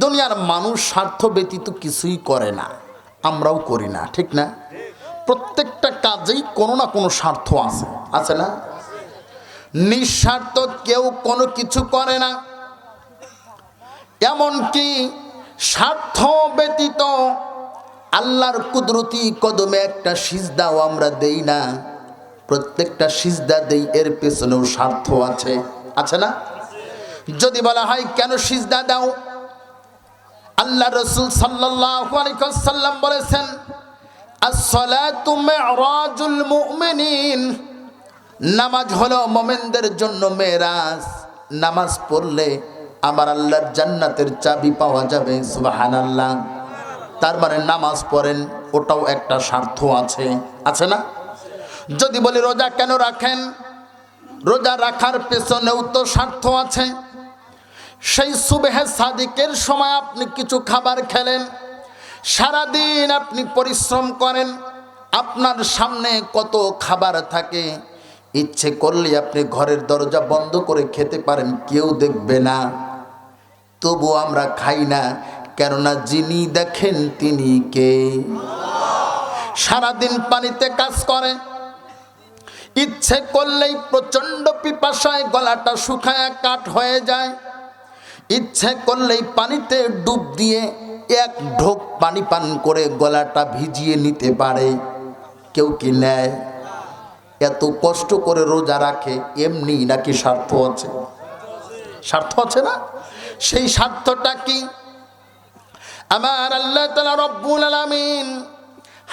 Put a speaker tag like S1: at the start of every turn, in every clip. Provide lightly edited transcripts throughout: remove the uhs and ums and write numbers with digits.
S1: দুনিয়ার মানুষ স্বার্থ ব্যতীত কিছুই করে না, আমরাও করি না, ঠিক না? প্রত্যেকটা কাজেই কোনো না কোনো স্বার্থ আছে, আছে না? নিঃস্বার্থ কেউ কোনো কিছু করে না। এমনকি স্বার্থ ব্যতীত আল্লাহর কুদরতি কদমে একটা সিজদাও আমরা দেই না। প্রত্যেকটা সিজদা দেই, এর পেছনেও স্বার্থ আছে, আছে না? যদি বলা হয় কেন সিজদা দাও, আল্লাহ রাসূল সাল্লাল্লাহু আলাইহি ওয়াসাল্লাম বলেছেন, আস-সালাতু মি'রাজুল মুমিনিন, নামাজ হলো মুমিনদের জন্য মেরাজ। নামাজ পড়লে আমার আল্লাহর জান্নাতের চাবি পাওয়া যাবে, সুবহানাল্লাহ। তার মানে নামাজ পড়েন, ওটাও একটা স্বার্থ আছে, আছে না? যদি বলি রোজা কেন রাখেন, রোজা রাখার পেছনেও তো স্বার্থ আছে। সেই সুবহে সাদিকের সময় আপনি কিছু খাবার খেলেন, সারাদিন আপনি পরিশ্রম করেন, আপনার সামনে কত খাবার থাকে, ইচ্ছে করলে আপনি ঘরের দরজা বন্ধ করে খেতে পারেন, কেউ দেখবে না। তবু আমরা খাই না, কেননা যিনি দেখেন তিনি কে? সারাদিন পানিতে কাজ করে, ইচ্ছে করলেই প্রচণ্ড পিপাসায় গলাটা শুকায় কাঠ হয়ে যায়, ইচ্ছে করলেই পানিতে ডুব দিয়ে এক ঢোক পানি পান করে গলাটা ভিজিয়ে নিতে পারে, কেউ কি নেয়? এত কষ্ট করে রোজা রাখে এমনি নাকি স্বার্থ আছে? স্বার্থ আছে না? সেই স্বার্থটা কি? আমার আল্লাহ তাআলা রব্বুল আলামিন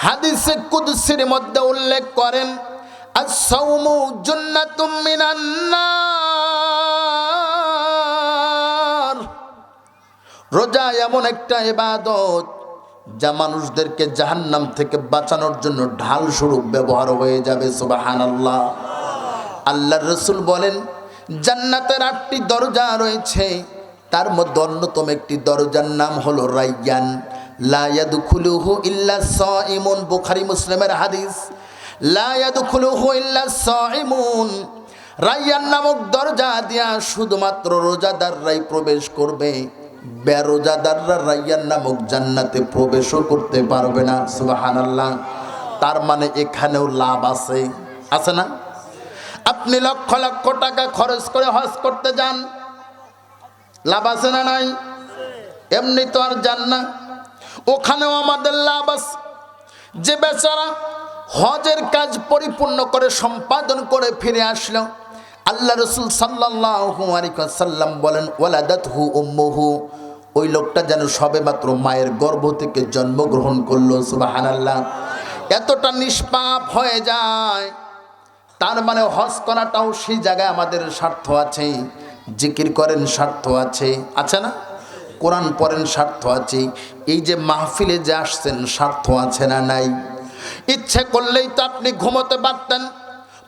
S1: হাদিসে কুদসির মধ্যে উল্লেখ করেন, আস-সাওমু জান্নাতুম মিনান নার। রোজা এমন একটা ইবাদত যা মানুষদেরকে জাহান্নাম থেকে বাঁচানোর জন্য ঢাল স্বরূপ ব্যবহার হয়ে যাবে, সুবহানাল্লাহ। আল্লাহর রাসূল বলেন, জান্নাতের 8টি দরজা রয়েছে, তার মধ্যে অন্যতম একটি দরজার নাম হলো রায়্যান। লা ইয়াদখুলুহু ইল্লা সাইমুন, বুখারী মুসলিমের হাদিস। লা ইয়াদখুলুহু ইল্লা সাইমুন, রায়্যান নামক দরজা দিয়া শুধুমাত্র রোজাদাররাই প্রবেশ করবে, বেরোজাদাররা রায়্যান নামক জান্নাতে প্রবেশও করতে পারবে না, সুবহানাল্লাহ। তার মানে এখানেও লাভ আছে, আছে না? আপনি লক্ষ লক্ষ টাকা খরচ করে হজ করতে যান, লাভ আছে না নাই? এমনি তো আর যান না, ওখানেও আমাদের লাভ আছে। যে বেচারা হজের কাজ পরিপূর্ণ করে সম্পাদন করে ফিরে আসলো, আল্লাহ রাসূল সাল্লাল্লাহু আলাইহি ওয়াসাল্লাম বলেন, ওয়ালাদাতহু উম্মুহু, ওই লোকটা যেন সবেমাত্র মায়ের গর্ভ থেকে জন্মগ্রহণ করলো, সুবহানাল্লাহ। এতটা নিষ্পাপ হয়ে যায়। তার মানে হজ করাটাও সেই জায়গায় আমাদের স্বার্থ আছে, জিকির করেন স্বার্থ আছে, আছে না? কোরআন পড়েন স্বার্থ আছে, এই যে মাহফিলে যে আসছেন স্বার্থ আছে না নাই? ইচ্ছে করলেই তো আপনি ঘুমোতে পারতেন,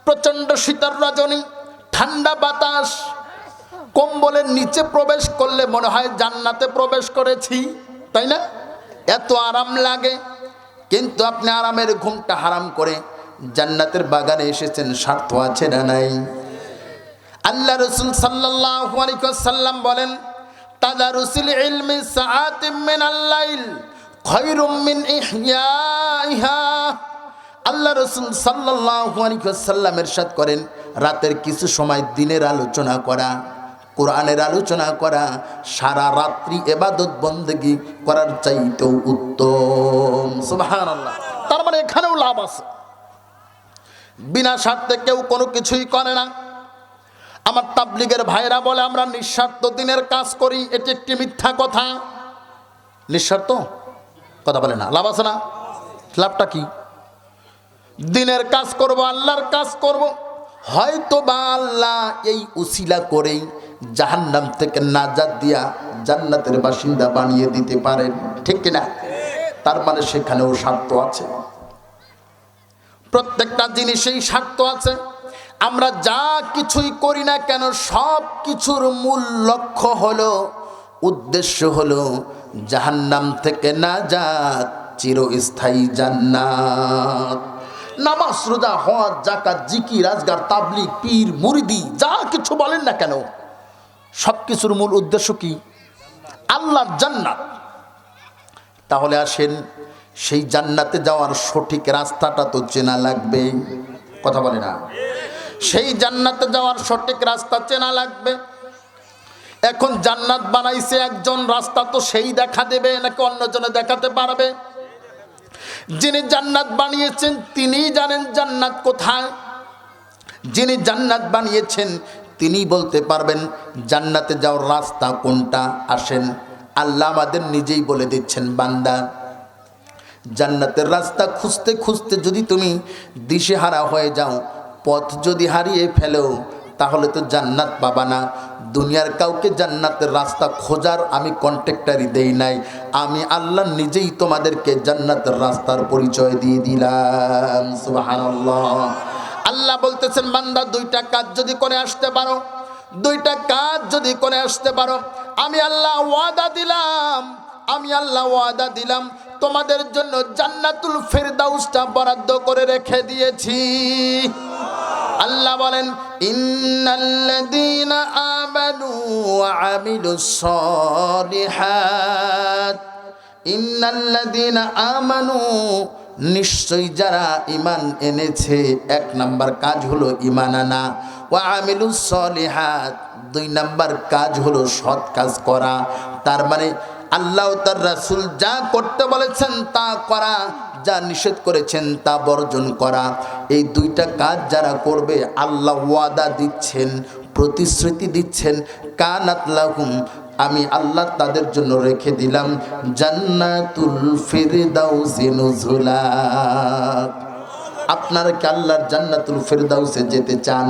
S1: প্রচণ্ড শীতের রজনী, ঠান্ডা বাতাস, কম্বলের নিচে প্রবেশ করলে মনে হয় জান্নাতে প্রবেশ করেছি, তাই না? এত আরাম লাগে, কিন্তু আপনি আরামের ঘুমটা হারাম করে জান্নাতের বাগানে এসেছেন, স্বার্থ আছে না নাই? আল্লাহ রাসূল সাল্লাল্লাহু আলাইহি ওয়াসাল্লাম বলেন, তাদারুসুল ইলমি সাআতিম মিনাল লাইল খায়রুম মিন ইহইয়াইহা। আল্লাহ রাসূল সাল্লাল্লাহু আলাইহি ওয়াসাল্লাম ইরশাদ করেন, রাতের কিছু সময় দিনের আলোচনা করা, কোরআনের আলোচনা করা, সারা রাত্রি ইবাদত বন্দেগী করার চাইতেও উত্তম, সুবহানাল্লাহ। তার মানে এখানেও লাভ আছে। বিনা স্বার্থে কেউ কোনো কিছুই করে না। আমার তাবলীগের ভাইরা বলে আমরা নিঃস্বার্থ দিনের কাজ করি, এটি একটি মিথ্যা কথা। নিঃস্বার্থ কথা বলে না, লাভ আছে না? লাভটা কি? দিনের কাজ করব, আল্লাহর কাজ করব, হয়তো বা আল্লাহ এই উসিলা করেই জাহান্নাম থেকে নাজাত দিয়া জান্নাতের বাসিন্দা বানিয়ে দিতে পারেন, ঠিক কিনা? তার মানে সেখানেও স্বার্থ আছে। প্রত্যেকটা জিনিসেই স্বার্থ আছে। আমরা যা কিছুই করি না কেন সব কিছুর মূল লক্ষ্য হলো, উদ্দেশ্য হলো জাহান্নাম থেকে নাজাত, চিরস্থায়ী জান্নাত। নামাজ, রোজা, হজ, যাকাত, জিকির, আজগার, তাবলীগ, পীর, মুরিদি, যা কিছু বলেন না কেন সব কিছুর মূল উদ্দেশ্য কি? আল্লাহর জান্নাত। তাহলে আসেন, সেই জান্নাতে যাওয়ার সঠিক রাস্তাটা তো চেনা লাগবে, কথা বলে না? সেই জান্নাতে যাওয়ার সঠিক রাস্তা চেনা লাগবে। এখন জান্নাত বানাইছে একজন, রাস্তা তো সেই দেখা দেবে নাকি অন্যজনে দেখাতে পারবে? যিনি জান্নাত বানিয়েছেন তিনিই জানেন জান্নাত কোথায়। যিনি জান্নাত বানিয়েছেন তিনি বলতে পারবেন জান্নাতে যাওয়ার রাস্তা কোনটা। আসেন, আল্লাহ আমাদের নিজেই বলে দিচ্ছেন, বান্দা জান্নাতের রাস্তা খুঁজতে খুঁজতে যদি তুমি দিশেহারা হয়ে যাও, পথ যদি হারিয়ে ফেলো, তাহলে তো জান্নাত পাবা না। দুনিয়ার কাউকে জান্নাতের রাস্তা খোঁজার আমি কন্ট্রাক্টরি দেই নাই, আমি আল্লাহ নিজেই তোমাদেরকে জান্নাতের রাস্তার পরিচয় দিয়ে দিলাম। সুবহানাল্লাহ। আল্লাহ বলতেছেন, বান্দা দুইটা কাজ যদি করে আসতে পারো, দুইটা কাজ যদি করে আসতে পারো, আমি আল্লাহ ওয়াদা দিলাম, আমি আল্লাহ ওয়াদা দিলাম তোমাদের জন্য জান্নাতুল ফিরদাউসটা বরাদ্দ করে রেখে দিয়েছি। আল্লাহ বলেন, ইন্নাল্লাযীনা আমানু ওয়া আমিলুস সালিহাত, ইন্নাল্লাযীনা আমানু, নিশ্চয়ই যারা ঈমান এনেছে, এক নাম্বার কাজ হলো ঈমান আনা, ওয়া আমিলুস সালিহাত, দুই নাম্বার কাজ হলো সৎ কাজ করা। তার মানে আল্লাহ তার রাসূল যা করতে বলেছেন তা করা, যা নিষেধ করেছেন তা বর্জন করা। এই দুইটা কাজ যারা করবে আল্লাহ ওয়াদা দিচ্ছেন, প্রতিশ্রুতি দিচ্ছেন, কানাত লাহুম, আমি আল্লাহ তাদের জন্য রেখে দিলাম জান্নাতুল ফিরদাউসি নুজুলা। আপনারা কি আল্লাহর জান্নাতুল ফিরদাউসে যেতে চান?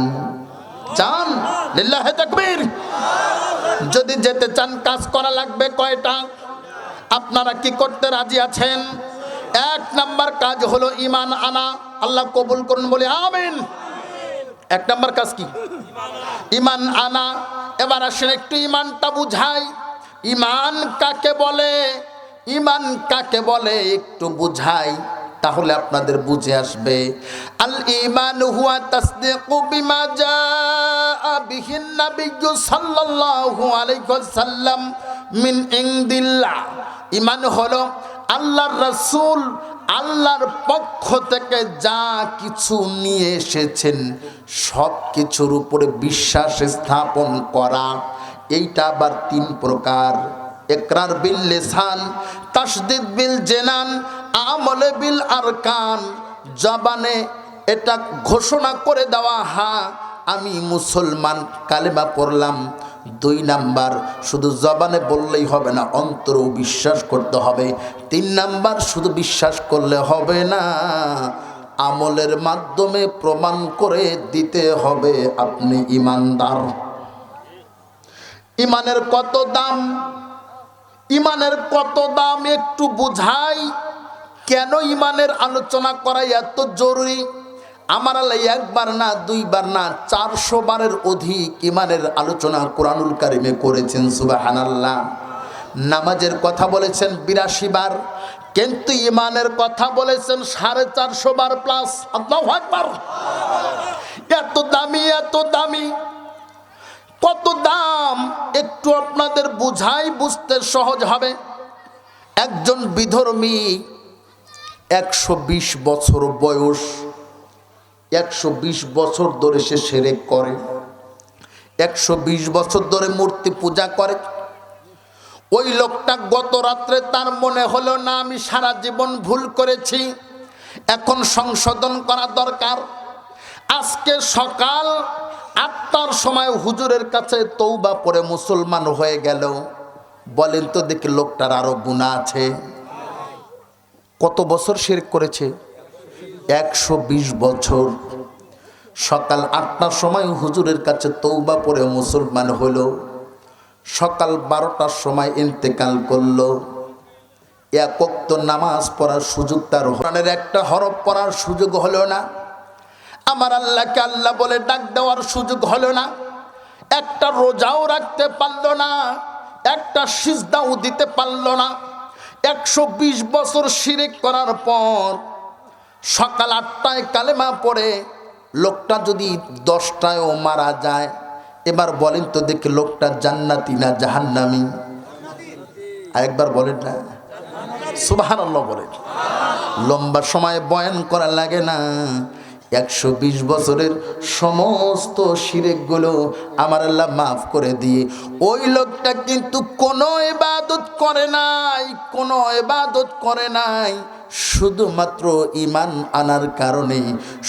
S1: চান? লিল্লাহি তাকবীর। যদি যেতে চান কাজ করা লাগবে কয়টা? আপনারা কি করতে রাজি আছেন? এক নাম্বার কাজ হলো ঈমান আনা। আল্লাহ কবুল করুন, বলি আমিন। এক নাম্বার কাজ কি? ঈমান আনা। এবার আসেন একটু ঈমানটা বুঝাই। ঈমান কাকে বলে? ঈমান কাকে বলে একটু বুঝাই, তাহলে আপনাদের বুঝে আসবে। আল ঈমান হুয়া তাসদীকু বিমা জাআ বিহিন নাবিয়্যু সাল্লাল্লাহু আলাইহি ওয়াসাল্লাম মিন ইনদিল্লাহ। ঈমান হলো আল্লাহর রাসূল আল্লাহর পক্ষ থেকে যা কিছু নিয়ে এসেছেন সব কিছুর উপরে বিশ্বাস স্থাপন করা। এইটা আবার তিন প্রকার: ইকরার বিল লিসান, তাসদীক বিল জিনান, আমল বিল আরকান। জবানে এটা ঘোষণা করে দেওয়া, হ্যাঁ আমি মুসলমান, কালেমা পড়লাম। দুই নাম্বার, শুধু জবানে বললেই হবে না, অন্তরেও বিশ্বাস করতে হবে। তিন নাম্বার, শুধু বিশ্বাস করলে হবে না, আমলের মাধ্যমে প্রমাণ করে দিতে হবে আপনি ঈমানদার। ঈমানের কত দাম, ঈমানের কত দাম একটু বুঝাই। কেন ঈমানের আলোচনা করা এত জরুরি? আমার আল্লাহ একবার না, দুইবার না, 400 বারের অধিক ঈমানের আলোচনা কোরআনুল কারিমে করেছেন। সুবহানাল্লাহ। নামাজের কথা বলেছেন 82 বার, কিন্তু ঈমানের কথা বলেছেন 450 বার প্লাস। আল্লাহু আকবার। এত দামি, এত দামি। কত দাম একটু আপনাদের বুঝাই, বুঝতে সহজ হবে। একজন বিধর্মী 120 বছর বয়স, 120 বছর ধরে সে শিরক করে, 120 বছর ধরে মূর্তি পূজা করে। ওই লোকটা গত রাত্রে তার মনে হলো না, আমি সারা জীবন ভুল করেছি, এখন সংশোধন করা দরকার। আজকে সকাল 8টার সময় হুজুরের কাছে তওবা পড়ে মুসলমান হয়ে গেল। বলেন তো দেখি লোকটার আরো গুনাহ আছে? কত বছর শিরক করেছে? 120 বছর। সকাল 8টার সময় হুজুরের কাছে তওবা পড়ে মুসলমান হলো, সকাল 12টার সময় ইন্তেকাল করলো। এক ওয়াক্ত নামাজ পড়ার সুযোগ তার, কোরআনের একটা হরফ পড়ার সুযোগ হলো না। আমার আল্লাহকে আল্লাহ বলে ডাক দেওয়ার সুযোগ হলো না। একটা রোজাও রাখতে পারল না, একটা সিজদাও দিতে পারল না। 120 বছর শিরক করার পর সকাল 8টায় কালেমা পড়ে লোকটা যদি 10টায়ও মারা যায়, এবার বলেন তো দেখি লোকটা জান্নাতি না জাহান্নামী? আরেকবার বলেন না সুবহানাল্লাহ বলেন। লম্বা সময় বয়ান করা লাগে না, 120 বছরের সমস্ত শিরকগুলো আমার আল্লাহ মাফ করে দিয়ে ওই লোকটা কিন্তু কোনো ইবাদত করে নাই, কোনো ইবাদত করে নাই, শুধুমাত্র ঈমান আনার কারণে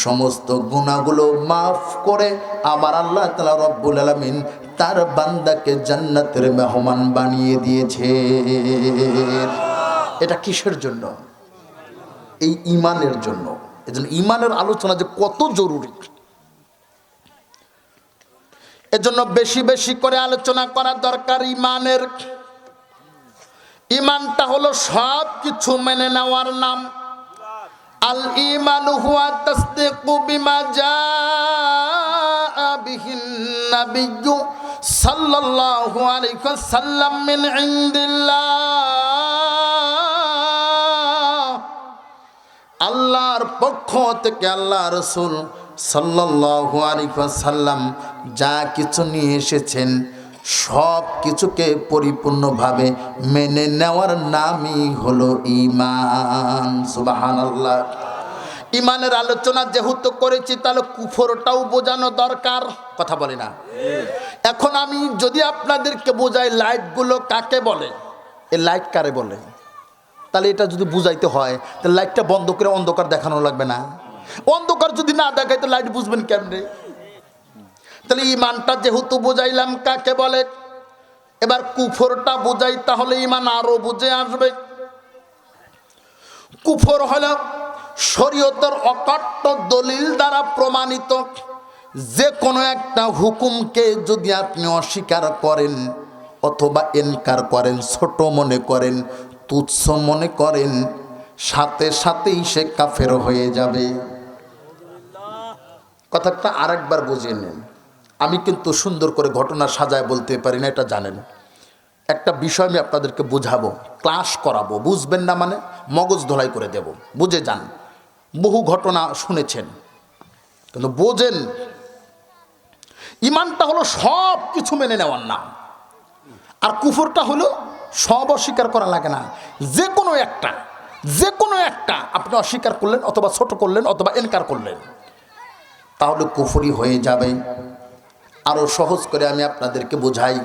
S1: সমস্ত গুনাহগুলো মাফ করে আমার আল্লাহ তাআলা রব্বুল আলামিন তার বান্দাকে জান্নাতের মেহমান বানিয়ে দিয়েছে। এটা কিসের জন্য? এই ঈমানের জন্য। এজন্য ঈমানের আলোচনা যে কত জরুরি, এজন্য বেশি বেশি করে আলোচনা করা দরকার ঈমানের। ঈমানটা হলো সব কিছু মেনে নেওয়ার নাম। আল ঈমানু হুয়া তাসদীকু বিমা জাআ বিহিন নাবিয়্যু সাল্লাল্লাহু আলাইহি ওয়াসাল্লাম মিন ইনদিল্লাহ। আল্লাহর পক্ষ থেকে আল্লাহ রাসূল সাল্লাল্লাহু আলাইহি ওয়াসাল্লাম যা কিছু নিয়ে এসেছেন সব কিছুকে পরিপূর্ণভাবে মেনে নেওয়ার নামই হলো ঈমান। সুবহানাল্লাহ। ঈমানের আলোচনা যেহেতু করেছি তাহলে কুফরটাও বোঝানো দরকার, কথা বলে না? এখন আমি যদি আপনাদেরকে বোঝাই লাইটগুলো কাকে বলে, এই লাইট কারে বলে, তাহলে এটা যদি বুঝাইতে হয় তাহলে লাইটটা বন্ধ করে অন্ধকার দেখানো লাগবে না? অন্ধকার যদি না দেখাই তো লাইট বুঝবেন কেমনে? তাহলে ঈমানটা যেহেতু বুঝাইলাম কাকে বলে, এবার কুফরটা বুঝাই, তাহলে ঈমান আরো বুঝে আসবে। কুফর হলো শরীয়তের অকাট্য দলিল দ্বারা প্রমাণিত যে কোনো একটা হুকুমকে যদি আপনি অস্বীকার করেন অথবা ইনকার করেন, ছোট মনে করেন, তুচ্ছ মনে করেন, সাথে সাথেই সে কাফের হয়ে যাবে। কথাটা আরেকবার বুঝিয়ে নেন। আমি কিন্তু সুন্দর করে ঘটনা সাজায় বলতে পারি না, এটা জানেন। একটা বিষয় আমি আপনাদেরকে বুঝাবো, ক্লাস করাবো, বুঝবেন না মানে মগজ ধোলাই করে দেব, বুঝে যান। বহু ঘটনা শুনেছেন কিন্তু বোঝেন। ঈমানটা হলো সব কিছু মেনে নেওয়ার নাম, আর কুফরটা হলো সব অস্বীকার করা লাগে না, যে কোনো একটা আপনি অস্বীকার করলেন অথবা ছোট করলেন অথবা ইনকার করলেন, তাহলে কুফরি হয়ে যাবে। আরো সহজ করে আমি আপনাদেরকে বোঝাই।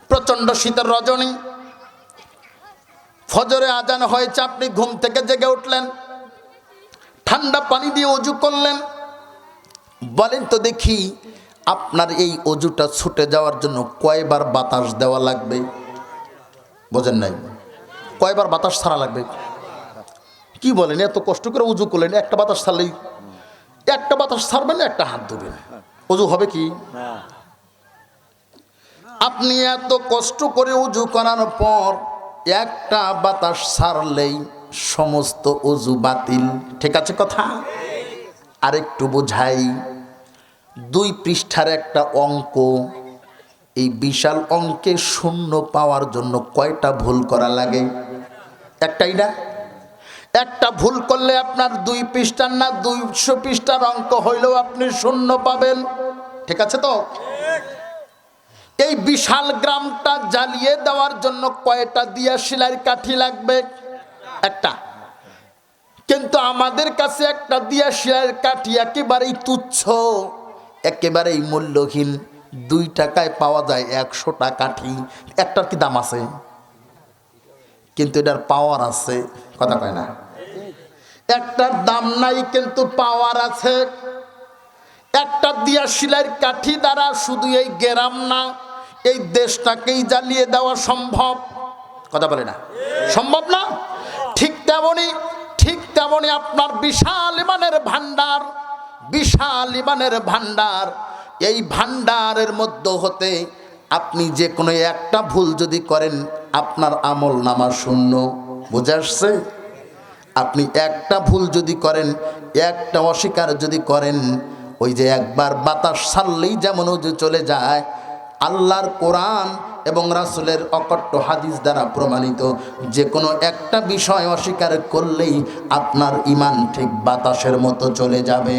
S1: প্রচন্ড শীতের রজনী, ফজরে আজান হয়েছে, আপনি ঘুম থেকে জেগে উঠলেন, ঠান্ডা পানি দিয়ে ওযু করলেন। বলেন তো দেখি আপনার এই ওযুটা ছুটে যাওয়ার জন্য কয়বার বাতাস দেওয়া লাগবে? বোঝেন নাই? কয়বার বাতাস ছাড়া লাগবে? কি বলেন? এত কষ্ট করে ওযু করলেন, একটা বাতাস ছাড়লেই, একটা বাতাস ছাড়বেন, একটা হাত ধুবেন, ওযু হবে কি? আপনি এত কষ্ট করে ওযু করার পর একটা বাতাস ছাড়লেই সমস্ত ওযু বাতিল। ঠিক আছে কথা? আরেকটু বোঝাই। 2 পৃষ্ঠার একটা অঙ্ক, এই বিশাল অঙ্কে শূন্য পাওয়ার জন্য কয়টা ভুল করা লাগে? একটাই না? একটা ভুল করলে আপনার 2 পৃষ্ঠার না 200 পৃষ্ঠার অঙ্ক হইলেও আপনি শূন্য পাবেন। ঠিক আছে তো? এই বিশাল গ্রামটা জ্বালিয়ে দেওয়ার জন্য কয়টা দিয়া শিলার কাঠি লাগবে? একটা। কিন্তু আমাদের কাছে একটা দিয়া শিলার কাঠি একেবারেই তুচ্ছ, একেবারেই মূল্যহীন। 2 টাকায় পাওয়া যায় 100টা কাঠি। একটার কি দাম আছে? কিন্তু এটার পাওয়ার আছে, কথা কয় না? একটার দাম নাই কিন্তু পাওয়ার আছে। একটা দিয়া শিলার কাঠি দ্বারা শুধু এই গ্রাম না, এই দেশটাকেই জ্বালিয়ে দেওয়া সম্ভব, কথা বলে না? সম্ভব না? ঠিক তেমনি আপনার বিশাল ঈমানের ভান্ডার, বিশাল ঈমানের ভান্ডার, এই ভান্ডারের মধ্যে হতে আপনি যে কোনো একটা ভুল যদি করেন আপনার আমল নামা শূন্য। বুঝে আসছে? আপনি একটা ভুল যদি করেন, একটা অস্বীকার যদি করেন, ওই যে একবার বাতাস ছাড়লেই যেমন ওযু চলে যায়, আল্লাহর কোরআন এবং রাসূলের অকট্য হাদিস দ্বারা প্রমাণিত যে কোনো একটা বিষয় অস্বীকার করলেই আপনার ঈমান ঠিক বাতাসের মতো চলে যাবে।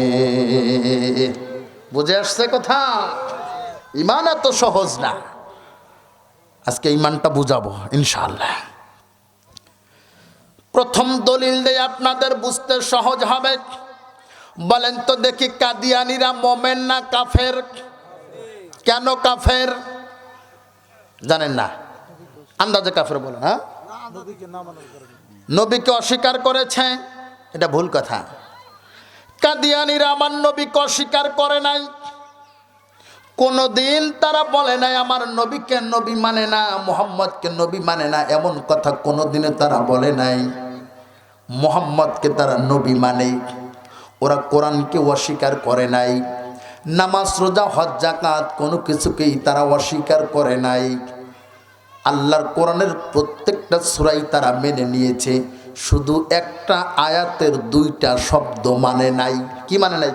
S1: বুঝে আসছে কথা? ঈমান এত সহজ না। আজকে ঈমানটা বুঝাবো ইনশাআল্লাহ। আপনাদের বুঝতে সহজ হবে। বলেন তো দেখি, কাদিয়ানীরা মোমেন না কাফের? কেন কাফের জানেন না? আন্দাজে কাফের বলেন। হ্যাঁ, নবীকে অস্বীকার করেছে, এটা ভুল কথা। কাদিয়ানীরা আমার নবীকে অস্বীকার করে নাই। কোনদিন তারা বলে নাই আমার নবীকে নবী মানে না, মুহাম্মদকে নবী মানে না। এমন কথা কোনদিনে তারা বলে নাই। মুহাম্মদকে তারা নবী মানে। ওরা কোরআনকে অস্বীকার করে নাই। নামাজ, রোজা, হজ, যাকাত কোনো কিছুকেই তারা অস্বীকার করে নাই। আল্লাহর কোরআনের প্রত্যেকটা সূরাই তারা মেনে নিয়েছে, শুধু একটা আয়াতের দুইটা শব্দ মানে নাই। কি মানে নাই?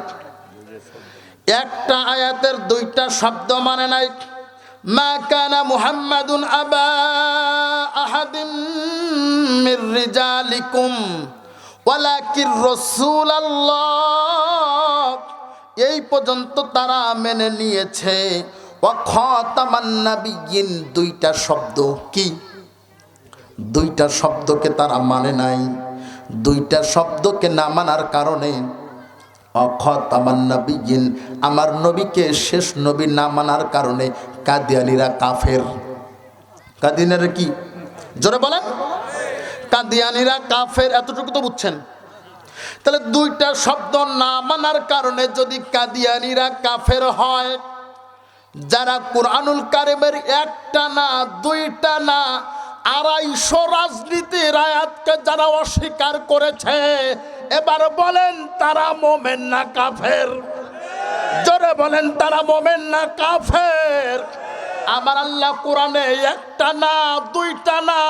S1: একটা আয়াতের দুইটা শব্দ মানে নাই। মা কানা মুহাম্মাদুন আবা আহাদিম মির রিজালিকুম ওয়ালাকির রাসূলুল্লাহ, এই পর্যন্ত তারা মেনে নিয়েছে। ওয়া খাতামান নাবিয়্যিন, দুইটা শব্দ। কি? দুইটা শব্দকে তারা মানে নাই। দুইটা শব্দকে না মানার কারণে খাতামান নাবিয়্যিন, আমার নবীকে শেষ নবী না মানার কারণে কাদিয়ানীরা কাফের। কাদিয়ানীরা কি? জোরে বলেন। কাদিয়ানীরা কাফের, এতটুকু তো বুঝছেন। তাহলে দুইটা শব্দ না মানার কারণে যদি কাদিয়ানীরা কাফের হয়, যারা কুরআনুল কারীমের একটা না, দুইটা না, 250 রাজনীতির আয়াতকে যারা অস্বীকার করেছে, এবার বলেন তারা মোমেন না কাফের? জোরে বলেন, তারা মোমেন না কাফের? আমার আল্লাহ কোরআনে একটা না, দুইটা না,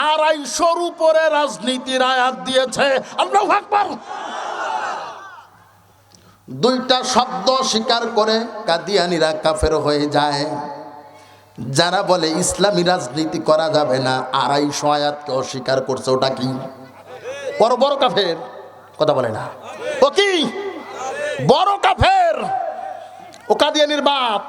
S1: 250-র উপরে রাজনীতির আয়াত দিয়েছে। আল্লাহু আকবার। দুইটা শব্দ স্বীকার করে কাদিয়ানীরা কাফের হয়ে যায়। যারা বলে ইসলামী রাজনীতি করা যাবে না, 250 আয়াতকে অস্বীকার করছে, ওটা কি? বড় বড় কাফের। কথা বলে না? ও কি বড় কাফের? ও কাদিয়ানীর বাপ।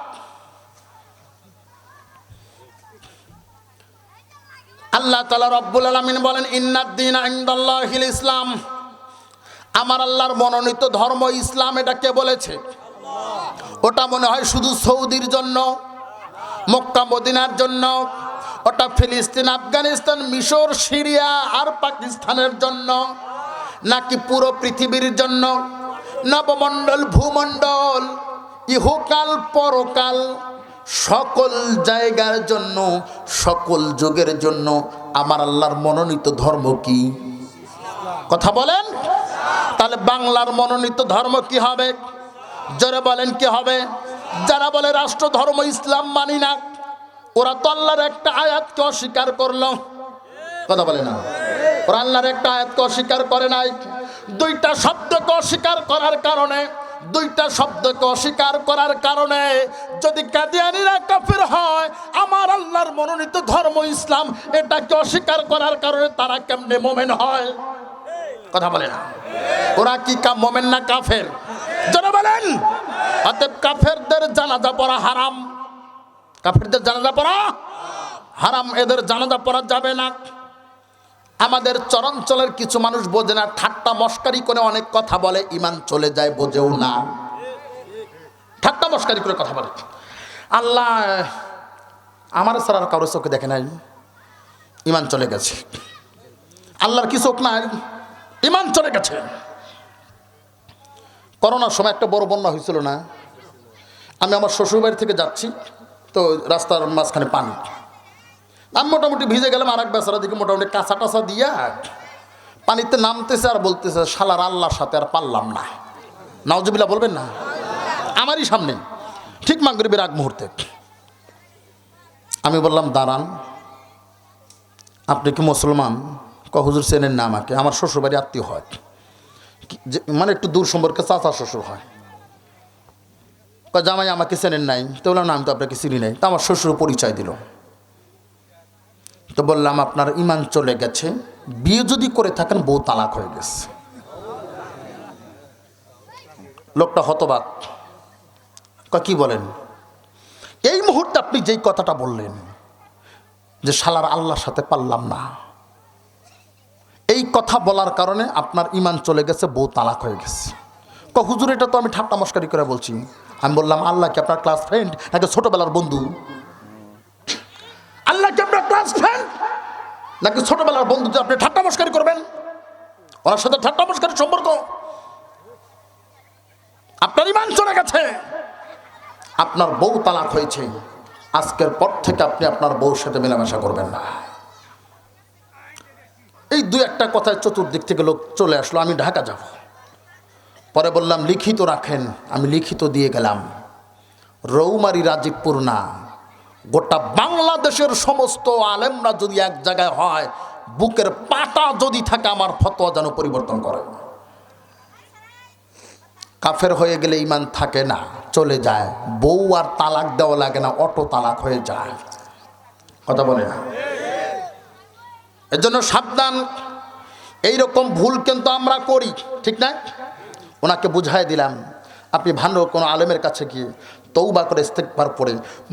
S1: আল্লাহ তাআলা রব্বুল আলামিন বলেন, ইন্নাদ দীনা ইনদাল্লাহিল ইসলাম, আমার আল্লাহর মনোনীত ধর্ম ইসলাম। এটা কে বলেছে? ওটা মনে হয় শুধু সৌদির জন্য, মক্কা মদিনার জন্য। ওটা ফিলিস্তিন, আফগানিস্তান, মিশর, সিরিয়া আর পাকিস্তানের জন্য, নাকি পুরো পৃথিবীর জন্য? নবমণ্ডল, ভূমণ্ডল, ইহকাল পরকাল, সকল জায়গার জন্য, সকল যুগের জন্য আমার আল্লাহর মনোনীত ধর্ম কি? কথা বলেন। তাহলে বাংলার মনোনীত ধর্ম কি হবে? জোরে বলেন, কি হবে? যারা বলে রাষ্ট্র ধর্ম ইসলাম মানি না, ওরা তো আল্লাহর একটা আয়াতকে অস্বীকার করলো। কথা বলে না? ওরা আল্লাহর একটা আয়াতকে অস্বীকার করে নাই। দুইটা শব্দকে অস্বীকার করার কারণে, দুইটা শব্দকে অস্বীকার করার কারণে যদি কাদিয়ানীরা কাফের হয়, আমার আল্লাহর মনোনীত ধর্ম ইসলাম এটাকে অস্বীকার করার কারণে তারা কেমনে মোমেন হয়? কথা বলে না? ওরা কি মোমেন না কাফের? যারা বলেন অতএব কাফেরদের জানাজা পড়া হারাম। কাফেরদের জানাজা পড়া হারাম, এদের জানাজা পড়া যাবে না। আমাদের চরাঞ্চলের কিছু মানুষ বোঝে না, ঠাট্টা মস্কারি করে অনেক কথা বলে, ইমান চলে যায়, বোঝেও না। ঠাট্টা মস্কারি করে কথা বলে। আল্লাহ আমার ছাড়া আর কারো চোখে দেখে নাই, ইমান চলে গেছে। আল্লাহর কি চোখ নাই? ইমান চলে গেছে। করোনার সময় একটা বড় বন্যা হয়েছিল না? আমি আমার শ্বশুরবাড়ি থেকে যাচ্ছি, তো রাস্তার মাঝখানে পানি। আমি মোটামুটি ভিজে গেলাম, আর এক বেচারা দিকে মোটামুটি কাঁচা টাচা দিয়া পানিতে নামতেছে আর বলতেছে, শালার আল্লাহর সাথে আর পারলাম না। নাউজুবিল্লাহ বলবেন না? আমারই সামনে, ঠিক মাগরিবের আগ মুহূর্তে। আমি বললাম, দাঁড়ান, আপনি কি মুসলমান? হুজুর চেনেন না আমাকে? আমার শ্বশুরবাড়ি আত্মীয় হয়, মানে একটু দূর সম্পর্কে চাচা শ্বশুর হয়। জামাই আমাকে চেনেন নাই? তো বললাম না, আমি তো আপনাকে চিনি নাই। তো আমার শ্বশুর পরিচয় দিল। তো বললাম, আপনার ইমান চলে গেছে, বিয়ে যদি করে থাকেন বউ তালাক হয়ে গেছে। লোকটা হতবাক। কি বলেন? এই মুহূর্তে আপনি যেই কথাটা বললেন যে শালার আল্লাহর সাথে পারলাম না, এই কথা বলার কারণে আপনার ইমান চলে গেছে, বউ তালাক হয়ে গেছে। হুজুর এটা তো আমি ঠাট্টা মস্কারি করে বলছি। আমি বললাম আল্লাহ কি আপনার ক্লাস ফ্রেন্ড নাকি ছোটবেলার বন্ধু? আল্লাহ কি আপনার ক্লাস ফ্রেন্ড নাকি ছোটবেলার বন্ধু যে আপনি ঠাট্টা মস্কারি করবেন? ওনার সাথে ঠাট্টা মস্কারির সম্পর্ক? আপনার ইমান চলে গেছে, আপনার বউ তালাক হয়েছে, আজকের পর থেকে আপনি আপনার বউর সাথে মেলামেশা করবেন না। এই দুই একটা কথায় চতুর্দিক থেকে লোক চলে আসলো, আমি ঢাকা যাব। পরে বললাম লিখিত রাখেন, আমি লিখিত দিয়ে গেলাম। রৌমারী রাজীবপুর না, গোটা বাংলাদেশের সমস্ত আলেমরা যদি এক জায়গায় হয়, বুকের পাটা যদি থাকে আমার ফতোয়া যেন পরিবর্তন করে। কাফের হয়ে গেলে ইমান থাকে না, চলে যায়। বউ আর তালাক দেওয়া লাগে না, অটো তালাক হয়ে যায়। কথা বলে না? এর জন্য সাবধান। এইরকম ভুল কিন্তু আমরা করি, ঠিক না? ওনাকে বুঝাই দিলাম, আপনি ভালো কোনো আলেমের কাছে গিয়ে তৌবা করে ইস্তেগফার পড়ে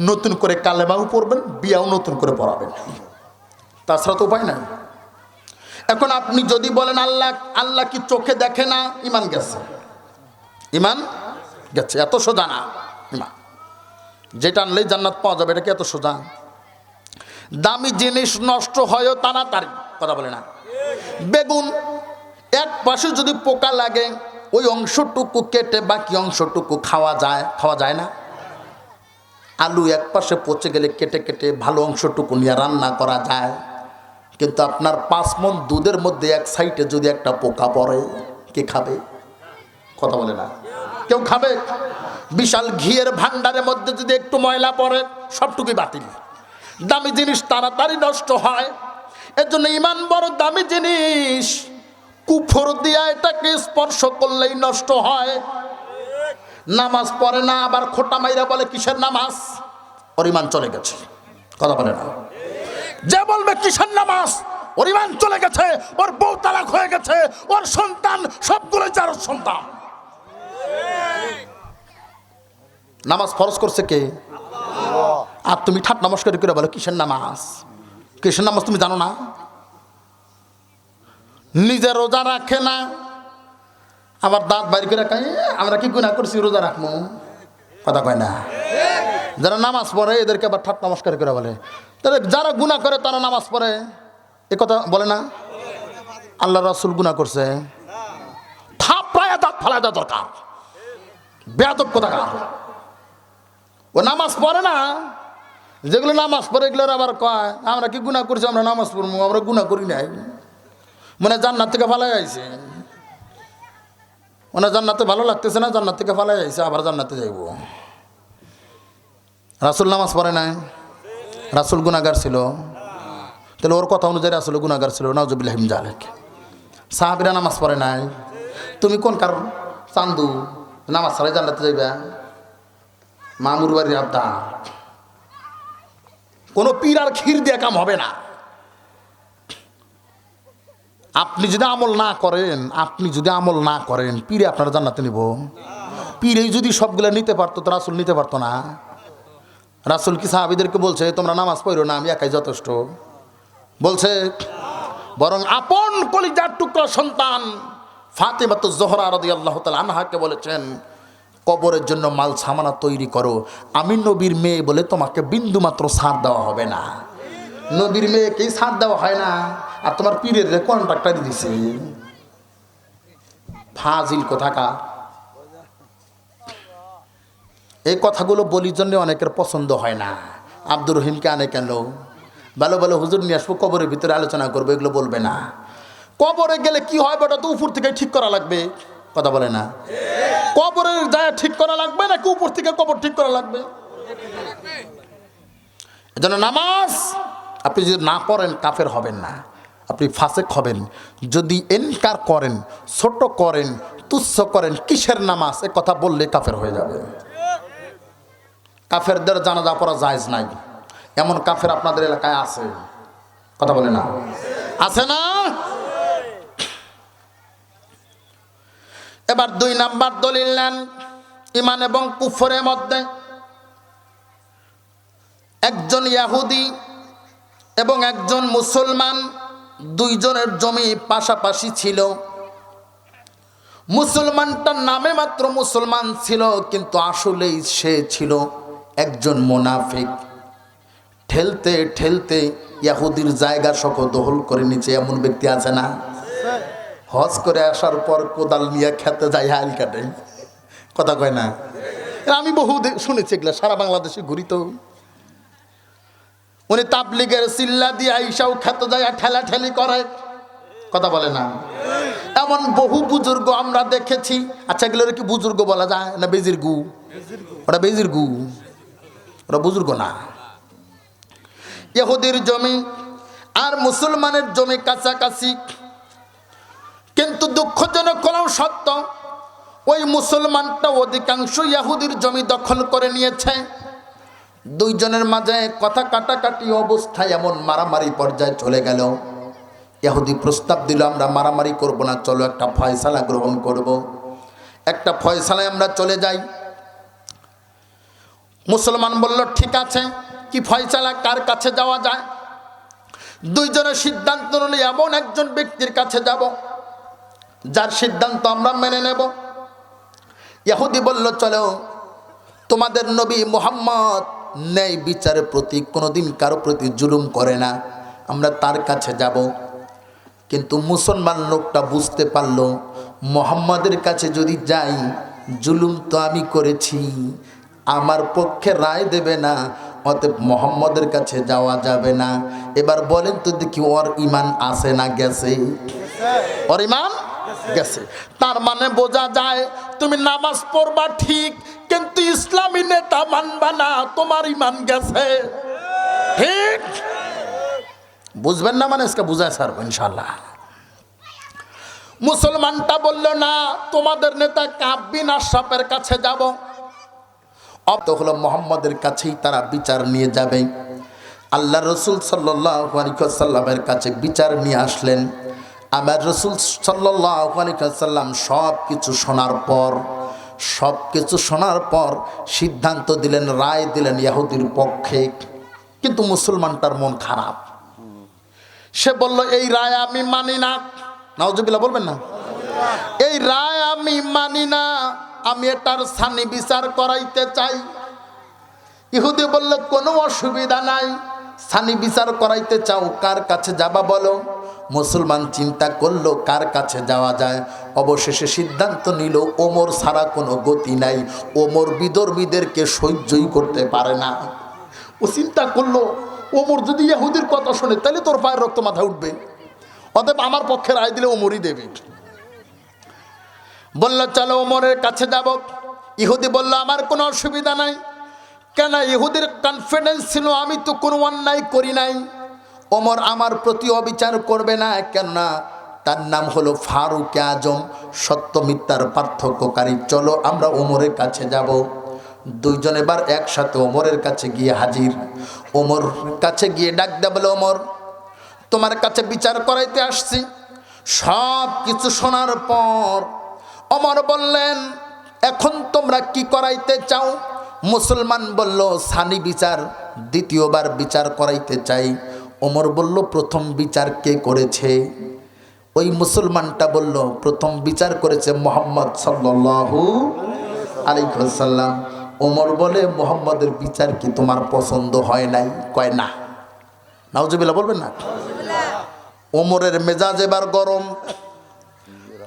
S1: নতুন করে কালেমাও পড়বেন, বিয়াও নতুন করে পড়াবেন, তাছাড়া তো উপায় নাই। এখন আপনি যদি বলেন আল্লাহ আল্লাহ কি চোখে দেখে না, ইমান গেছে, ইমান গেছে। এত সোজা না ইমান, যেটা আনলেই জান্নাত পাওয়া যাবে, এটা কি এত সোজা? দামি জিনিস নষ্ট হয়ও তাড়াতাড়ি, কথা বলে না? বেগুন এক পাশে যদি পোকা লাগে, ওই অংশটুকু কেটে বাকি অংশটুকু খাওয়া যায়, খাওয়া যায় না? আলু এক পাশে পচে গেলে কেটে কেটে ভালো অংশটুকু নিয়ে রান্না করা যায়, কিন্তু আপনার 5 মণ দুধের মধ্যে এক সাইডে যদি একটা পোকা পড়ে, কে খাবে? কথা বলে না? কেউ খাবে? বিশাল ঘিয়ের ভান্ডারের মধ্যে যদি একটু ময়লা পড়ে, সবটুকুই বাতিল। দামি জিনিস তাড়াতাড়ি নষ্ট হয়। এর জন্য ইমান বড় দামি জিনিস, কুফর দিয়া এটাকে স্পর্শ করলেই নষ্ট হয়। নামাজ পড়ে না, আবার খোটা মাইরা বলে কিসের নামাজ, ওর ইমান চলে গেছে। কথা বলে না? যে বলবে কিসের নামাজ, ওর ইমান চলে গেছে, ওর বউ তালাক হয়ে গেছে, ওর সন্তান সবগুলো যার সন্তান। নামাজ ফরজ করছে কে? আর তুমি ঠাট নমস্কার করে বলো কিসের নামাজ? কিসের নামাজ তুমি জানো না? নিজে রোজা রাখে না, আবার দাঁত বাইর করে খাই আমরা কি গুনাহ করছি রোজা রাখবো, কথা কয় না? যারা নামাজ পড়ে এদেরকে আবার ঠাট নমস্কার করে বলে। তাহলে যারা গুনাহ করে তারা নামাজ পড়ে, এ কথা বলে না? আল্লাহ রাসূল গুনাহ করছে, থাপড়ায় দাঁত ফালায় দেওয়া দরকার। বেয়াদব কোথাকার, ও নামাজ পড়ে না। যেগুলো নামাজ পড়ে এগুলোর আবার কয় আমরা কি গুনাহ করছি, আমরা নামাজ পড়বো, আমরা গুনাহ করি নাই। মনে জান্নাত থেকে ফালাই আইছে, ওনার জান্নাতে ভালো লাগতেছে না, জান্নাত থেকে ফালাই আইছে, আবার জান্নাতে যাইব। রাসূল নামাজ পড়ে নাই, রাসূল গুনাহগার ছিল, তাহলে ওর কথা অনুযায়ী রাসূল গুনাহগার ছিল, নাউজুবিল্লাহি মিন যালিক। সাহাবীরা নামাজ পড়ে নাই, তুমি কোন কারণ চান্দু নামাজ ছাড়াই জান্নাতে যাইবা? মামুর বাড়ির আবদা, কোনো পীর আর ক্ষীর দিয়ে কাম হবে না। আপনি যদি আমল না করেন, আপনি যদি আমল না করেন, পীরে আপনারা জান্নাতে নিব? পীরেই যদি সবগুলো নিতে পারতো তো রাসূল নিতে পারতো না? রাসূল কি সাহাবীদেরকে বলছে তোমরা নামাজ পড়ো না, আমি একাই যথেষ্ট? বলছে। বরং আপন কলিজার টুকরা সন্তান ফাতেমাতুজ জোহরা রাদিয়াল্লাহু তাআলা আনহাকে বলেছেন কবরের জন্য মাল সামানা তৈরি করো, আমি নবীর মেয়ে বলে তোমাকে বিন্দু মাত্র ছাড় দেওয়া হবে না। নবীর মেয়েকেই ছাড় দেওয়া হয় না, আর তোমার পীরের কন্ট্রাক্টর দিছে। ফাজিল কোথাকার। এই কথাগুলো বলির জন্য অনেকের পছন্দ হয় না। আব্দুর রহিমকে আনে কেন? ভালো ভালো হুজুর নিয়ে আসবো, কবরের ভিতরে আলোচনা করবো, এগুলো বলবে না। কবরে গেলে কি হয় বেটা, তো উপর থেকে ঠিক করা লাগবে, কথা বলে না? কবরের যায় ঠিক করা লাগবে নাকি উপর থেকে কবর ঠিক করা লাগবে? এজন্য নামাজ আপনি যদি না পড়েন কাফের হবেন না, আপনি ফাসেক হবেন। যদি এনকার করেন, ছোট করেন, তুচ্ছ করেন, কিসের নামাজ এ কথা বললে কাফের হয়ে যাবে। কাফেরদের জানাজা পড়া জায়েজ নাই, এমন কাফের আপনাদের এলাকায় আছে, কথা বলে না? আছে না? এবার 2 নাম্বার দলিল নেন ঈমান এবং কুফরের মধ্যে। একজন ইহুদি এবং একজন মুসলমান দুইজনের জমি পাশাপাশি ছিল। মুসলমানটার নামে মাত্র মুসলমান ছিল, কিন্তু আসলেই সে ছিল একজন মুনাফিক। ঠেলতে ঠেলতে ইহুদির জায়গা সকল দখল করে নিচে এমন ব্যক্তি আছে না? হজ করে আসার পর কোদাল নিয়ে খেতে যায়, হাল কাটে, কথা কয় না? আমি বহু শুনেছি এগুলা, সারা বাংলাদেশে ঘুরি তো। উনি তাবলিগের চিল্লা দিয়ে আইসাও খেতে যায়, ঠেলা ঠেলি করে, কথা বলে না? এমন বহু বুজুর্গ আমরা দেখেছি। আচ্ছা, এগুলোর কি বুজুর্গ বলা যায় না বেজির গু? ওরা বেজির গু, ওরা বুজুর্গ না। ইহুদির জমি আর মুসলমানের জমি কাছাকাছি, কিন্তু দুঃখজনক হলেও সত্য, ওই মুসলমানটা অধিকাংশ ইহুদির জমি দখল করে নিয়েছে। দুইজনের মাঝে কথা কাটাকাটি অবস্থায় এমন মারামারি পর্যায়ে চলে গেল। ইহুদি প্রস্তাব দিল, আমরা মারামারি করব না, চলো একটা ফয়সালা গ্রহণ করব, একটা ফয়সালায় আমরা চলে যাই। মুসলমান বলল ঠিক আছে, কি ফয়সালা, কার কাছে যাওয়া যায়? দুইজনের সিদ্ধান্ত নিল এমন একজন ব্যক্তির কাছে যাব যার সিদ্ধান্ত আমরা মেনে নেব। ইহুদি বলল চলো, তোমাদের নবী মুহাম্মদ ন্যায় বিচারের প্রতি কোনোদিন কারো প্রতি জুলুম করে না, আমরা তার কাছে যাব। কিন্তু মুসলমান লোকটা বুঝতে পারল, মুহাম্মাদের কাছে যদি যাই, জুলুম তো আমি করেছি, আমার পক্ষে রায় দেবে না, অতএব মুহাম্মাদের কাছে যাওয়া যাবে না। এবার বলেন তো দেখি, ওর ইমান আছে না গেছে? ওর ইমান গেছে। তার মানে বোঝা যায়, তুমি নামাজ পড়বা ঠিক, কিন্তু ইসলামী নেতা মানবা না, তোমার ইমান গেছে। ঠিক বুঝবেন না? মানে আজকে বুঝায় ছাড়বো ইনশাল্লাহ। মুসলমানটা বলল না, তোমাদের নেতা কাব বিন আশরাফের কাছে যাব। অত হলো মুহাম্মাদের কাছেই তারা বিচার নিয়ে যাবে। আল্লাহ রসুল সাল্লাল্লাহু আলাইহি ওয়াসাল্লামের কাছে বিচার নিয়ে আসলেন। আমার রসুল সাল্লাল্লাহু আলাইহি ওয়াসাল্লাম সব কিছু শোনার পর সিদ্ধান্ত দিলেন, রায় দিলেন ইহুদির পক্ষে। কিন্তু মুসলমানটার মন খারাপ, সে বলল এই রায় আমি মানি না। নাউজুবিল্লাহ বলবেন না? এই রায় আমি মানি না, আমি এটার সানি বিচার করাইতে চাই। ইহুদি বলল কোনো অসুবিধা নাই, সানি বিচার করাইতে চাও, কার কাছে যাবা বলো। মুসলমান চিন্তা করলো কার কাছে যাওয়া যায়। অবশেষে সিদ্ধান্ত নিল, ওমর ছাড়া কোনো গতি নাই, ওমর বিদর্মীদেরকে সহ্যই করতে পারে না। ও চিন্তা করলো, ওমর যদি ইহুদির কথা শোনে তাহলে তোর পায়ের রক্ত মাথায় উঠবে, অতএব আমার পক্ষে রায় দিলে ওমরই দেবে। বলল চলো ওমরের কাছে যাব। ইহুদি বলল আমার কোনো অসুবিধা নাই। কেন? ইহুদির কনফিডেন্স ছিল আমি তো কোনো অন্যায় করি নাই, ওমর আমার প্রতি অবিচার করবে না, কেননা তার নাম হলো ফারুক আজম, সত্য মিথ্যার পার্থক্যকারী। চলো আমরা ওমরের কাছে যাব। দুইজন এবার একসাথে ওমরের কাছে গিয়ে হাজির। ওমর কাছে গিয়ে ডাক দেয়া বলে, ওমর তোমার কাছে বিচার করাইতে আসছি। সব কিছু শোনার পর ওমর বললেন, এখন তোমরা কি করাইতে চাও? মুসলমান বলল সানি বিচার, দ্বিতীয়বার বিচার করাইতে চাই। ওমর বলল প্রথম বিচার কে করেছে? ওই মুসলমানটা বলল প্রথম বিচার করেছে মুহাম্মদ সাল্লাল্লাহু আলাইহি ওয়াসাল্লাম। ওমর বলে মুহাম্মদের বিচার কি তোমার পছন্দ হয় নাই? কয় না। নাউজুবিল্লাহ বলবেন না? ওমরের মেজাজ এবার গরম,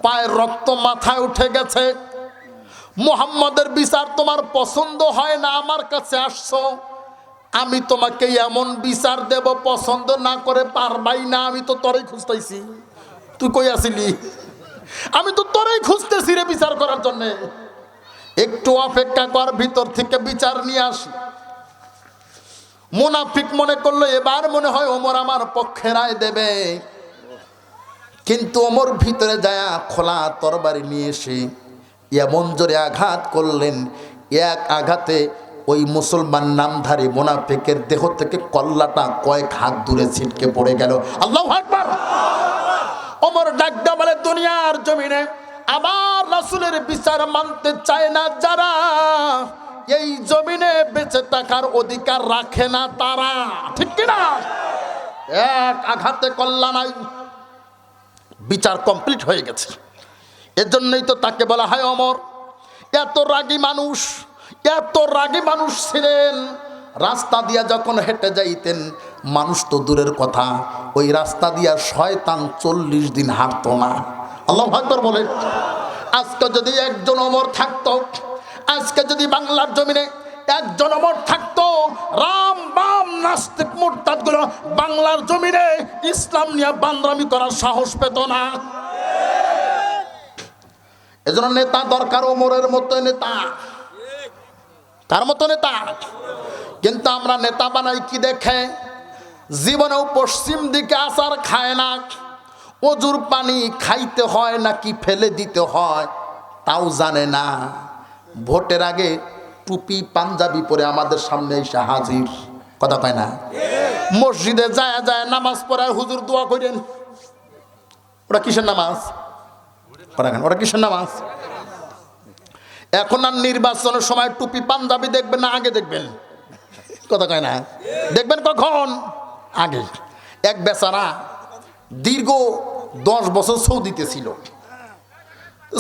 S1: পায়ের রক্ত মাথায় উঠে গেছে। মুহাম্মদের বিচার তোমার পছন্দ হয় না, আমার কাছে আসছো, আমি তোমাকে এমন বিচার দেব পছন্দ না করে পারবাই না। আমি তো তোরেই খুঁজতেছি, তুই কই আসিলি? আমি তো তোরেই খুঁজতেছি রে বিচার করার জন্য। একটু অপেক্ষা কর, ভিতর থেকে বিচার নিয়ে আসি। মুনাফিক মনে করলো এবার মনে হয় ওমর আমার পক্ষে রায় দেবে। কিন্তু ওমর ভিতরে যায় খোলা তরবারি নিয়ে এসে এমন জোরে আঘাত করলেন, এক আঘাতে ওই মুসলমান নামধারী মুনাফিকের দেহ থেকে কল্লাটা কয়েক হাত দূরে ছিটকে পড়ে গেল। আল্লাহু আকবার! ওমর ডাকটা বলে, দুনিয়ার জমিনে আবার রাসূলের বিচার মানতে চায় না যারা, এই জমিনে বেঁচে থাকার অধিকার রাখে না তারা। ঠিক কিনা? এক আঘাতে কল্লা নাই। বিচার কমপ্লিট হয়ে গেছে। এজন্যই তো তাকে বলা হয় ওমর। এত রাগী মানুষ ছিলেন, রাস্তা দিয়া যখন হেঁটে যাইতেন, মানুষ তো দূরের কথা, ওই রাস্তা দিয়া শয়তান 40 দিন হাঁটতো না। আল্লাহু আকবার বলেন। আজকে যদি একজন ওমর থাকতো, আজকে যদি বাংলার জমিনে একজন ওমর থাকতো, রাম বাম নাস্তিক মুরতাদগুলো বাংলার জমিনে ইসলাম নিয়ে বান্দরামি করার সাহস পেত না। এজন্য নেতা দরকার, ওমরের মতো নেতা। তার মতো নেতা। কিন্তু আমরা নেতা বানাই কি দেখে? জীবনেও পশ্চিম দিকে আচার খায় না, অজুর পানি খাইতে হয় নাকি ফেলে দিতে হয় তাও জানে না। ভোটের আগে টুপি পাঞ্জাবি পরে আমাদের সামনে এসে হাজির, কথা কয় না? মসজিদে যায় যায় নামাজ পড়ায়, হুজুর দোয়া করেন। ওরা কিসের নামাজ? ওরা কিসের নামাজ? এখন আর নির্বাচনের সময় টুপি পাঞ্জাবি দেখবেন না, আগে দেখবেন, কথা কয় না? দেখবেন কখন? আগে। এক বেচারা দীর্ঘ 10 বছর সৌদিতে ছিল।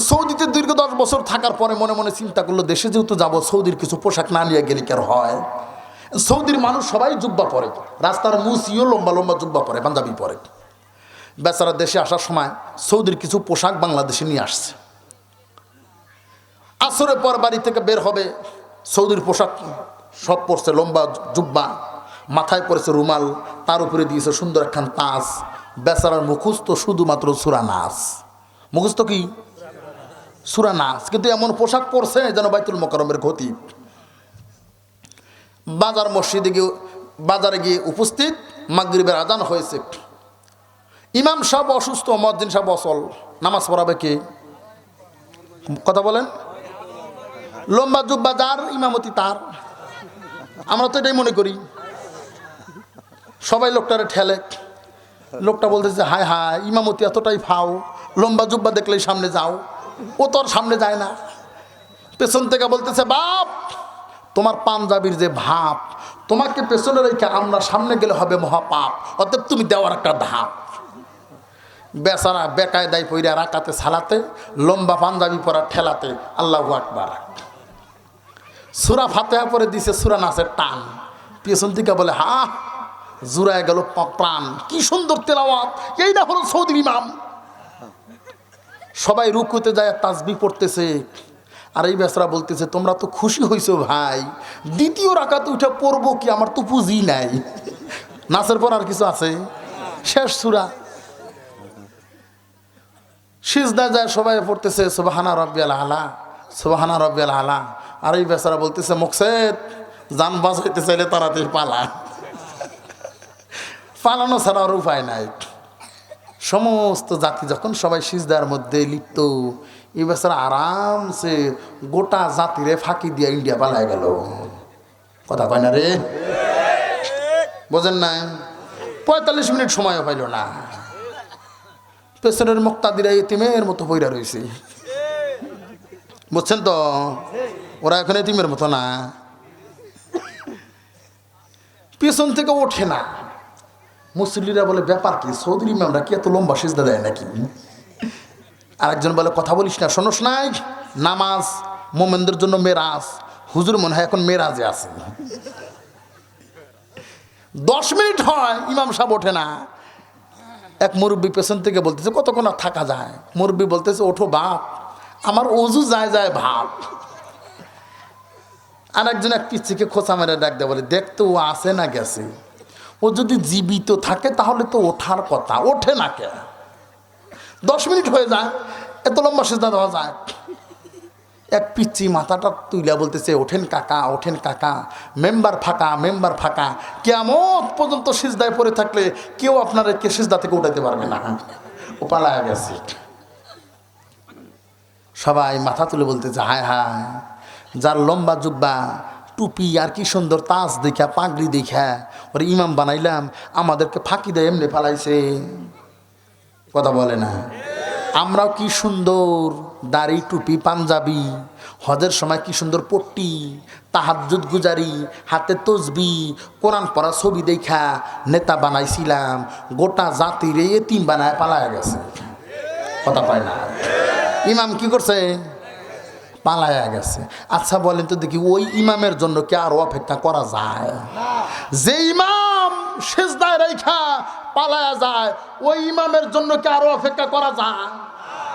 S1: সৌদিতে দীর্ঘ 10 বছর থাকার পরে মনে মনে চিন্তা করলো, দেশে যেহেতু যাবো, সৌদির কিছু পোশাক না নিয়ে গেলে কি আর হয়? সৌদির মানুষ সবাই জুব্বা পরে, রাস্তার মুসিও লম্বা লম্বা জুব্বা পরে, পাঞ্জাবি পরে। বেচারা দেশে আসার সময় সৌদির কিছু পোশাক বাংলাদেশে নিয়ে আসছে। আসরের পর বাড়ি থেকে বের হবে, সৌদির পোশাক সব পরছে, লম্বা জুব্বা, মাথায় পড়েছে রুমাল, তার উপরে দিয়েছে সুন্দর একখান তাজ। বেচারার মুখস্থ শুধুমাত্র সূরা নাস। মুখস্থ কি? সূরা নাস। কিন্তু এমন পোশাক পরছে যেন বাইতুল মোকাররমের খতিব। বাজারে গিয়ে উপস্থিত, মাগরিবের আজান হয়েছে। ইমাম সাহেব অসুস্থ, মুয়াজ্জিন সাহেব অচল, নামাজ পড়াবে কে? কথা বলেন। লম্বা জুব্বা যার, ইমামতি তার। আমরা তো এটাই মনে করি। সবাই লোকটারে ঠেলে। লোকটা বলতেছে, হায় হায়, ইমামতি এতটাই ফাও, লম্বা জুব্বা দেখলেই সামনে যাও। ও তো আর সামনে যায় না। পেছন থেকে বলতেছে, বাপ, তোমার পাঞ্জাবির যে ভাব, তোমাকে পেছনে রেখে আমরা সামনে গেলে হবে মহাপাপ, অতএব তুমি দেওয়ার একটা ধাপ। বেচারা বেকায়দায় পইরা রাকাতে সালাতে, লম্বা পাঞ্জাবি পরা ঠেলাতে আল্লাহু আকবার। সূরা ফাতিহা পরে দিছে সূরা নাসের টান। পেছন থেকে বলে, হা, জুড়ায় গেল প্রাণ, কি সুন্দর তেলাওয়াত, এইটা হলো সৌদির ইমাম। সবাই রুকুতে যায় তাসবিহ পড়তেছে, আর এই বেচারা বলতেছে, তোমরা তো খুশি হইছো ভাই, দ্বিতীয় রাকাতে উঠে পড়বো কি, আমার তো পুঁজি নাই। নাচের পর আর কিছু আছে? শেষ সূরা। সিজদা যায় সবাই পড়তেছে সুবহানা রাব্বিয়াল আলা, সুবহানা রাব্বিয়াল আলা। আর এই বেচারা বলতেছে, মুকসেদ, জান বাঁচাইতে চাইলে তাড়াতাড়ি পালা। পালানো ছাড়া আর উপায় নাই। সমস্ত জাতি যখন সবাই সিজদার মধ্যে লিপ্ত, এই বেচারা আরামসে গোটা জাতিরে ফাঁকি দিয়ে ইন্ডিয়া পালায় গেল, কথা কয় না রে? বোঝেন না? 45 মিনিট সময়ও পাইল না। পেছনের মুক্তাদিরা এতিমের মতো বইরা রয়েছে, বুঝছেন তো? ওরা এখন এতিমের মতো না, পেছন থেকে ওঠে না। মুসল্লিরা বলে, ব্যাপার কি, সৌদির ইমামরা কি এত লম্বা সিজদা দেয় নাকি? আরেকজন বলে, কথা বলিস না, শোনস নাই, নামাজ মোমেনদের জন্য মেরাজ, হুজুর মনে হয় এখন মেরাজে আছে। 10 মিনিট হয়, ইমাম সাহেব ওঠে না। এক মুরব্বী পেছন থেকে বলতেছে, কতক্ষণ আর থাকা যায়? মুরব্বী বলতেছে, ওঠো বাপ, আমার অজু যায় যায় ভাব। আর একজন এক পিচ্ছিকে খোঁচা মেরে ডাক দেয়, বলে, দেখতো ও আসে না গেছে, ও যদি জীবিত থাকে তাহলে তো ওঠার কথা, ওঠে না কে? 10 মিনিট হয়ে যায়, এত লম্বা সিজদা দেওয়া যায়? এক পিচ্ছি মাথাটা তুইলা বলতেছে, ওঠেন কাকা, ওঠেন কাকা, মেম্বার ফাঁকা, মেম্বার ফাঁকা। কিয়ামত পর্যন্ত সিজদায় পড়ে থাকলে কেউ আপনার সিজদা থেকে উঠাইতে পারবে না, ও পালায়া গেছে। সবাই মাথা তুলে বলতেছে, হায় হায়, যার লম্বা জুব্বা, টুপি, আর কি সুন্দর তাজ দেখা, পাগড়ি দেখা ওর ইমাম বানাইলাম, আমাদেরকে ফাঁকি দেয় এমনি পালাইছে, কথা বলে না? আমরাও কি সুন্দর দাড়ি, টুপি, পাঞ্জাবি, হজের সময় কি সুন্দর পট্টি, তাহাজ্জুদ গুজারি, হাতে তসবি, কোরআন পড়া ছবি দেখা নেতা বানাইছিলাম, গোটা জাতির এতিম বানায় পালায় গেছে। কথা কয় না। ইমাম কি করছে? পালায়া গেছে। আচ্ছা বলেন তো দেখি, ওই ইমামের জন্য কি আরো অপেক্ষা করা যায়? যে ইমাম সিজদায় রাইখা পালায়া যায়, ওই ইমামের জন্য কি আরো অপেক্ষা করা যায়?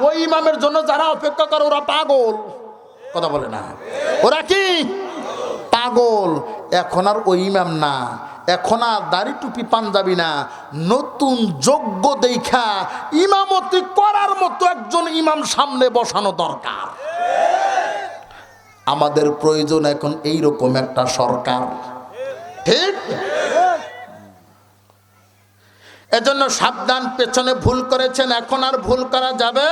S1: ওই ইমামের জন্য যারা অপেক্ষা করে ওরা পাগল। কথা বলে না, ওরা কি পাগল? এখন আর ওই ইমাম না, এখন আর দাড়ি টুপি পাঞ্জাবি না, নতুন যোগ্য দেখা ইমামতি করার মতো একজন ইমাম সামনে বসানো দরকার। আমাদের প্রয়োজন এখন এইরকম একটা সরকার, ঠিক? এজন্য সাবধান, পেছনে ভুল করেছেন, এখন আর ভুল করা যাবে।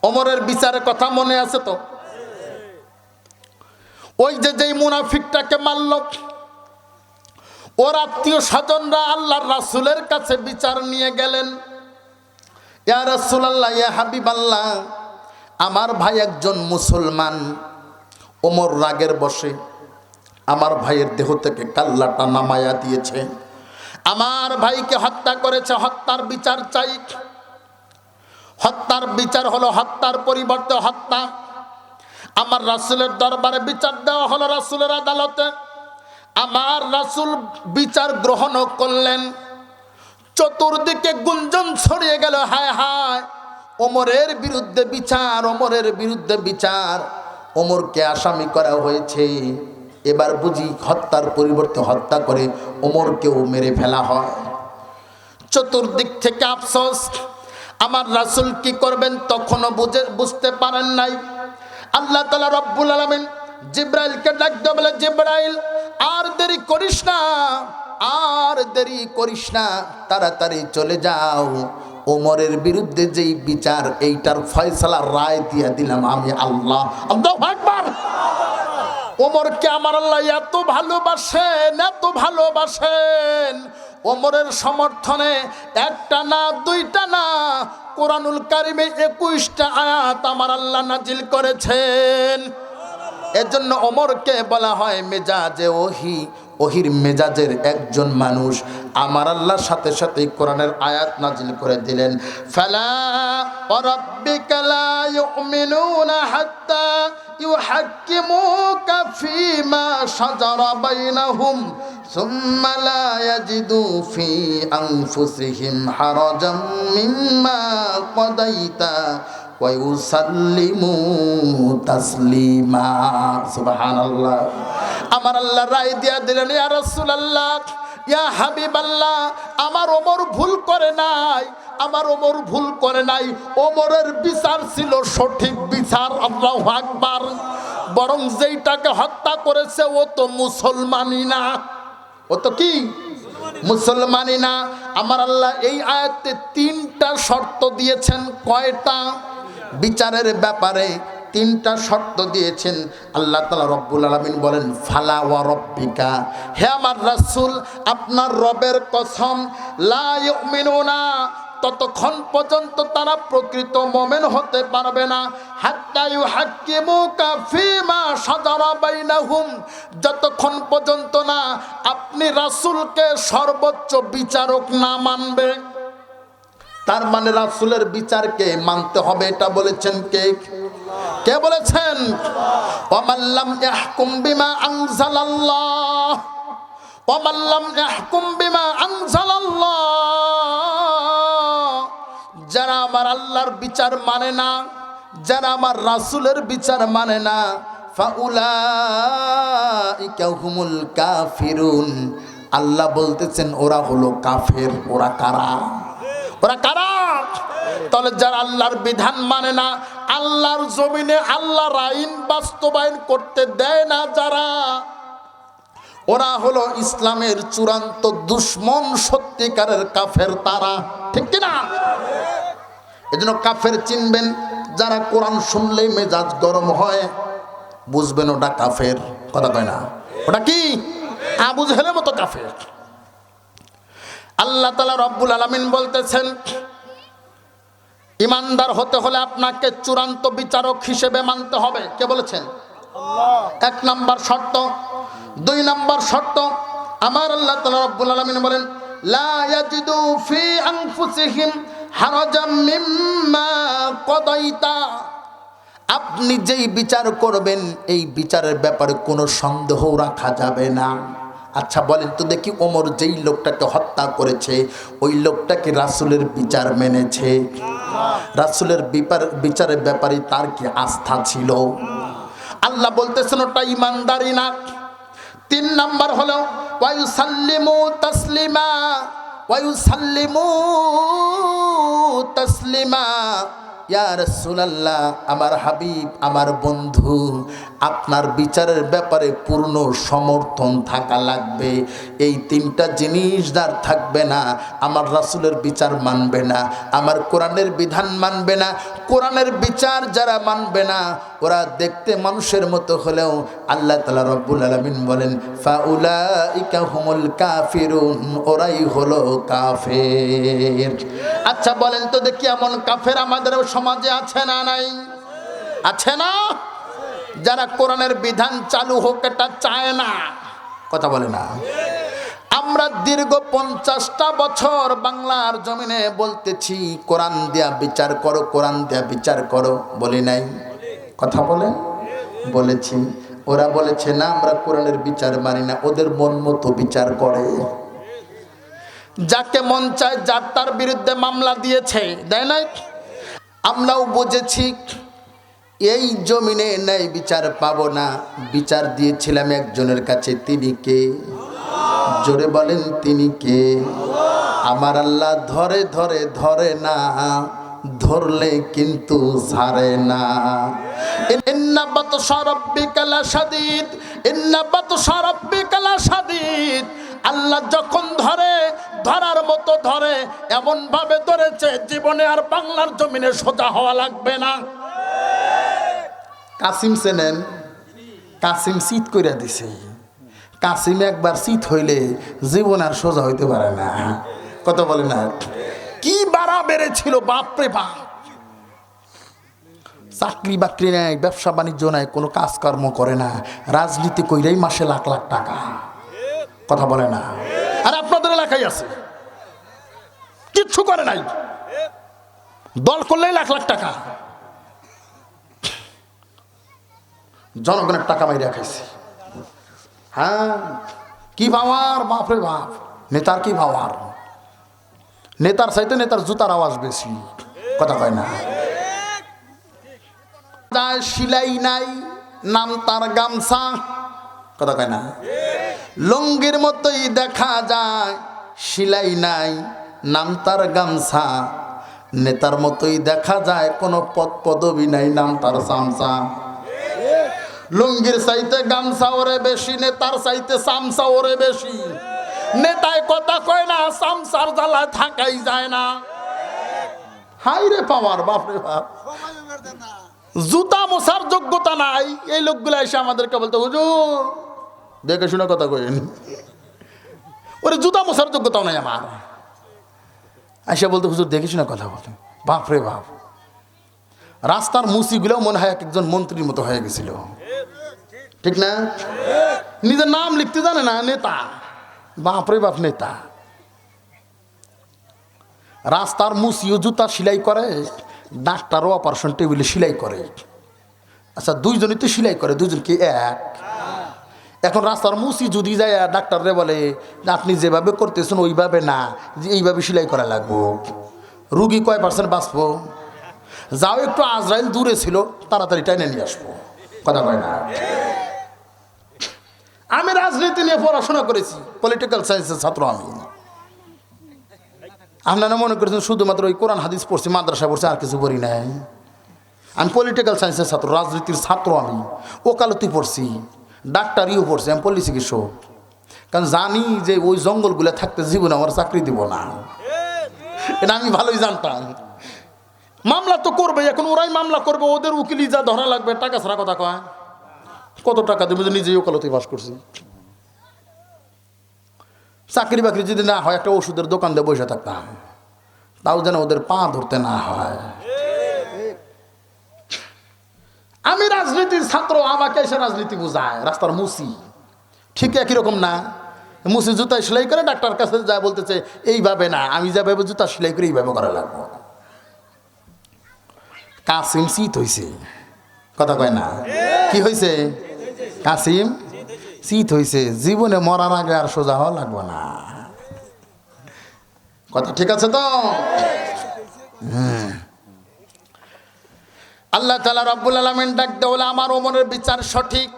S1: ওমরের বিচারের কথা মনে আছে তো? ওই যে যেই মুনাফিকটাকে মারল, ওর আত্মীয় স্বজনরা আল্লাহর রাসূলের কাছে বিচার নিয়ে গেলেন। ইয়া রাসূলুল্লাহ, ইয়া হাবিবাল্লাহ, আমার ভাই একজন মুসলমান। ওমর রাগের বশে আমার ভাইয়ের দেহ থেকে কাল্লাটা নামায়া দিয়েছে, আমার ভাইকে হত্যা করেছে, হত্যার বিচার চাই। হত্যার বিচার হলো হত্যার পরিবর্তে হত্যা। আমার রাসূলের দরবারে বিচার দেওয়া হলো, রাসূলের আদালতে। আমার রাসূল বিচার গ্রহণ করলেন। চতুর্দিকে গুঞ্জন ছড়িয়ে গেল, হায় হায়, ওমরের বিরুদ্ধে বিচার, ওমরের বিরুদ্ধে বিচার, ওমরকে আসামি করা হয়েছে। এবার বুঝি হত্যার পরিবর্তে হত্যা করে ওমরকেও মেরে ফেলা হয়। চতুর্দিক থেকে আফসোস। আমার রাসূল কি করবেন তখনও বুঝতে পারেন নাই। আল্লাহ তাআলা রব্বুল আলামিন জিবরাইলকে ডাক দিয়ে বলে, জিবরাইল, আর দেরি করিস না, আর দেরি করিস না, তাড়াতাড়ি চলে যাও। ওমরের বিরুদ্ধে যেই বিচার, এইটার ফয়সালা রায় দিয়ে দিলাম আমি আল্লাহ। আল্লাহু আকবার। ওমরকে আমার আল্লাহ এত ভালোবাসেন, এত ভালোবাসেন, ওমরের সমর্থনে একটা না, দুইটা না, কোরআনুল কারিমে 21টা আয়াত আমার আল্লাহ নাজিল করেছেন। এজন্য ওমরকে বলা হয় মেজাজে ওহি, ওহির মেজাজের একজন মানুষ। আমার আল্লাহর সাথে সাথে কোরআনের আয়াত নাজিল করে দিলেন, ফালা ওয়ারাব্বিকা লা ইউমিনুনা হাত্তা ইউহাক্কিমুকা ফীমা শাজারা বাইনাহুম সুম্মা লা ইয়াজিদু ফি আনফুসিহিম হারাজাম মিম্মা কাদাইতা ওয়া ইউসাল্লিমু তাসলিমা। সুবহানাল্লাহ। আমার আল্লাহ রায় দিয়া দিলেন, ইয়া রাসূলুল্লাহ, ইয়া হাবিবাল্লাহ, আমার ওমর ভুল করে নাই, আমার ওমর ভুল করে নাই। ওমরের বিচার ছিল সঠিক বিচার। আল্লাহু আকবার। বরং যেইটাকে হত্যা করেছে ও তো মুসলমানই না, ও তো কি মুসলমানই না। আমার আল্লাহ এই আয়াতে 3টা শর্ত দিয়েছেন। কয়টা? বিচারের ব্যাপারে 3টা শর্ত দিয়েছেন আল্লাহ তাআলা রব্বুল আলামিন বলেন, ফালা ওয়া রব্বিকা, হে আমার রাসূল, আপনার রবের কসম, লা ইউমিনুনা, ততক্ষণ পর্যন্ত তারা প্রকৃত মুমিন হতে পারবে না, হাত্তা ইউহাক্কিমুকা ফীমা শাজারা বাইনাহুম, যতক্ষণ পর্যন্ত না আপনি রাসূলকে সর্বোচ্চ বিচারক না মানবে। তার মানে রাসূলের বিচারকে মানতে হবে, এটা বলেছেন কে? কে বলেছেন? ওয়ামান লাম ইয়াহকুম বিমা আনজালাল্লাহ, ওয়ামান লাম ইয়াহকুম বিমা আনজালাল্লাহ, যারা আমার আল্লাহর বিচার মানে না, যারা আমার রাসূলের বিচার মানে না, ফাউলাইকা হুমুল কাফিরুন, আল্লাহ বলতেছেন ওরা হলো কাফের। ওরা কারা? ওরা কারা? তাহলে যারা আল্লাহর বিধান মানে না, আল্লাহর জমিনে আল্লাহর আইন বাস্তবায়ন করতে দেয় না যারা, ওরা হলো ইসলামের চূড়ান্ত দুশমন, সত্যিকারের কাফের তারা, ঠিক কিনা? এজন্য কাফের চিনবেন, যারা কোরআন শুনলেই মেজাজ গরম হয়, বুঝবেন ওটা কাফের। কথা কয় না? ওটা কি? আবু জেহেলের মতো কাফের। আল্লাহ তাআলা রব্বুল আলামিন বলতেছেন, ইমানদার হতে হলে আপনাকে চূড়ান্ত বিচারক হিসেবে মানতে হবে। কে বলেছেন? আল্লাহ। 1 নাম্বার শর্ত। 2 নাম্বার শর্ত, আমার আল্লাহ তাআলা রব্বুল আলামিন বলেন, লা ইয়াজিদু ফি আনফুসিহিম হারাজাম মিম্মা কদাইতা, আপনি যেই বিচার করবেন এই বিচারের ব্যাপারে কোনো সন্দেহ রাখা যাবে না। আচ্ছা বলেন তো দেখি, ওমর যেই লোকটাকে হত্যা করেছে ওই লোকটাকে রাসূলের বিচার মেনেছে? রাসূলের বিচারের ব্যাপারে তার কি আস্থা ছিল? আল্লাহ বলতেছেন ওটা ইমানদারি না। 3 নাম্বার হলো ওয়ায়ুসাল্লিমু তাসলিমা, ওয়ায়ুসাল্লিমু তাসলিমা। ইয়া রাসূলুল্লাহ, আমার হাবিব, আমার বন্ধু, আপনার বিচারের ব্যাপারে পূর্ণ সমর্থন থাকা লাগবে। এই 3টা জিনিস যার থাকবে না, আমার রাসূলের বিচার মানবে না, আমার কোরআনের বিধান মানবে না। কোরআনের বিচার যারা মানবে না, ওরা দেখতে মানুষের মতো হলেও আল্লাহ তাআলা রব্বুল আলামিন বলেন ফাউলাইকা হুমুল কাফিরুন, ওরাই হলো কাফের। আচ্ছা বলেন তো দেখি, এমন কাফের আমাদের সমাজে আছে না নাই? আছে না? যারা কোরআনের বিধান চালু হোক এটা চায় না, কথা বলে না। আমরা দীর্ঘ 50টা বছর বাংলার জমিনে বলতেছি কোরআন দিয়া বিচার করো, কোরআন দিয়া বিচার করো, বলি নাই? কথা বলেন, বলেছি। ওরা বলেছে না আমরা কোরআনের বিচার মানি না, ওদের মন মতো বিচার করে। যাকে মন চায় যার তার বিরুদ্ধে মামলা দিয়েছে, দেয় নাই? আমরাও বুঝেছি এই জমিনে ন্যায় বিচার পাবো না, বিচার দিয়েছিলাম একজনের কাছে। তিনি কে? জোরে বলেন, তিনি কে? আমার আল্লাহ ধরে ধরে ধরে না, ধরলে কিন্তু ছাড়ে না। ইন্না বাতশা রাব্বিকা লাশাদীদ, ইন্না বাতশা রাব্বিকা লাশাদীদ। আল্লাহ যখন ধরে, ধরার মতো ধরে, এমন ভাবে ধরেছে জীবনে আর বাংলার জমিনে সোজা হওয়া লাগবে না। কাসিম চেনেন? কাসিম শীত করে দিছে। কাসিম একবার শীত হইলে জীবন আর সোজা হইতে পারে না, কথা বলে না? কি বাড়া বেড়েছিল, বাপরে বাপ! চাকরি বাকরি নাই, ব্যবসা বাণিজ্য নাই, কোনো কাজকর্ম করে না, রাজনীতি কইরাই মাসে লাখ লাখ টাকা, কথা বলে না? আর আপনাদের এলাকায় আছে, কিচ্ছু করে নাই, দল করলেই লাখ লাখ টাকা। জনগণের টাকা মাইরা খাইছে। হ্যাঁ, কি পাওয়ার, বাপরে বাপ! নেতার কি পাওয়ার! নেতার চাইতে নেতার জুতার আওয়াজ বেশি, কথা কয় না? সিলাই নাই, নাম তার গামছা, কথা কয় না? লুঙ্গির মতোই দেখা যায়, সিলাই নাই, নাম তার গামছা। নেতার মতোই দেখা যায়, কোনো পদ পদবি নাই, নাম তার চামচা। লুঙ্গির চাইতে গামছা ওরে বেশি, নেতার চাইতে চামচা ওরে বেশি। নেতায় কথা কয় না, চামচার জ্বালায় থাকাই যায় না। হাই রে পাওয়ার, বাপরে বাপ! জুতা মোছার যোগ্যতা নাই, এই লোকগুলো এসে আমাদেরকে বলতে হুজুর দেখে শুনে কথা কইন। ওরে জুতা মোছার যোগ্যতাও নাই আমার, এসে বলতে হুজুর দেখে শুনে কথা বলেন। বাপরে বাপ! রাস্তার মুসিগুলো মনে হয় একজন মন্ত্রীর মতো হয়ে গেছিল, ঠিক না? নিজের নাম লিখতে জানে না, নেতা, বাপরে বাপ নেতা। রাস্তার মুসিও জুতা সেলাই করে, ডাক্তারও অপারেশন টেবিলে সেলাই করে। আচ্ছা, দুইজনই তো সেলাই করে, দুজন কি এক? এখন রাস্তার মুসি যদি যায় ডাক্তাররে বলে আপনি যেভাবে করতেছেন ওইভাবে না, যে এইভাবে সেলাই করা লাগবো, রুগী কয় % বাঁচবো? যাও একটু আজরাইল দূরে ছিল, তাড়াতাড়ি টাইনে নিয়ে আসবো, কথা কয় না? আমি রাজনীতি নিয়ে পড়াশোনা করেছি, পলিটিক্যাল সায়েন্সের ছাত্র আমি। আপনারা মনে করেছেন শুধুমাত্র ওই কোরআন হাদিস পড়ছি, মাদ্রাসা পড়ছি, আর কিছু পড়ি নাই? আমি পলিটিক্যাল সায়েন্সের ছাত্র, রাজনীতির ছাত্র আমি। ওকালতি পড়ছি, ডাক্তারিও পড়ছি, আমি পল্লী চিকিৎসক। কারণ জানি যে ওই জঙ্গলগুলো থাকতে জীবনে আমার চাকরি দিব না, এটা আমি ভালোই জানতাম। মামলা তো করবে, এখন ওরাই মামলা করবে, ওদের উকিলই যা ধরা লাগবে, টাকা ছাড়া কথা কয়। কত টাকা দেবে? নিজেই ওকালতি পাস করছি। চাকরি বাকরি যদি না হয় একটা ওষুধের দোকান দিয়ে বসে থাকতাম, তাও যেন ওদের পা ধরতে না হয়। আমি রাজনীতির ছাত্র, আমাকে এসে রাজনীতি বোঝায় রাস্তার মুসি। ঠিক একই রকম না? মুসি জুতা সেলাই করে ডাক্তার কাছে যায়, বলতেছে এইভাবে না, আমি যাভাবে জুতা সেলাই করে এইভাবে করা লাগবো। কাসিম শীত হয়েছে, কথা কয় না, কি হয়েছে? কাসিম শীত হয়েছে। জীবনে মরার আগে আর সোজা হওয়া লাগবে না, কথা ঠিক আছে তো? আল্লাহ তাআলা রব্বুল আলামিন ডাক দেওয়া, আমার ওমরের বিচার সঠিক।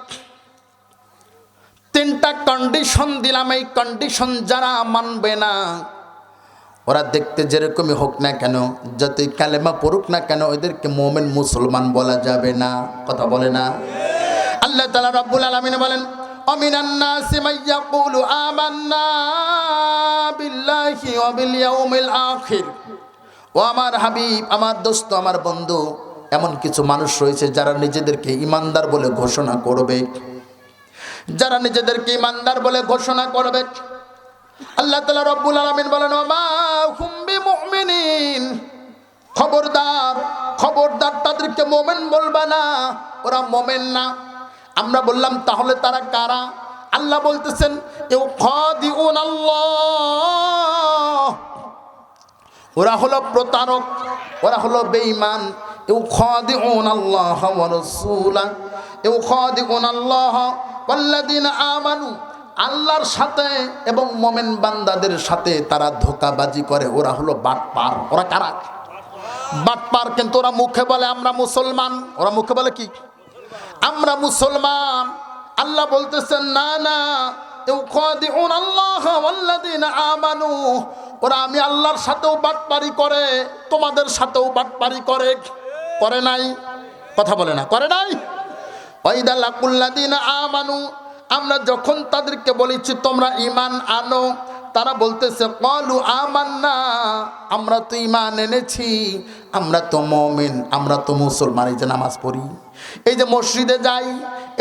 S1: 3টা কন্ডিশন দিলাম, এই কন্ডিশন যারা মানবে না, ওরা দেখতে যেরকমই হোক না কেন, যতই কালেমা পড়ুক না কেন, ওদেরকে মুমিন মুসলমান বলা যাবে না, কথা বলে না? আল্লাহ তাআলা রব্বুল আলামিন বলেন, আমিনান নাসি মাইয়াকুলু আমান্না বিল্লাহি ওয়া বিল ইয়াউমিল আখির। ও আমার হাবিব, আমার দোস্ত, আমার বন্ধু, এমন কিছু মানুষ রয়েছে যারা নিজেদেরকে ইমানদার বলে ঘোষণা করবে, যারা নিজেদেরকে ইমানদার বলে ঘোষণা করবে। আল্লাহ তাআলা রব্বুল আলামিন বলেন, ওমা হুম বিমুমিনিন, খবরদার খবরদার তাদেরকে মুমিন বলবা না, ওরা মুমিন না। আমরা বললাম তাহলে তারা কারা? আল্লাহ বলতেছেন, ইউখাদিউন আল্লাহ, ওরা হলো প্রতারক, ওরা হলো বেঈমান। ইউখাদিউন আল্লাহ ওয়া রাসূলা, ইউখাদিউন আল্লাহ ওয়াল্লাযিনা আমানু, আল্লাহর সাথে এবং মুমিন বান্দাদের সাথে তারা ধোঁকাবাজি করে, ওরা হলো বাটপার। ওরা কারা? বাটপার। কিন্তু ওরা মুখে বলে আমরা মুসলমান, ওরা মুখে বলে কি? আমরা মুসলমান। আল্লাহ বলতেছেন না না, ইউখাদিউন আল্লাহ ওয়াল্লাযিনা আমানু, ওরা আমি আল্লাহর সাথেও বাটপারি করে, তোমাদের সাথেও বাটপারি করে। করে নাই? কথা বলে না, করে নাই? ওয়াইদা লাকুল্লাযিনা আমানু, আমরা যখন তাদেরকে বলেছি তোমরা ঈমান আনো, তারা বলতেছে ক্বালু আমান্না, আমরা তো ঈমান এনেছি, আমরা তো মুমিন, আমরা তো মুসলমান। এই যে নামাজ পড়ি, এই যে মসজিদে যাই,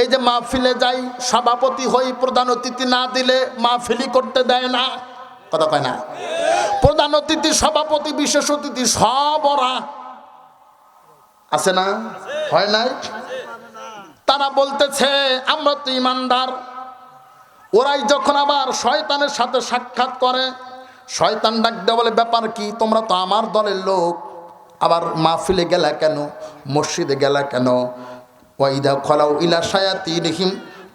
S1: এই যে মাহফিলে যাই, সভাপতি হই, প্রধান অতিথি না দিলে মাহফিলই করতে দেয় না, কথা কয় না? প্রধান অতিথি, সভাপতি, বিশেষ অতিথি সব ওরা আছে না? হয় নাই? তারা বলতেছে আমরা তো ইমানদার। ওরাই যখন আবার শয়তানের সাথে সাক্ষাৎ করে, শয়তান ডাক দেয়, বলে ব্যাপার কি, তোমরা তো আমার দলের লোক, আবার মাহফিলে গেলা কেন, মসজিদে গেলা কেন? ওয়াইদা খলাউ ইলা শায়াতিনহিম,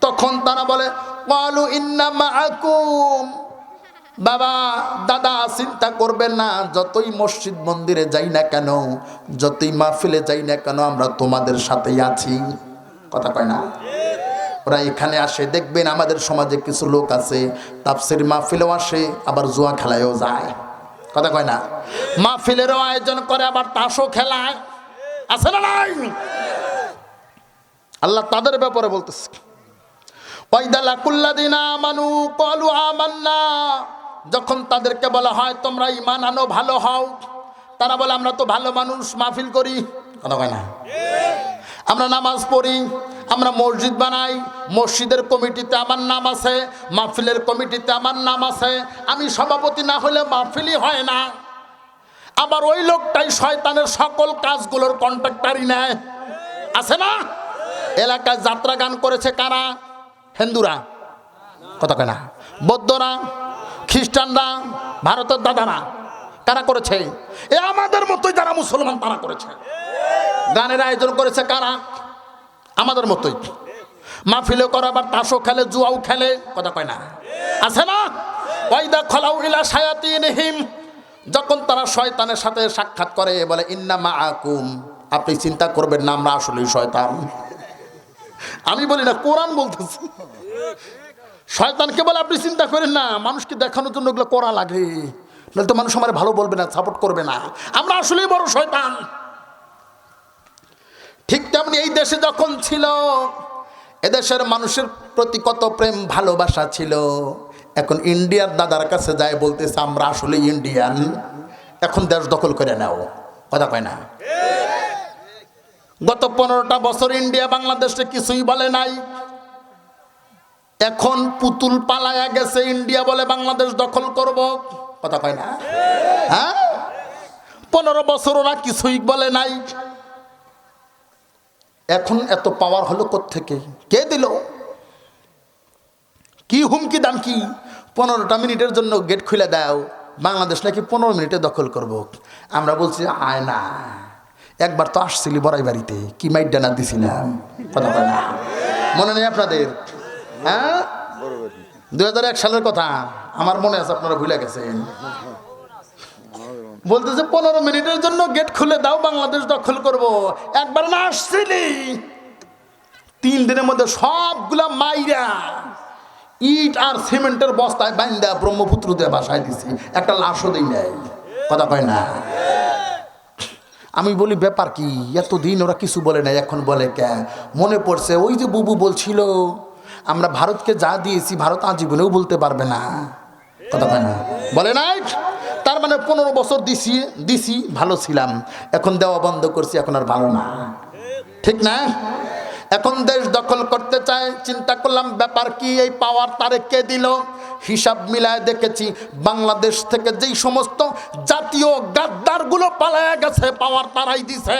S1: তখন তারা বলে ক্বালু ইন্না মাআকুম, বাবা দাদা চিন্তা করবেন না, যতই মসজিদ মন্দিরে যাই না কেন, যতই মাহফিলে যাই না কেন, আমরা তোমাদের সাথেই আছি, কথা কয় না? ওরা এখানে আসে, দেখবেন আমাদের সমাজে কিছু লোক আছে তাফসীর মাহফিলেও আসে, আবার জুয়া খেলায়ও যায়, কথা কয় না? মাহফিলেরও আয়োজন করে, আবার তাসও খেলায়, আছে না নাই? আল্লাহ তাদের ব্যাপারে বলতেছে, ওয়াইদা লাকুল্লাযিনা আমানু ক্বালু আমান্না, যখন তাদেরকে বলা হয় তোমরা ঈমান আনো, ভালো হও, তারা বলে আমরা তো ভালো মানুষ, মাহফিল করি, কথা কয় না? আমরা নামাজ পড়ি, আমরা মসজিদ বানাই, মসজিদের কমিটিতে আমার নাম আছে, মাহফিলের কমিটিতে আমার নাম আছে, আমি সভাপতি না হলে মাহফিলই হয় না। আবার ওই লোকটাই শয়তানের সকল কাজগুলোর কন্ট্রাক্টরই নেয়, আছে না? এলাকায় যাত্রা গান করেছে কারা? হিন্দুরা, কথা কয় না? বৌদ্ধরা, খ্রিস্টানরা, ভারতের দাদারা, কারা করেছে? এ আমাদের মতোই যারা মুসলমান তারা করেছে। গানের আয়োজন করেছে কারা? আমাদের মতোই। মাহফিলে করে, আবার তাসও খেলে, জুয়াও খেলে, কথা কয় না? আছে না? ওয়াইদা খলাউ ইলা শায়াতিনহিম, যখন তারা শয়তানের সাথে সাক্ষাৎ করে বলে ইন্না মাআকুম, আপনি চিন্তা করবেন না, আমরা আসলেই শয়তান। আমি বলি না, কোরআন বলতেছে। শয়তানকে বলে আপনি চিন্তা করেন না, মানুষকে দেখানোর জন্য ওগুলো করা লাগে, নাহলে তো মানুষ আমার ভালো বলবে না, সাপোর্ট করবে না, আমরা আসলেই বড় শয়তান। ঠিক তেমনি এই দেশে যখন ছিল, এদেশের মানুষের প্রতি কত প্রেম ভালোবাসা ছিল, এখন ইন্ডিয়ার দাদার কাছে যায় বলতেছে আমরা আসলে ইন্ডিয়ান, এখন দেশ দখল করে নাও, কথা কয় না? গত 15টা বছর ইন্ডিয়া বাংলাদেশে কিছুই বলে নাই, এখন পুতুল পালায়া গেছে, ইন্ডিয়া বলে বাংলাদেশ দখল করব, কথা কয় না? হ্যাঁ, 15 বছর ওরা কিছুই বলে নাই, এখন এত পাওয়ার হলো কোত্থেকে? কে দিল? কি হুমকি দামকি? 15টা মিনিটের জন্য গেট খুলে দাও, বাংলাদেশ নাকি 15 মিনিটে দখল করব। আমরা বলছি আয় না, একবার তো আসছিলি বড়াই বাড়িতে, কি মাইট ডানা দিছিলাম, কথা বলে না, মনে নেই আপনাদের? হ্যাঁ, 2001 সালের কথা আমার মনে আছে, আপনারা ভুলে গেছেন। বলতেছে 15 মিনিটের জন্য গেট খুলে দাও, বাংলাদেশ দখল করব। একবার না আসছিলি, 3 দিনের মধ্যে সবগুলা মাইরা ইট আর সিমেন্টের বস্তায় বাইন্দা ব্রহ্মপুত্র দিয়ে বাসায় দিছি, একটা লাশও দিই নাই, কথা কয় না। আমি বলি ব্যাপার কি, এতদিন ওরা কিছু বলে নাই, এখন বলে কে? মনে পড়ছে ওই যে বুবু বলছিল আমরা ভারতকে যা দিয়েছি ভারত আজীবনেও বলতে পারবে না, কথা কয় না, বলে নাই? তার মানে 15 বছর দিছি ভালো ছিলাম, এখন দেওয়া বন্ধ করছি, এখন আর ভালো না, ঠিক না? এখন দেশ দখল করতে চায়। চিন্তা করলাম ব্যাপার কি, এই পাওয়ার তারে কে দিল? হিসাব মিলায় দেখেছি বাংলাদেশ থেকে যেই সমস্ত জাতীয় গাদ্দারগুলো পালায়া গেছে পাওয়ার তারাই দিছে।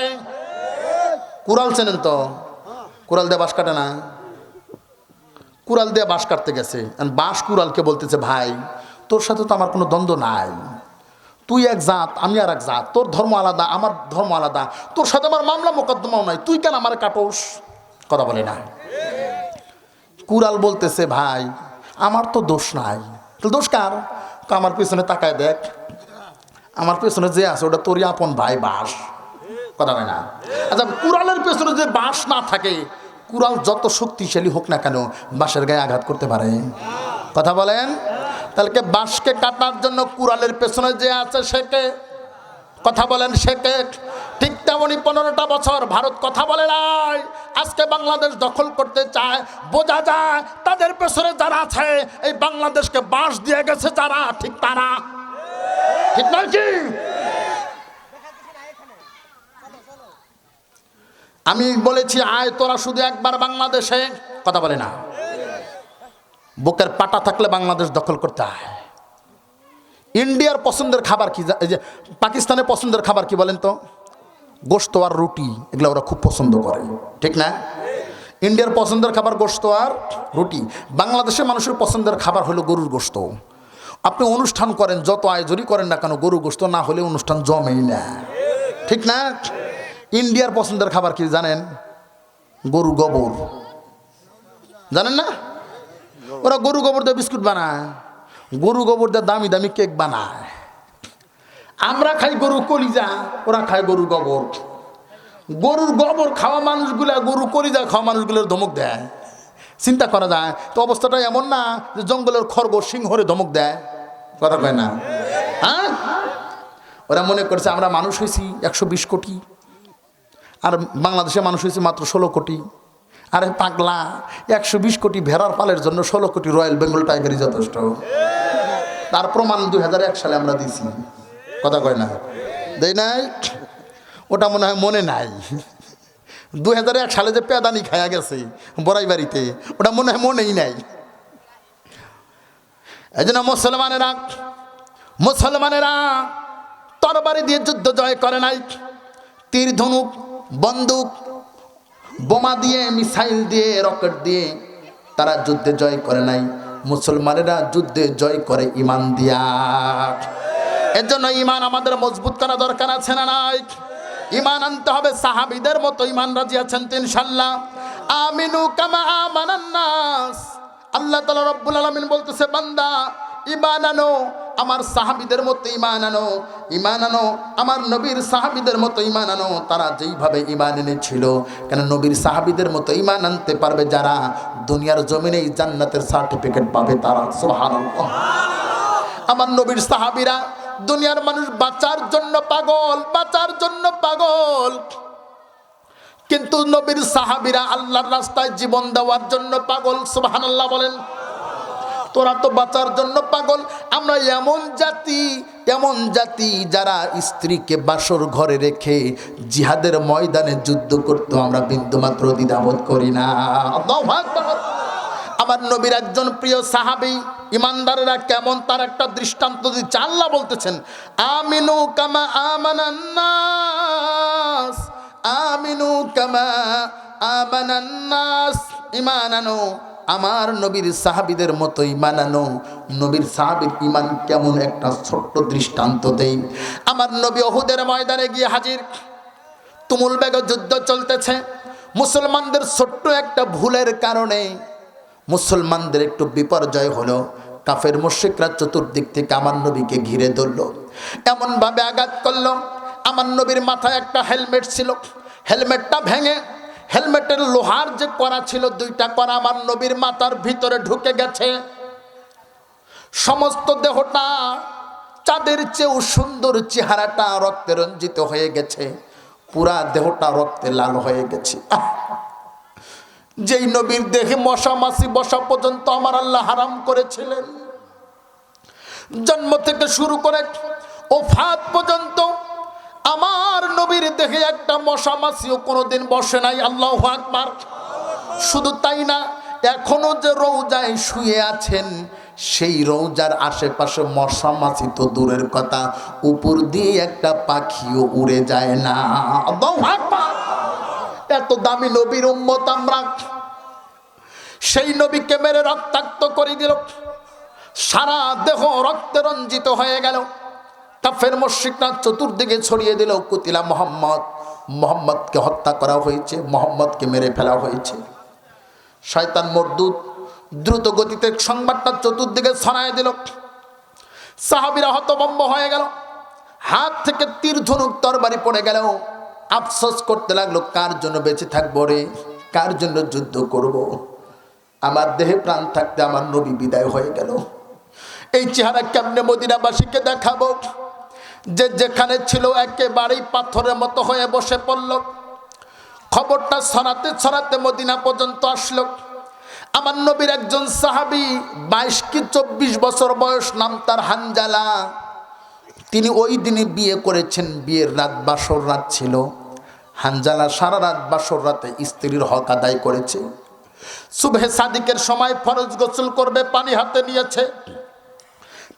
S1: কুড়াল চেনেন তো? কুড়াল দিয়ে বাঁশ কাটে না? কুড়াল দিয়ে বাঁশ কাটতে গেছে, বাঁশ কুড়ালকে বলতেছে ভাই তোর সাথে তো আমার কোনো দ্বন্দ্ব নাই, তুই এক জাত আমি আর এক জাত, তোর ধর্ম আলাদা আমার ধর্ম আলাদা, তোর সাথে আমার মামলা মোকদ্দমাও নাই, তুই কেন আমার কাটোস, কথা বলে না। কুড়াল বলতেছে ভাই আমার তো দোষ নাই। তো দোষ কার? আমার পেছনে তাকায় দেখ, আমার পেছনে যে আছে ওটা তোরই আপন ভাই বাঁশ, কথা বলে না। আচ্ছা, কুড়ালের পেছনে যে বাঁশ না থাকে, কুড়াল যত শক্তিশালী হোক না কেন বাঁশের গায়ে আঘাত করতে পারে, কথা বলেন? তাহলে বাঁশকে কাটার জন্য কুড়ালের পেছনে যে আছে সেকে, কথা বলেন, সেকে। ঠিক তেমনই 15টা বছর ভারত কথা বলে নাই, আজকে বাংলাদেশ দখল করতে চায়, বোঝা যায় তাদের পেছনে যারা আছে এই বাংলাদেশকে বাঁশ দিয়ে গেছে যারা, ঠিক তারা, ঠিক নয় কি? আমি বলেছি আয় তোরা শুধু একবার বাংলাদেশে, কথা বলে না। বুকের পাটা থাকলে বাংলাদেশ দখল করতে হয়। ইন্ডিয়ার পছন্দের খাবার কি, এই যে পাকিস্তানের পছন্দের খাবার কি বলেন তো? গোশত আর রুটি, এগুলো ওরা খুব পছন্দ করে, ঠিক না? ইন্ডিয়ার পছন্দের খাবার গোশত আর রুটি। বাংলাদেশের মানুষের পছন্দের খাবার হলো গরুর গোশত। আপনি অনুষ্ঠান করেন, যত আয়োজনই করেন না কেন, গরু গোশত না হলে অনুষ্ঠান জমেই না, ঠিক না? ইন্ডিয়ার পছন্দের খাবার কি জানেন? গরু গোবর, জানেন না? ওরা গরু গোবর দিয়ে বিস্কুট বানায়, গরু গোবর দিয়ে দামি দামি কেক বানায়। আমরা খাই গরু কলিজা, ওরা খায় গরু গোবর। গরুর গোবর খাওয়া মানুষগুলা গরু কলিজা খাওয়া মানুষগুলোর ধমক দেয়। চিন্তা করা যায় তো, অবস্থাটা এমন না যে জঙ্গলের খরগোশ সিংহরে ধমক দেয়, কথা কয় না? হ্যাঁ, ওরা মনে করছে আমরা মানুষ হয়েছি 120 কোটি, আর বাংলাদেশে মানুষ হয়েছে মাত্র 16 কোটি। আরে পাগলা, 120 কোটি ভেড়ার পালের জন্য 16 কোটি রয়্যাল বেঙ্গল টাইগারই যথেষ্ট। তার প্রমাণ 2001 সালে আমরা দিছি, কথা কয় না? দেই নাই? ওটা মনে হয় মনে নাই। 2001 সালে যে পেদানি খায়া গেছে বড়াই বাড়িতে, ওটা মনে হয় মনেই নাই। এই জন্য মুসলমানেরা তরবারি দিয়ে যুদ্ধ জয় করে নাই, তীর ধনুক বন্দুক বোমা দিয়ে মিসাইল দিয়ে রকেট দিয়ে তারা যুদ্ধে জয় করে নাই। মুসলমানেরা যুদ্ধে জয় করে ইমান দিয়া। এর জন্য ইমান আমাদের মজবুত করা দরকার আছে না নাই? ইমান আনতে হবে সাহাবীদের মতো। ইমান রাজি আছেন তো ইনশাআল্লাহ? আমিনু কামা আমানান নাস। আল্লাহ তাআলা রব্বুল আলামিন বলতেছে বান্দা ইমান আনো, আমার সাহাবীদের মতো ইমান আনো, ইমান আনো আমার নবীর সাহাবীদের মতো ইমান আনো। তারা যেইভাবে ইমান এনেছিল, কেন নবীর সাহাবীদের মতো ইমান আনতে পারবে যারা, দুনিয়ার জমিনেই জান্নাতের সার্টিফিকেট পাবে তারা। সুবহানাল্লাহ। আমার নবীর সাহাবীরা, দুনিয়ার মানুষ বাঁচার জন্য পাগল, বাঁচার জন্য পাগল, কিন্তু নবীর সাহাবীরা আল্লাহর রাস্তায় জীবন দেওয়ার জন্য পাগল। সুবহানাল্লাহ বলেন। তোরা তো বাঁচার জন্য পাগল, আমরা এমন জাতি যারা স্ত্রীকে বাসর ঘরে রেখে জিহাদের ময়দানে যুদ্ধ করতে আমরা বিন্দুমাত্র দ্বিধাবোধ করি না। আল্লাহু আকবার। আমার নবীর একজন প্রিয় সাহাবী, ইমানদারেরা কেমন তার একটা দৃষ্টান্ত দিচ্ছে। আল্লাহ বলতেছেন আমিনু কামা আমানান নাস, আমিনু কামা আমানান নাস। ঈমান আনো আমার নবীর সাহাবীদের মতো ঈমান আনো। নবীর সাহাবীর ঈমান কেমন একটা ছোট্ট দৃষ্টান্ত দেই। আমার নবী উহুদের ময়দানে গিয়ে হাজির, তুমুল বেগে যুদ্ধ চলতেছে। মুসলমানদের ছোট্ট একটা ভুলের কারণে মুসলমানদের একটু বিপর্যয় হলো। কাফের মুশরিকরা চতুর্দিক থেকে আমার নবীকে ঘিরে ধরল, এমনভাবে আঘাত করলো। আমার নবীর মাথায় একটা হেলমেট ছিল, হেলমেটটা ভেঙে হেলমেটের লোহার যে কড়া ছিল, দুইটা কড়া আমার নবীর মাথার ভিতরে ঢুকে গেছে। সমস্ত দেহটা চাঁদের চেয়েও সুন্দর, চেহারাটা রক্তে রঞ্জিত হয়ে গেছে, পুরা দেহটা রক্তে লাল হয়ে গেছে। যেই নবীর দেহে মশা মাছি বসা পর্যন্ত আমার আল্লাহ হারাম করেছিলেন, জন্ম থেকে শুরু করে ওফাত পর্যন্ত আমার নবীর দেহে একটা মশা মাছিও কোনোদিন বসে নাই। আল্লাহু আকবার। শুধু তাই না, এখনো যে রওজায় শুয়ে আছেন, সেই রওজার আশেপাশে মশা মাছি তো দূরের কথা, উপর দিয়ে একটা পাখিও উড়ে যায় না। আল্লাহু আকবার। এত দামি নবীর উম্মত আমরা, সেই নবীকে মেরে রক্তাক্ত করে দিল, সারা দেহ রক্তে রঞ্জিত হয়ে গেল। কাফের মুশরিকরা চতুর্দিকে ছড়িয়ে দিল, কুতিলা মুহাম্মদ, মুহাম্মদকে হত্যা করা হয়েছে, মুহাম্মদকে মেরে ফেলা হয়েছে। শয়তান মরদুদ দ্রুত গতিতে সংবাদটা চতুর্দিকে ছড়ায় দিল। সাহাবীরা হতভম্ব হয়ে গেল, হাত থেকে তীর ধনুক তরবারি পড়ে গেল। আফসোস করতে লাগলো, কার জন্য বেঁচে থাকবো রে, কার জন্য যুদ্ধ করব? আমার দেহে প্রাণ থাকতে আমার নবী বিদায় হয়ে গেল। এই চেহারা কেমনে মদিনাবাসীকে দেখাবো? যে যেখানে ছিল একেবারেই পাথরের মতো হয়ে বসে পড়ল। খবরটা ছড়াতে ছড়াতে মদিনা পর্যন্ত আসলো। আমার নবীর একজন সাহাবী, 22 কি 24 বছর বয়স, নাম তার হানজালা। তিনি ওই দিনে বিয়ে করেছেন, বিয়ের রাত বাসর রাত ছিল। হানজালা সারা রাত বাসর রাতে স্ত্রীর হক আদায় করেছে। সুবহে সাদিকের সময় ফরজ গোসল করবে, পানি হাতে নিয়েছে,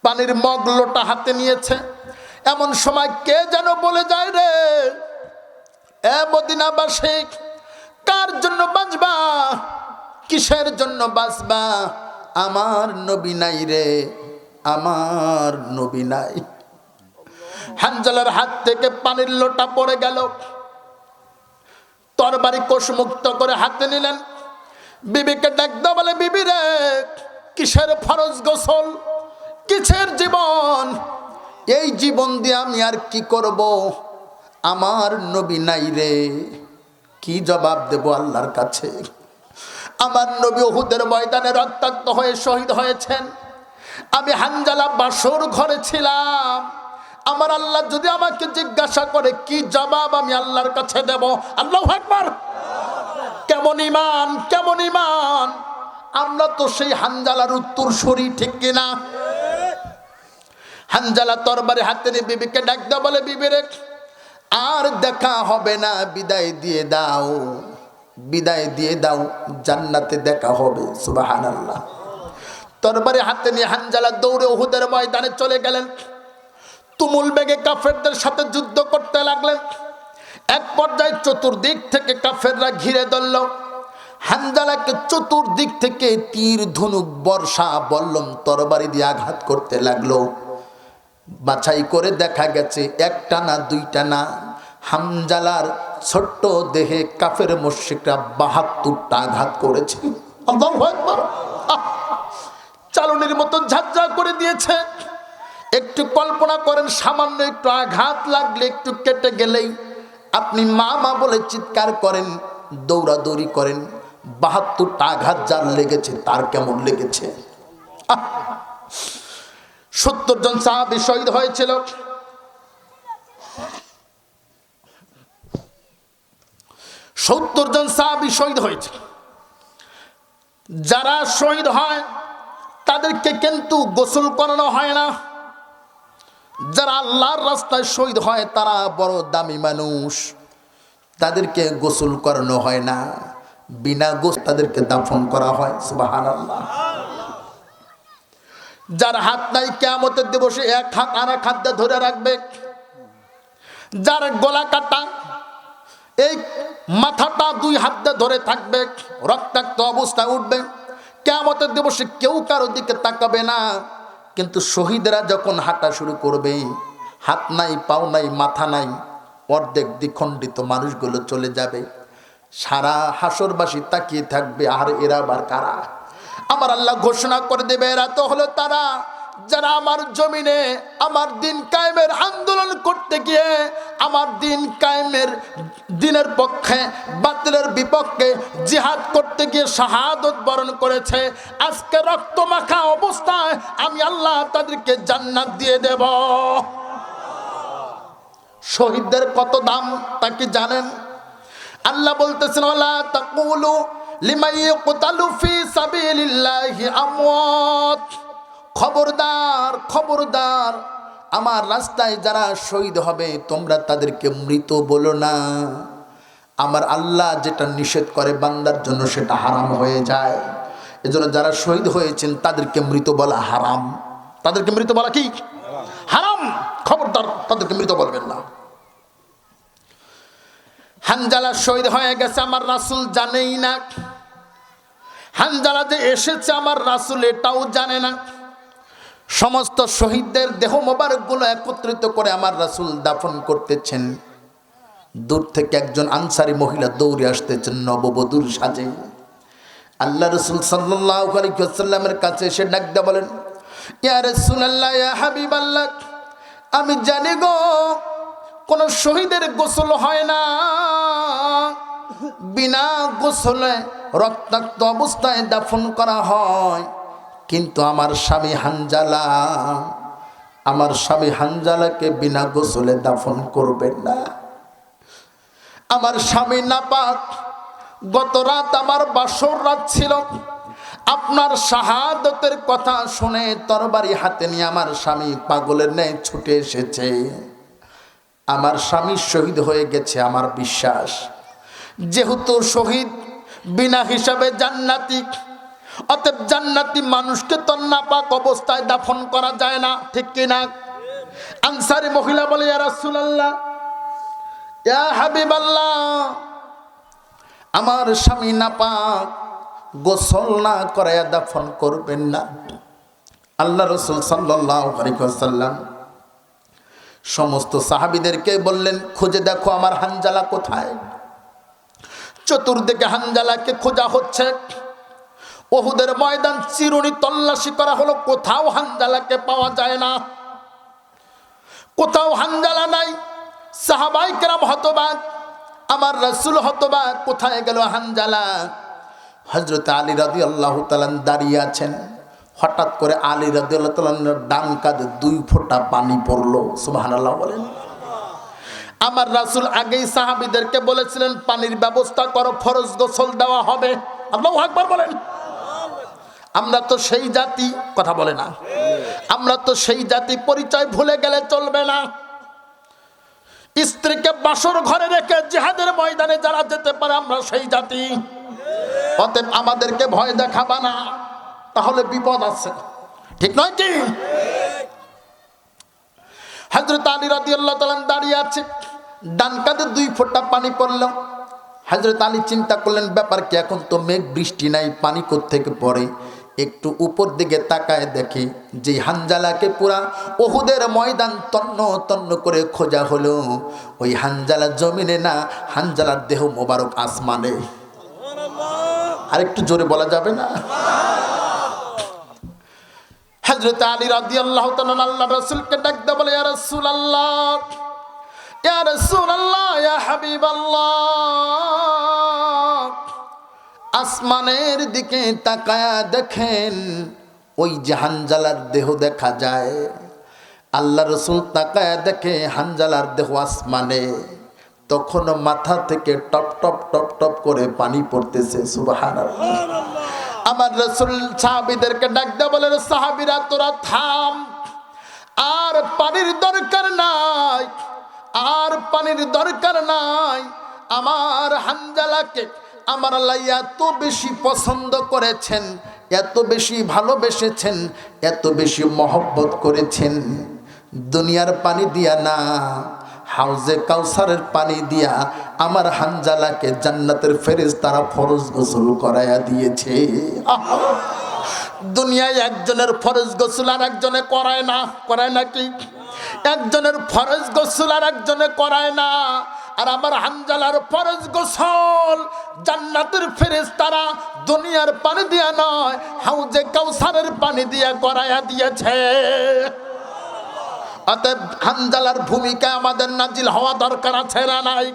S1: পানির মগ লোটা হাতে নিয়েছে। এমন সময় কে যেন বলে যায়, রে এ মদিনাবাসী, কার জন্য বাঁচবা, কিসের জন্য বাঁচবা? আমার নবী নাই রে, আমার নবী নাই। হানজালার হাত থেকে পানির লোটা পড়ে গেল, তরবারি কোষমুক্ত করে হাতে নিলেন। বিবিকে ডাক দাও, বলে বিবি রে, কিসের ফরজ গোসল, কিসের জীবন? এই জীবন দিয়ে আমি আর কি করব? আমার নবী নাই রে। কি জবাব দেব আল্লাহর কাছে? আমার নবী উহুদের ময়দানে রক্তাক্ত হয়ে শহীদ হয়েছেন। আমি হানজালা বাসর ঘরে ছিলাম। আমার আল্লাহ যদি আমাকে জিজ্ঞাসা করে, কি জবাব আমি আল্লাহর কাছে দেব? আল্লাহু আকবার। কেমন ঈমান, কেমন ঈমান! আমরা তো সেই হানজালার উত্তরসূরি, ঠিক কিনা? হানজালা তরবারি হাতে নিয়ে বিবিকে ডাক দাও, বলে বিবি রে, আর দেখা হবে না, বিদায় দিয়ে দাও, বিদায় দিয়ে দাও, জান্নাতে দেখা হবে। সুবহানাল্লাহ। তরবারি হাতে নিয়ে হানজালা দৌড়ে উহুদের ময়দানে চলে গেলেন। তুমুল বেগে কাফেরদের সাথে যুদ্ধ করতে লাগলেন। এক পর্যায়ে চতুর্দিক থেকে কাফেররা ঘিরে ধরল। হানজালাকে চতুর্দিক থেকে তীর ধনুক বর্ষা বল্লম তরবারি দিয়ে আঘাত করতে লাগলো। বাছাই করে দেখা গেছে, একটা না দুইটা না, হানজালার ছোট্ট দেহে কাফের মুশরিকরা 72টা আঘাত করেছে। আল্লাহু আকবার। চালনির মতো ঝাঁঝরা করে দিয়েছে। একটু কল্পনা করেন, সামান্য একটু আঘাত লাগলে, একটু কেটে গেলেই আপনি মা মা বলে চিৎকার করেন, দৌড়াদৌড়ি করেন। 72টা আঘাত যার লেগেছে, তার কেমন লেগেছে? 70 জন সাহাবী শহীদ হয়েছিল। 70 জন সাহাবী শহীদ হয়েছে। যারা শহীদ হয় তাদেরকে কিন্তু গোসল করানো হয় না। যারা আল্লাহর রাস্তায় শহীদ হয় তারা বড় দামি মানুষ, তাদেরকে গোসল করানো হয় না, বিনা গোসল তাদেরকে দাফন করা হয়। সুবহানাল্লাহ। যার হাত নাই, কিয়ামতের দিবসে এক হাত আর এক হাত ধরে রাখবে। যার গলা কাটা, এই মাথাটা 2 হাত ধরে থাকবে, রক্তাক্ত অবস্থায় উঠবে। কিয়ামতের দিবসে কেউ কারো দিকে তাকাবে না। কিন্তু শহীদরা যখন হাঁটা শুরু করবে, হাত নাই, পাও নাই, মাথা নাই, অর্ধেক দ্বিখণ্ডিত মানুষগুলো চলে যাবে। সারা হাসরবাসী তাকিয়ে থাকবে, আর এরা আবার কারা? আমার আল্লাহ ঘোষণা করে দেবে, এরা তো হলো তারা যারা আমার জমিনে আমার দিন কায়েমের আন্দোলন করতে গিয়ে, আমার দিন কায়েমের দিনের পক্ষে বাতিলের বিপক্ষে জিহাদ করতে গিয়ে শাহাদত বরণ করেছে। আজকে রক্তমাখা অবস্থায় আমি আল্লাহ তাদেরকে জান্নাত দিয়ে দেব। শহীদদের কত দাম তা কি জানেন? আল্লাহ বলতেছেন, ওয়ালা তাকুলু লিমান ইয়াকতালু ফি সাবিলিল্লাহি আমওয়াত। খবরদার খবরদার, আমার রাস্তায় যারা শহীদ হবে তোমরা তাদেরকে মৃত বলো না। আমার আল্লাহ যেটা নিষেধ করে বান্দার জন্য সেটা হারাম হয়ে যায়। এজন্য যারা শহীদ হয়েছেন তাদেরকে মৃত বলা হারাম। তাদেরকে মৃত বলা কি হারাম? খবরদার, তাদেরকে মৃত বলবেন না। হানজালা শহীদ হয়ে গেছে, আমার রাসূল জানেই না। হানজালা যে এসেছে আমার রাসূল এটাও জানে না। সমস্ত শহীদদের দেহ মোবারকগুলো একত্রিত করে আমার রাসূল দাফন করতেছেন। দূর থেকে একজন আনসারী মহিলা দৌড়ে আসতেছেন নববধূর সাজে। আল্লাহ রাসূল সাল্লাল্লাহু আলাইহি ওয়াসাল্লামের কাছে এসে ডাক দিয়ে বলেন, ইয়া রাসূলুল্লাহ, ইয়া হাবিবাল্লাহ, আমি জানি গো কোন শহীদের গোসল হয় না, বিনা গোসলে রক্তাক্ত অবস্থায় দাফন করা হয়। কিন্তু আমার স্বামী হানজালাকে বিনা গোসলে দাফন করবেন না। আমার স্বামী নাপাক, গত রাত আমার বাসর রাত ছিল। আপনার শাহাদতের কথা শুনে তরবারি হাতে নিয়ে আমার স্বামী পাগলের ন্যায় ছুটে এসেছে। আমার স্বামী শহীদ হয়ে গেছে আমার বিশ্বাস। যেহেতু শহীদ বিনা হিসাবে জান্নাতি, অতএব জান্নাতি মানুষকে তো নাপাক অবস্থায় দাফন করা যায় না, ঠিক কিনা? আনসারী মহিলা বলে, ইয়া রাসূলুল্লাহ, ইয়া হাবিবাল্লাহ, আমার স্বামী নাপাক, গোসল না করায়া দাফন করবেন না। আল্লাহ রাসূল সাল্লাল্লাহু আলাইহি ওয়াসাল্লাম সমস্ত সাহাবীদেরকে বললেন, খুঁজে দেখো আমার হানজালা কোথায়। চতুর্দিকে হানজালাকে খোঁজা হচ্ছে। উহুদের ময়দান চিরুনি তল্লাশি করা হলো, কোথাও হানজালাকে পাওয়া যায় না, কোথাও হানজালা নাই। সাহাবায়ে কেরাম হতবাক, আমার রাসূল হতবাক, কোথায় গেল হানজালা? হযরত আলী রাদিয়াল্লাহু তাআলা দাঁড়িয়ে আছেন। হঠাৎ করে আলী রাদিয়াল্লাহু তাআলার ডান কাঁধে 2 ফোঁটা পানি পড়লো। সুবহানাল্লাহ বলেন। আমার রাসূল আগেই সাহাবীদেরকে বলেছিলেন, পানির ব্যবস্থা করো, ফরজ গোসল দেওয়া হবে। আল্লাহু আকবার বলেন। আমরা তো সেই জাতি, কথা বলে না, আমরা তো সেই জাতি, পরিচয় ভুলে গেলে চলবে না। স্ত্রীকে বাসর ঘরে রেখে জিহাদের ময়দানে যারা যেতে পারে আমরা সেই জাতি। অতএব আমাদেরকে ভয় দেখাবা না, তাহলে বিপদ আছে, ঠিক নয় কি? হযরত আলী রাদিয়াল্লাহু তাআলা দাঁড়িয়ে আছে, ডান কাঁধে 2 ফোঁটা পানি পড়ল। হযরত আলী চিন্তা করলেন, ব্যাপার কি, এখন তো মেঘ বৃষ্টি নাই, পানি কোত্থেকে পড়ে? একটু উপর দিকে তাকায় দেখি যে হানজালাকে পুরা উহুদের ময়দান তন্ন তন্ন করে খোঁজা হলো, ওই হানজালা জমিনে না, হানজালার দেহ মোবারক আসমানে। আরেকটু জোরে বলা যাবে না? হযরত আলী রাদিয়াল্লাহু তাআলা আল্লাহর রাসূলকে ডাক দিয়ে বলে, ইয়া রাসূলুল্লাহ, ইয়া রাসূলুল্লাহ, ইয়া হাবিবাল্লাহ, আসমানের দিকে তাকায়া দেখেন ওই যে হানজালার দেহ দেখা যায়। আল্লাহ রাসূল তাকায়া দেখে হানজালার দেহ আসমানে। তখনও মাথা থেকে টপ টপ টপ টপ করে পানি পড়তেছে। সুবহানাল্লাহ। আমার রাসূল সাহাবীদেরকে ডাক দিয়ে বলেন, সাহাবীরা তোরা থাম, আর পানির দরকার নাই, আর পানির দরকার নাই। আমার হানজালাকে আমার আল্লাহ এত বেশি পছন্দ করেছেন, এত বেশি ভালোবেসেছেন, এত বেশি মহব্বত করেছেন, দুনিয়ার পানি দিয়া না, হাউজে কাউসারের পানি দিয়া আমার হানজালাকে জান্নাতের ফেরেশতারা ফরজ গোসল করায়া দিয়েছে। দুনিয়ায় একজনের ফরজ গোসল আর একজনে করায় না, করায় নাকি? একজনের ফরজ গোসল আর একজনে করায় না। আর আমার হানজালার ফরজ গোসল জান্নাতের ফেরেশতারা দুনিয়ার পানি দিয়া নয়, হাউজে কাউসারের পানি দিয়া করায়া দিয়েছে। অতএব হানজালার ভূমিকা আমাদের নাজিল হওয়া দরকার আছে না নাই?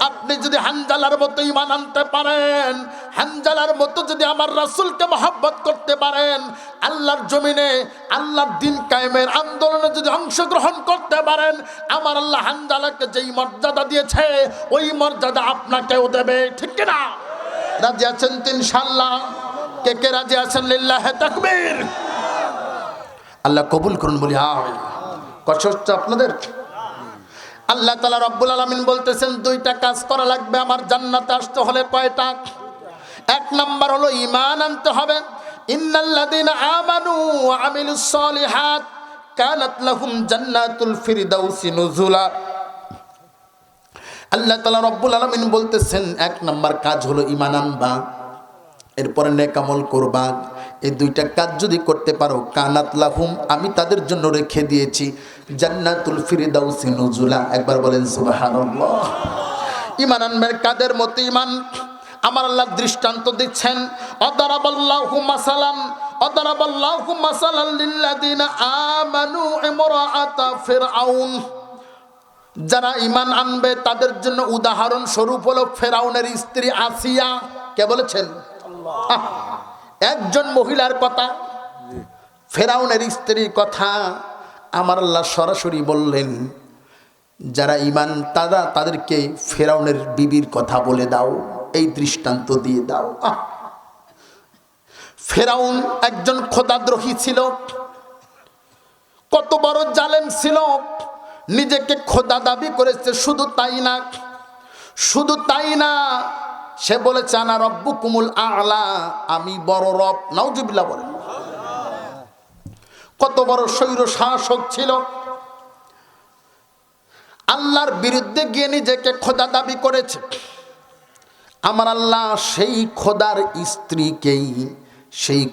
S1: আপনি যদি হানজালার মতো ঈমান আনতে পারেন, হানজালার মতো যদি আমার রাসূলকে মহব্বত করতে পারেন, আল্লাহর জমিনে আল্লাহর দ্বীন কায়েমের আন্দোলনে যদি অংশগ্রহণ করতে পারেন, আমার আল্লাহ হানজালাকে যেই মর্যাদা দিয়েছে ওই মর্যাদা আপনাকেও দেবে। ঠিক কি না? রাজি আছেন তো ইনশাআল্লাহ? কে কে রাজি আছেন? লিল্লাহি তাকবীর। আল্লাহ কবুল করুন বলি আমিন। কষ্ট হচ্ছে আপনাদের? আল্লাহ তাআলা রব্বুল আলামিন বলতেছেন দুইটা কাজ করা লাগবে আমার জান্নাতে আসতে হলে। কয়টা? এক নাম্বার হলো ঈমান আনতে হবে। ইন্নাল্লাযীনা আমানু ওয়া আমিলুস সলিহাত কানাত লাহুম জান্নাতুল ফিরদাউসি নুজুলা। আল্লাহ তাআলা রব্বুল আলামিন বলতেছেন এক নাম্বার কাজ হলো ঈমান আনবা, এরপরে নেক আমল করবা। এই দুইটা কাজ যদি করতে পারো, কানাত লাহুম, আমি তাদের জন্য রেখে দিয়েছি জান্নাতুল ফিরদাউসি নুজুলা। একবার বলেন সুবহানাল্লাহ। ঈমান আনবেন কাদের মতো ঈমান? আমার আল্লাহ দৃষ্টান্ত দিচ্ছেন, অদারাবাল্লাহু মাসালান লিল্লাযিনা আমানু ইমরাআতা ফিরআউন। যারা ঈমান আনবে তাদের জন্য উদাহরণ স্বরূপ হলো ফেরাউনের স্ত্রী আসিয়া। কে বলেছেন? আল্লাহ। একজন মহিলার কথা, ফেরাউনের স্ত্রীর কথা আমার আল্লাহ সরাসরি বললেন, যারা ঈমান তাদেরকে ফেরাউনের বিবির কথা বলে দাও, এই দৃষ্টান্ত দিয়ে দাও। ফেরাউন একজন খোদাদ্রোহী ছিল, কত বড় জালেম ছিল, নিজেকে খোদা দাবি করেছে। শুধু তাই না, সে বলেছে আনা রব্বুকুমুল আ'লা, আমি বড় রব। নাউজুবিল্লাহ বলেন। কত বড় স্বৈর শাসক ছিল, আল্লাহর বিরুদ্ধে গিয়ে নিজেকে খোদা দাবি করেছে। আমার আল্লাহ সেই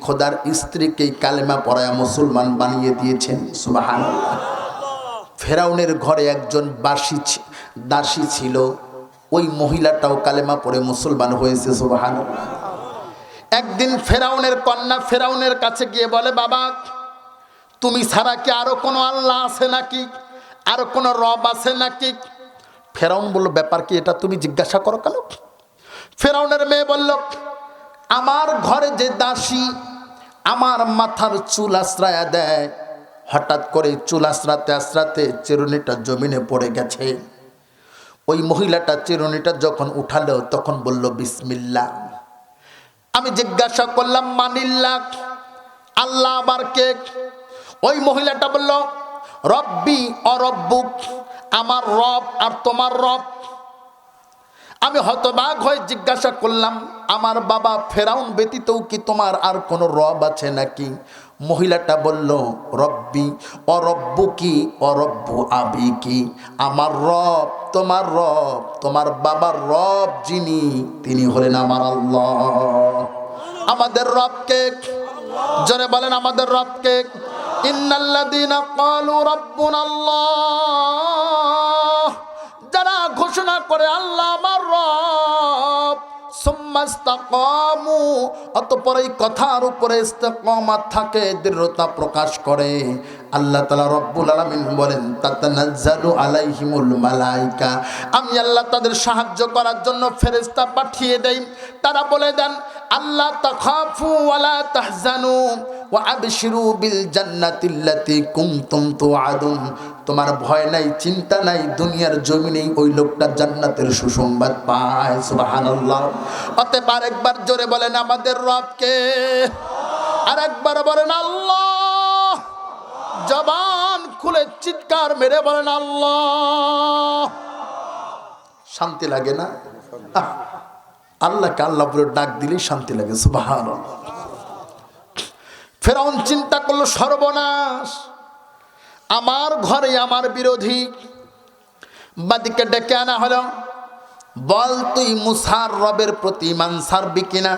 S1: খোদার স্ত্রীকেই কালেমা পড়ায়া মুসলমান বানিয়ে দিয়েছেন। সুবহানাল্লাহ। ফেরাউনের ঘরে একজন দাসী ছিল, ওই মহিলাটাও কালেমা পড়ে মুসলমান হয়েছে। সুবহানাল্লাহ। একদিন ফেরাউনের কন্যা ফেরাউনের কাছে গিয়ে বলে, বাবা, তুমি ছাড়া কি আরো কোনো আল্লাহ আছে নাকি, আরো কোনো রব আছে নাকি? ফেরাউন বলল, ব্যাপার কি এটা, তুমি জিজ্ঞাসা করো কেন? ফেরাউনের মেয়ে বলল, আমার ঘরে যে দাসী আমার মাথার চুল আশ্রায়া দেয়, হঠাৎ করে চুল আশ্রাতে আশ্রাতে চিরুনিটা জমিনে পড়ে গেছে। ওই মহিলাটা চিরুনিটা যখন উঠালো তখন বলল বিসমিল্লাহ। আমি জিজ্ঞাসা করলাম মানিল্লাহ, আল্লাহ আবার কে? ওই মহিলাটা বলল রব্বি অরব্বুক, আমার রব আর তোমার রব। আমি হতবাক হয়ে জিজ্ঞাসা করলাম, আমার বাবা ফেরাউন ব্যতীতও কি তোমার আর কোনো রব আছে নাকি? মহিলাটা বলল রব্বি অরব্বুকি অরব্বু আবিকি, আমার রব তোমার বাবার রব যিনি, তিনি হলেন আমার আল্লাহ। আমাদের রবকে জোরে বলেন, আমাদের রবকে। ইন্নাল্লাযীনা ক্বালু রাব্বুনাল্লাহ, যারা ঘোষণা করে আল্লাহ আমার রব, সুম্মাস্তাকামু, অতঃপর এই কথার উপরে ইস্তিকামাত থাকে, দৃঢ়তা প্রকাশ করে, আল্লাহ তাআলা রব্বুল আলামিন বলেন তাতানাজ্জালু আলাইহিমুল মালাইকা, আমি আল্লাহ তাদের সাহায্য করার জন্য ফেরেশতা পাঠিয়ে দেই। তারা বলে দেন আল্লাহ তাখাফু ওয়ালা তাহজানু ওয়া আবশিরু বিল জান্নাতিল্লাতী কুনতুম তুআদুন, তোমার ভয় নাই, চিন্তা নাই, দুনিয়ার জমিনেই ওই লোকটা জান্নাতের সুসংবাদ পায়। সুবহানাল্লাহ। অতএব আরেকবার জোরে বলেন আমাদের রবকে, আরেকবার বলেন আল্লাহ। জবান খুলে চিৎকার মেরে বলেন আল্লাহ। শান্তি লাগে না? আল্লাহকে আল্লাহ বলে ডাক দিলেই শান্তি লাগে। সুবহানাল্লাহ। ফেরাউন চিন্তা করলো সর্বনাশ, আমার ঘরে আমার বিরোধী। বাদীকে ডেকে আনা হলো, বল তুই মুসার রবের প্রতি ঈমান ছাড়বি কিনা?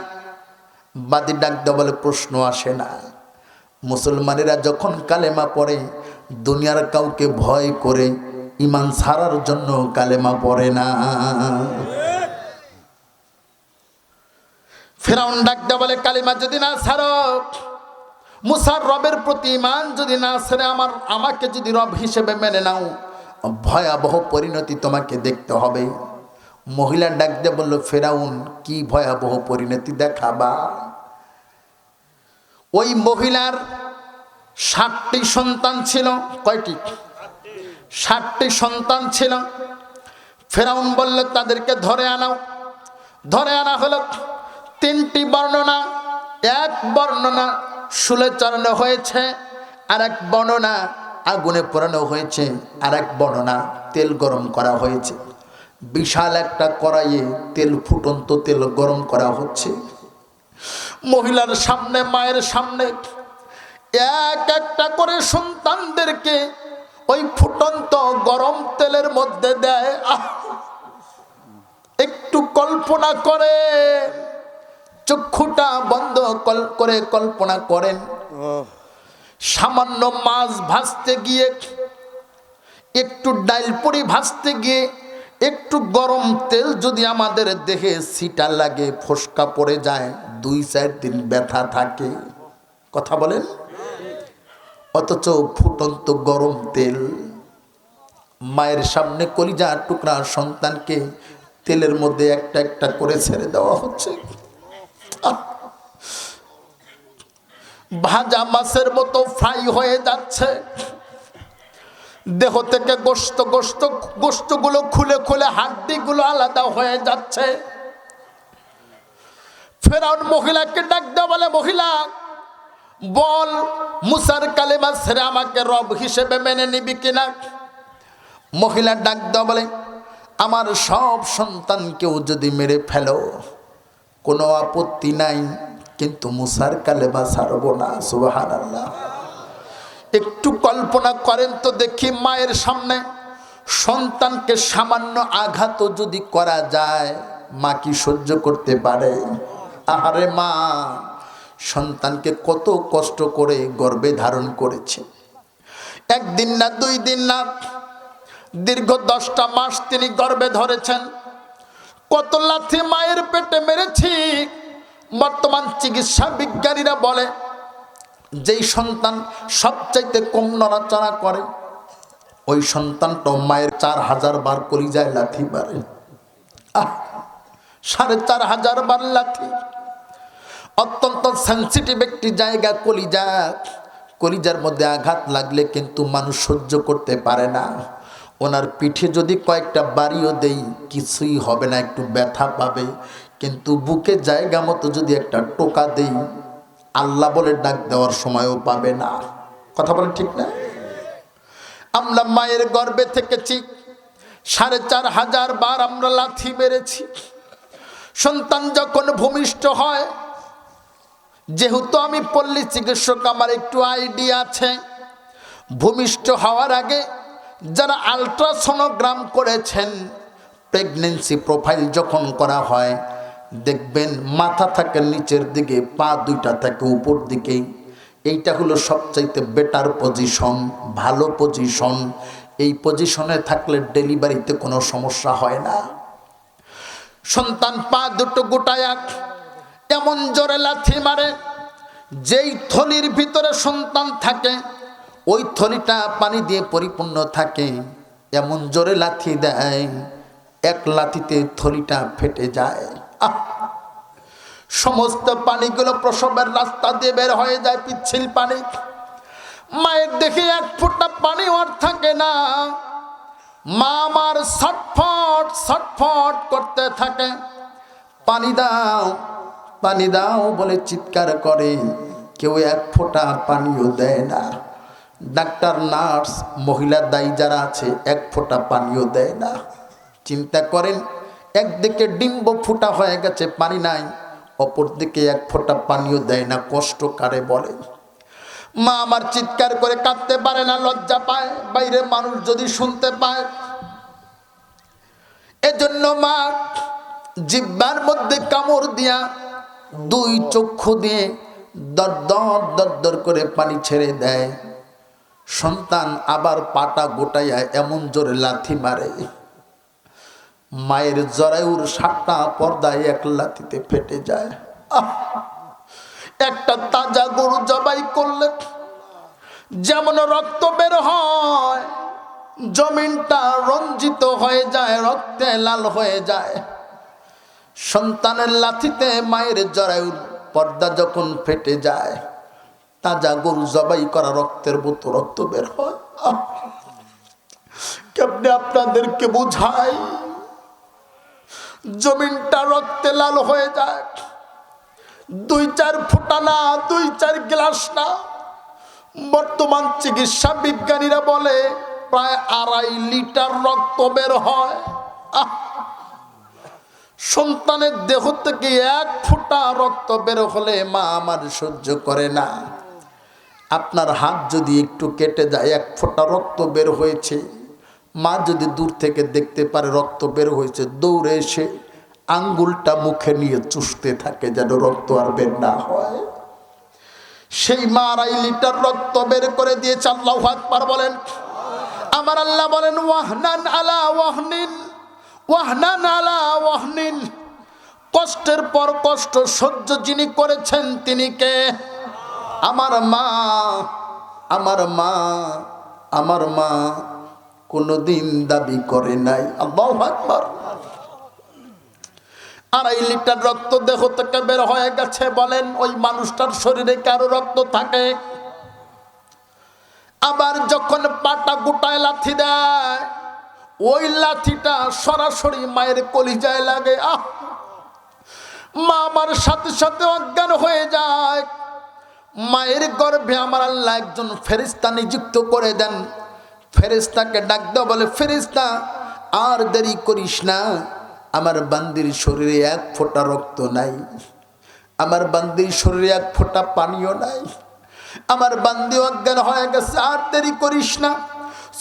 S1: বাদী ডাক দেওয়া বলে, প্রশ্ন আসে না। মুসলমানেরা যখন কালেমা পড়ে, দুনিয়ার কাউকে ভয় করে ঈমান ছাড়ার জন্য কালেমা পড়ে না। ফিরআউন ডাকতে বলে, কালেমা যদি না ছাড়ো, মুসার রবের প্রতি ঈমান যদি না ছেড়ে আমাকে যদি রব হিসেবে মেনে নাও, ভয়াবহ পরিণতি তোমাকে দেখতে হবে। মহিলা ডাক দিয়ে বলল, ফিরআউন কি ভয়াবহ পরিণতি দেখাবা? ওই মহিলার 60টি সন্তান ছিল। কয়টি? 60টি সন্তান ছিল। ফিরআউন বলল, তাদেরকে ধরে আনাও। ধরে আনা হলো। 3টি বর্ণনা, এক বর্ণনা শুলে চড়ানো হয়েছে, আর এক বর্ণনা আগুনে পোড়ানো হয়েছে, আর এক বর্ণনা তেল গরম করা হয়েছে। বিশাল একটা কড়াইয়ে তেল, ফুটন্ত তেল গরম করা হচ্ছে। মহিলার সামনে, মায়ের সামনে এক একটা করে সন্তানদেরকে ওই ফুটন্ত গরম তেলের মধ্যে দেয়। একটু কল্পনা করে, চক্ষুটা বন্ধ করে কল্পনা করেন, সামান্য মাছ ভাজতে গিয়ে, একটু ডাল পুরি ভাজতে গিয়ে একটু গরম তেল যদি আমাদের দেহে ছিটা লাগে, ফোসকা পড়ে যায়, 2-4 দিন ব্যথা থাকে। কথা বলেন। অথচ ফুটন্ত গরম তেল মায়ের সামনে কলিজা টুকরা সন্তানকে তেলের মধ্যে একটা একটা করে ছেড়ে দেওয়া হচ্ছে। ভাজা মাছের মতো ফ্রাই হয়ে যাচ্ছে। দেহ থেকে গোশতগুলো খুলে খুলে হাড্ডিগুলো আলাদা হয়ে যাচ্ছে। ফিরআউন মহিলাকে ডাক দেওয়া বলে, মহিলা বল, মুসার কালেমা ছেড়ে আমাকে রব হিসেবে মেনে নিবি কিনা? মহিলা ডাক দেওয়া বলে, আমার সব সন্তানকেও যদি মেরে ফেলো কোনো আপত্তি নাই, কিন্তু মুসার কালেমা ছাড়ব না। সুবহানাল্লাহ। একটু কল্পনা করেন তো দেখি, মায়ের সামনে সন্তানকে সামান্য আঘাত যদি করা যায়, মা কি সহ্য করতে পারে? আহারে মা সন্তানকে কত কষ্ট করে গর্ভে ধারণ করেছে। 1 দিন না 2 দিন না, দীর্ঘ 10টা মাস তিনি গর্ভে ধরেছেন। কত লাথি মায়ের পেটে মেরেছি। বর্তমান চিকিৎসা বিজ্ঞানীরা বলে, যেই সন্তান সবচাইতে কম নড়াচড়া করে, ওই সন্তানটা মায়ের 4000 বার কলিজায় লাথি মারে। 4500 বার লাথি। অত্যন্ত সেন্সিটিভ একটি জায়গা কলিজা। কলিজার মধ্যে আঘাত লাগলে কিন্তু মানুষ সহ্য করতে পারে না। ওনার পিঠে যদি কয়েকটা বাড়িও দেই কিছুই হবে না, একটু ব্যথা পাবে, কিন্তু বুকে জায়গা মতো যদি একটা টোকা দেই, আল্লাহ বলে ডাক দেওয়ার সময়ও পাবে না। কথা বলে ঠিক না? আমরা মায়ের গর্ভে থেকেছি, 4500 বার আমরা লাথি মেরেছি। সন্তান যখন ভূমিষ্ঠ হয়, যেহেতু আমি পল্লী চিকিৎসক, আমার একটু আইডিয়া আছে, ভূমিষ্ঠ হওয়ার আগে যারা আলট্রাসোনোগ্রাম করেছেন, প্রেগনেন্সি প্রোফাইল যখন করা হয়, দেখবেন মাথা থাকে নিচের দিকে, পা 2টা থাকে উপর দিকে। এইটা হলো সবচাইতে বেটার পজিশন, ভালো পজিশন। এই পজিশনে থাকলে ডেলিভারিতে কোনো সমস্যা হয় না। সন্তান পা 2টো গোটায় এমন জোরে লাথি মারে, যেই থলির ভিতরে সন্তান থাকে ওই থলিটা পানি দিয়ে পরিপূর্ণ থাকে। এমন জোরে লাথি দেয়, 1 লাথিতে থলিটা ফেটে যায়। সমস্ত পানিগুলো প্রসবের রাস্তা দিয়ে বের হয়ে যায়, পিচ্ছিল পানি। মায়ের দেখে 1 ফোঁটা পানি আর থাকে না। মা আমার ছটফট ছটফট করতে থাকে, পানি দাও পানি দাও বলে চিৎকার করে। কেউ 1 ফোঁটা পানিও দেয় না। ডাক্তার, নার্স, মহিলা দায়ী যারা আছে 1 ফোঁটা পানিও দেয় না। চিন্তা করেন, একদিকে ডিম্ব ফুটা হয়ে গেছে, পানি নাই, অপর দিকে 1 ফোঁটা পানিও দেয় না। কষ্ট কারে বলে? মা আমার চিৎকার করে কাঁদতে পারে না, লজ্জা পায়, বাইরে মানুষ যদি শুনতে পায়। এজন্য মা জিহ্বার মধ্যে কামড় দিয়া 2 চক্ষু দিয়ে দর দর দর দর করে পানি ছেড়ে দেয়। সন্তান আবার পাটা গোটাইয়া এমন জোরে লাথি মারে, মায়ের জরায়ুর 7টা পর্দায় এক লাথিতে ফেটে যায়। একটা তাজা গরু জবাই করলে যেমন রক্ত বের হয়, জমিনটা রঞ্জিত হয়ে যায়, রক্তে লাল হয়ে যায়। সন্তানের লাথিতে মায়ের জরায়ুর পর্দা যখন ফেটে যায়, তাজা গরু জবাই করা রক্তের মতো রক্ত বের হয়। কেমনে আপনাদেরকে বুঝাই, জমিনটা রক্তে লাল হয়ে যায়। 2-4 ফোঁটা না, 2-4 গ্লাস না, বর্তমান চিকিৎসা বিজ্ঞানীরা বলে প্রায় 2.5 লিটার রক্ত বের হয়। সন্তানের দেহ থেকে 1 ফোঁটা রক্ত বের হলে মা আমার সহ্য করে না। আপনার হাত যদি একটু কেটে যায়, 1 ফোঁটা রক্ত বের হয়েছে, মা যদি দূর থেকে দেখতে পারে রক্ত বের হয়েছে, দৌড়ে এসে আঙ্গুলটা মুখে নিয়ে চুষতে থাকে যেন রক্ত আর বের না হয়। সেই মা 2.5 লিটার রক্ত বের করে দিয়েছে। আল্লাহু আকবার বলেন। আমার আল্লাহ বলেন ওয়াহনান আলা ওয়াহনিন, ওয়াহনান আলা ওয়াহনিন, কষ্টের পর কষ্ট সহ্য যিনি করেছেন তিনি কে? আমার মা। আমার মা, আমার মা কোনদিন দাবি করে নাই। আল্লাহু আকবার। 2.5 লিটার রক্ত দেহ থেকে বের হয়ে গেছে। বলেন ওই মানুষটার শরীরে কারো রক্ত থাকে? আবার যখন পাটা গোটায় লাথি দেয়, ওই লাথিটা সরাসরি মায়ের কলিজায় লাগে। মা আমার সাথে সাথে অজ্ঞান হয়ে যায়। মায়ের গর্ভে আমার আল্লাহ একজন ফেরেশতা নিযুক্ত করে দেন। ফেরেশতাকে ডাক দাও, বলে ফেরেশতা আর দেরি করিস না, আমার বান্দির শরীরে 1 ফোঁটা রক্ত নাই, আমার বান্দির শরীরে 1 ফোঁটা পানিও নাই, আমার বান্দি অজ্ঞান হয়ে গেছে, আর দেরি করিস না।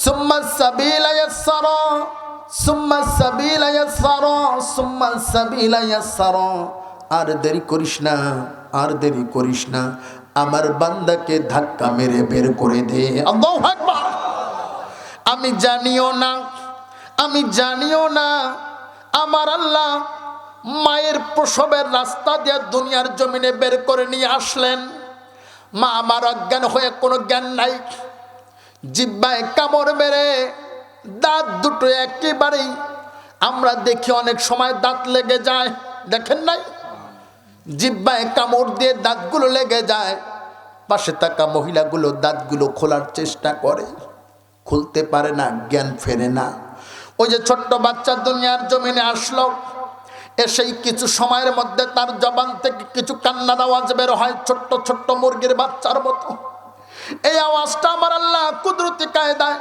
S1: সুম্মা সাবিলা ইয়াসসারা, সুম্মা সাবিলা ইয়াসসারা, সুম্মা সাবিলা ইয়াসসারা, আর দেরি করিস না, আর দেরি করিস না, আমার বান্দাকে ধাক্কা মেরে বের করে দে। আল্লাহু আকবার। আমি জানিও না, আমি জানিও না আমার আল্লাহ মায়ের প্রসবের রাস্তা দিয়ে দুনিয়ার জমিনে বের করে নিয়ে আসলেন। মা আমার অজ্ঞান হয়ে কোনো জ্ঞান নাই, জিহ্বায় কামড় মেরে দাঁত দুটো একেবারেই, আমরা দেখি অনেক সময় দাঁত লেগে যায়, দেখেন নাই? জিহ্বায় কামড় দিয়ে দাঁতগুলো লেগে যায়। পাশে থাকা মহিলাগুলো দাঁতগুলো খোলার চেষ্টা করে, খুলতে পারে না, জ্ঞান ফেরে না। ওই যে ছোট্ট বাচ্চা দুনিয়ার জমিনে আসলো, এসেই কিছু সময়ের মধ্যে তার জবান থেকে কিছু কান্নার আওয়াজ বের হয়, ছোট্ট ছোট্ট মুরগির বাচ্চার মতো। এই আওয়াজটা আমার আল্লাহ কুদরতি কায়দায়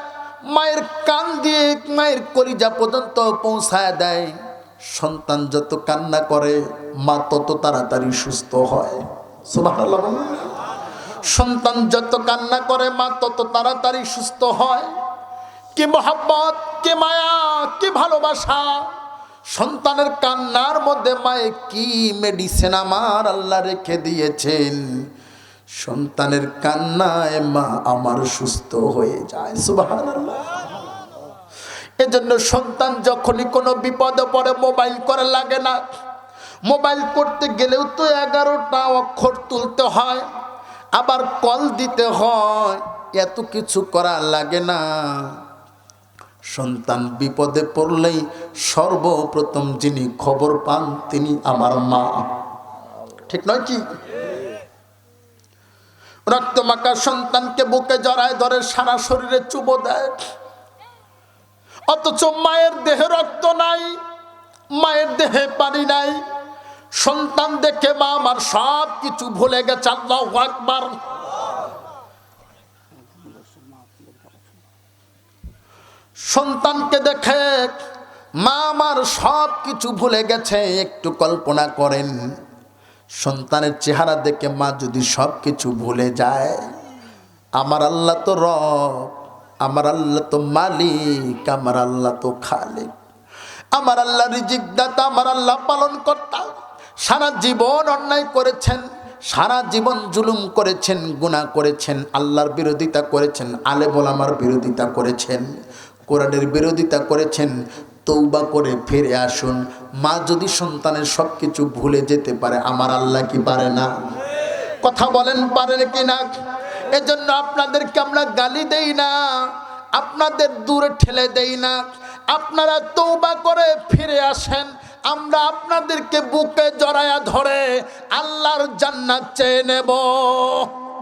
S1: মায়ের কান দিয়ে মায়ের কলিজা পর্যন্ত পৌঁছায় দেয়। সন্তান যত কান্না করে মা তত তাড়াতাড়ি সুস্থ হয়। সুবহানাল্লাহ। সন্তান যত কান্না করে মা তত তাড়াতাড়ি সুস্থ হয়। কি মহব্বত, কি মায়া, কি ভালোবাসা! সন্তানের কান্নার মধ্যে মায়ে কি মেডিসিন আমার আল্লাহ রেখে দিয়েছেন। সন্তানের কান্নায় মা আমার সুস্থ হয়ে যায়। সুবহানাল্লাহ। এজন্য সন্তান যখনই কোনো বিপদে পড়ে মোবাইল করে লাগে না। মোবাইল করতে গেলেও তো 11টা অক্ষর তুলতে হয়, আবার কল দিতে হয়, এত কিছু করা লাগে না। সন্তান বিপদে পড়লেই সর্বপ্রথম যিনি খবর পান তিনি আমার মা। ঠিক নয় কি? রক্তমাখা সন্তানকে বুকে জড়ায় ধরে সারা শরীরে চুমো দেয়, অথচ মায়ের দেহে রক্ত নাই, মায়ের দেহে পানি নাই। সন্তান দেখে মা আমার সব কিছু ভুলে গেছে। আল্লাহু আকবার। সন্তানকে দেখে মা আমার সব কিছু ভুলে গেছে। একটু কল্পনা করেন, সন্তানের চেহারা দেখে মা যদি সব কিছু ভুলে যায়। আমার আল্লাহ তো রব, আমার আল্লাহ তো মালিক, আমার আল্লাহ তো খালিক, আমার আল্লাহ রিজিক দাতা, আমার আল্লাহ পালন কর্তা। সারা জীবন অন্যায় করেছেন, সারা জীবন জুলুম করেছেন, গুনাহ করেছেন, আল্লাহর বিরোধিতা করেছেন, আলেম ওলামার বিরোধিতা করেছেন, কোরআনের বিরোধিতা করেছেন। তৌবা করে ফিরে আসুন। মা যদি সন্তানের সব কিছু ভুলে যেতে পারে, আমার আল্লাহ কি পারে না? কথা বলেন, পারেন কি না? এজন্য আপনাদেরকে আমরা গালি দেই না, আপনাদের দূরে ঠেলে দেই না। আপনারা তৌবা করে ফিরে আসেন, আমরা আপনাদেরকে বুকে জড়ায়া ধরে আল্লাহর জান্নাত চেয়ে নেব।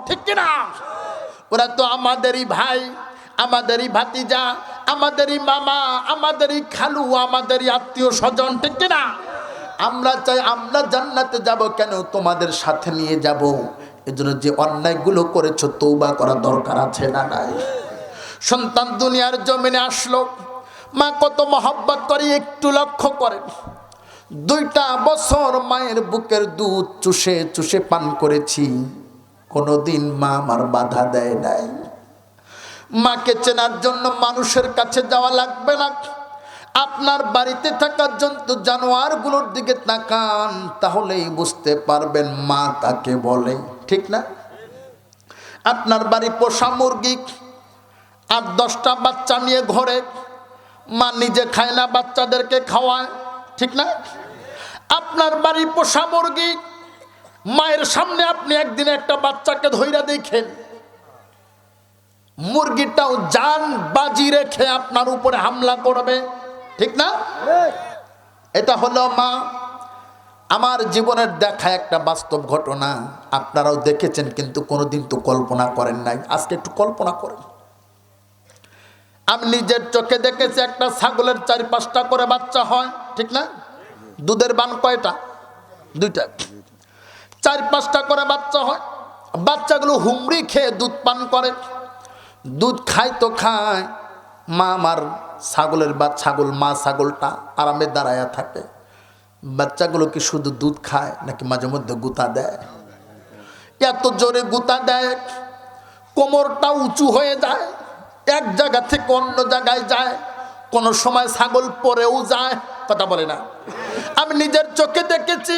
S1: ঠিক কিনা? ওরা তো আমাদেরই ভাই, আমাদেরই ভাতিজা, আমাদেরই মামা, আমাদেরই খালু, আমাদেরই আত্মীয় স্বজন। ঠিক কিনা? আমরা চাই আমরা জান্নাতে যাব, কেন তোমাদের সাথে নিয়ে যাব। এজন্য যে অন্যায়গুলো করেছো তওবা করা দরকার আছে না নাই? সন্তান দুনিয়ার জমিনে আসলো, মা কত মহব্বত করে একটু লক্ষ্য করেন। 2টা বছর মায়ের বুকের দুধ চুষে চুষে পান করেছি, কোনোদিন মা আমার বাধা দেয় নাই। মাকে চেনার জন্য মানুষের কাছে যাওয়া লাগবে না। আপনার বাড়িতে থাকা জন্তু জানোয়ারগুলোর দিকে তাকান, তাহলেই বুঝতে পারবেন মা তাকে বলে। ঠিক না? আপনার বাড়ি পোষা মুরগি 8-10টা বাচ্চা নিয়ে ঘরে, মা নিজে খায় না, বাচ্চাদেরকে খাওয়ায়। ঠিক না? আপনার বাড়ি পোষা মুরগি, মায়ের সামনে আপনি একদিন একটা বাচ্চাকে ধইরা দেখেন, মুরগিটাও জান বাজি রেখে আপনার উপরে হামলা করবে। ঠিক না? এটা হলো মা। আমার জীবনের দেখা একটা বাস্তব ঘটনা, আপনারাও দেখেছেন কিন্তু কোনোদিন তো কল্পনা করেন নাই। আজকে একটু কল্পনা করেন। আমি নিজের চোখে দেখেছি একটা ছাগলের 4-5টা করে বাচ্চা হয়। ঠিক না? দুধের বান কয়টা? 2টা। 4-5টা করে বাচ্চা হয়। বাচ্চাগুলো হুমড়ি খেয়ে দুধ পান করে। দুধ খায় তো খায়, মা আমার ছাগলের ছাগল, মা ছাগলটা আরামে দাঁড়ায়া থাকে। বাচ্চাগুলো কি শুধু দুধ খায় নাকি মাঝে মধ্যে গুতা দেয়? এত জোরে গুতা দেয়, কোমরটা উঁচু হয়ে যায়, এক জায়গা থেকে অন্য জায়গায় যায়, কোনো সময় ছাগল পরেও যায়। কথা বলে না? আমি নিজের চোখে দেখেছি,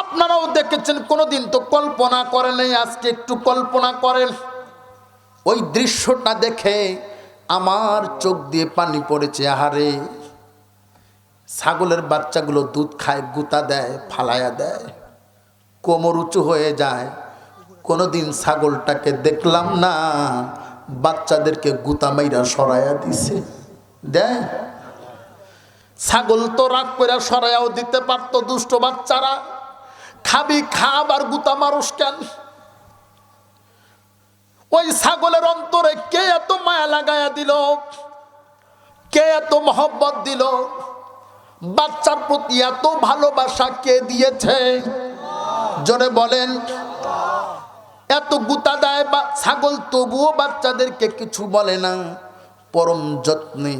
S1: আপনারাও দেখেছেন, কোনোদিন তো কল্পনা করেন। আজকে একটু কল্পনা করেন। ওই দৃশ্যটা দেখে আমার চোখ দিয়ে পানি পড়েছে। আহারে, ছাগলের বাচ্চাগুলো দুধ খায়, গুতা দেয়, ফালায়া দেয়, কোমর উঁচু হয়ে যায়। কোনোদিন ছাগলটাকে দেখলাম না বাচ্চাদেরকে গুতা মাইরা সরাইয়া দিছে। দেয়? ছাগল তো রাগ করে সরাইয়াও দিতে পারতো, দুষ্ট বাচ্চারা। খাবি খাব আর গুতা মারুস কেন? ওই ছাগলের অন্তরে কে এত মায়া লাগায়া দিল, কে এত মহব্বত দিল, বাচ্চার প্রতি এত ভালোবাসা কে দিয়েছে? জোরে বলেন। এত গুতা দেয় বা ছাগল, তবুও বাচ্চাদেরকে কিছু বলে না, পরম যত্নে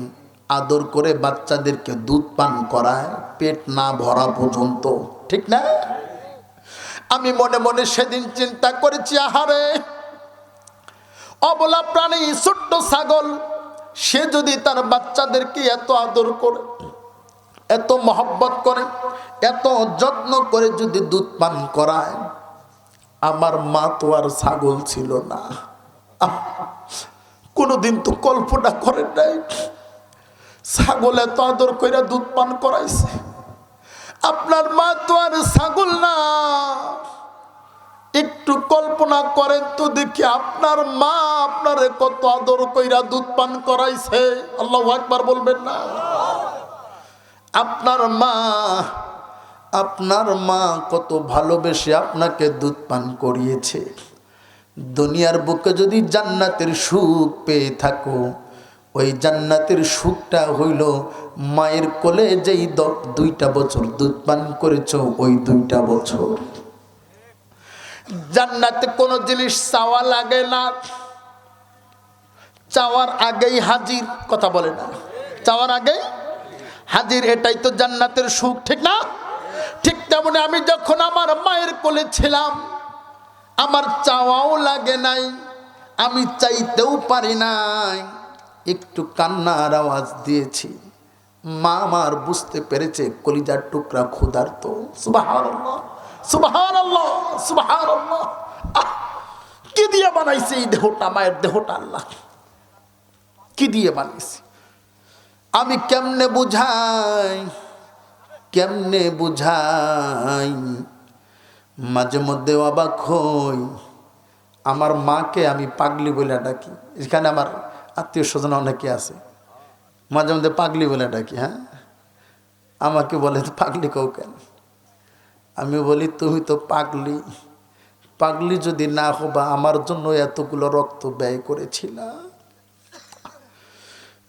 S1: আদর করে বাচ্চাদেরকে দুধ পান করায়, পেট না ভরা পর্যন্ত। ঠিক না? আমি মনে মনে সেদিন চিন্তা করেছি, আহারে, অবলা প্রাণী ছোট্ট ছাগল, সে যদি তার বাচ্চাদেরকে এত আদর করে, এত মহব্বত করে, এত যত্ন করে যদি দুধ পান করায়, আমার মা তো আর ছাগল ছিল না। কোনোদিন তো কল্পনা করেন নাই ছাগল এত আদর করে দুধ পান করাইছে। আপনার মা তো আর ছাগল না। একটু কল্পনা করেন তো দেখি, আপনার মা আপনারে কত আদর কইরা দুধ পান করাইছে। আল্লাহু আকবার বলবেন না? আপনার মা কত ভালোবেসে আপনাকে দুধ পান করিয়েছে। দুনিয়ার বুকে যদি জান্নাতের সুখ পেয়ে থাকো, ওই জান্নাতের সুখটা হইল মায়ের কোলে যেই 2টা বছর দুধ পান করেছো, ওই 2টা বছর। জান্নাতে কোনো জিনিস চাওয়া লাগে না, চাওয়ার আগেই হাজির। কথা বলে না? চাওয়ার আগেই হাজির, এটাই তো জান্নাতের সুখ। ঠিক না? ঠিক তেমনি আমি যখন আমার মায়ের কোলে ছিলাম, আমার চাওয়াও লাগে নাই, আমি চাইতেও পারি নাই, একটু কান্নার আওয়াজ দিয়েছি, মা আমার বুঝতে পেরেছে কলিজার টুকরা ক্ষুধার্ত। সুবহানাল্লাহ, সুবহানাল্লাহ, সুবহানাল্লাহ। কি দিয়ে বানাইছে এই দেহটা, মায়ের দেহটা আল্লাহ কি দিয়ে বানাইছে? আমি কেমনে বুঝাই, কেমনে বুঝাই, মাঝে মধ্যে অবাক হই। আমার মাকে আমি পাগলি বলে ডাকি, এখানে আমার আত্মীয় স্বজন অনেকে আছে, মাঝে মধ্যে পাগলি বলে ডাকি। হ্যাঁ, আমাকে বলে পাগলি কও কেন? আমি বলি তুমি তো পাগলি, পাগলি যদি না হবা আমার জন্য এতগুলো রক্ত ব্যয় করেছিলা।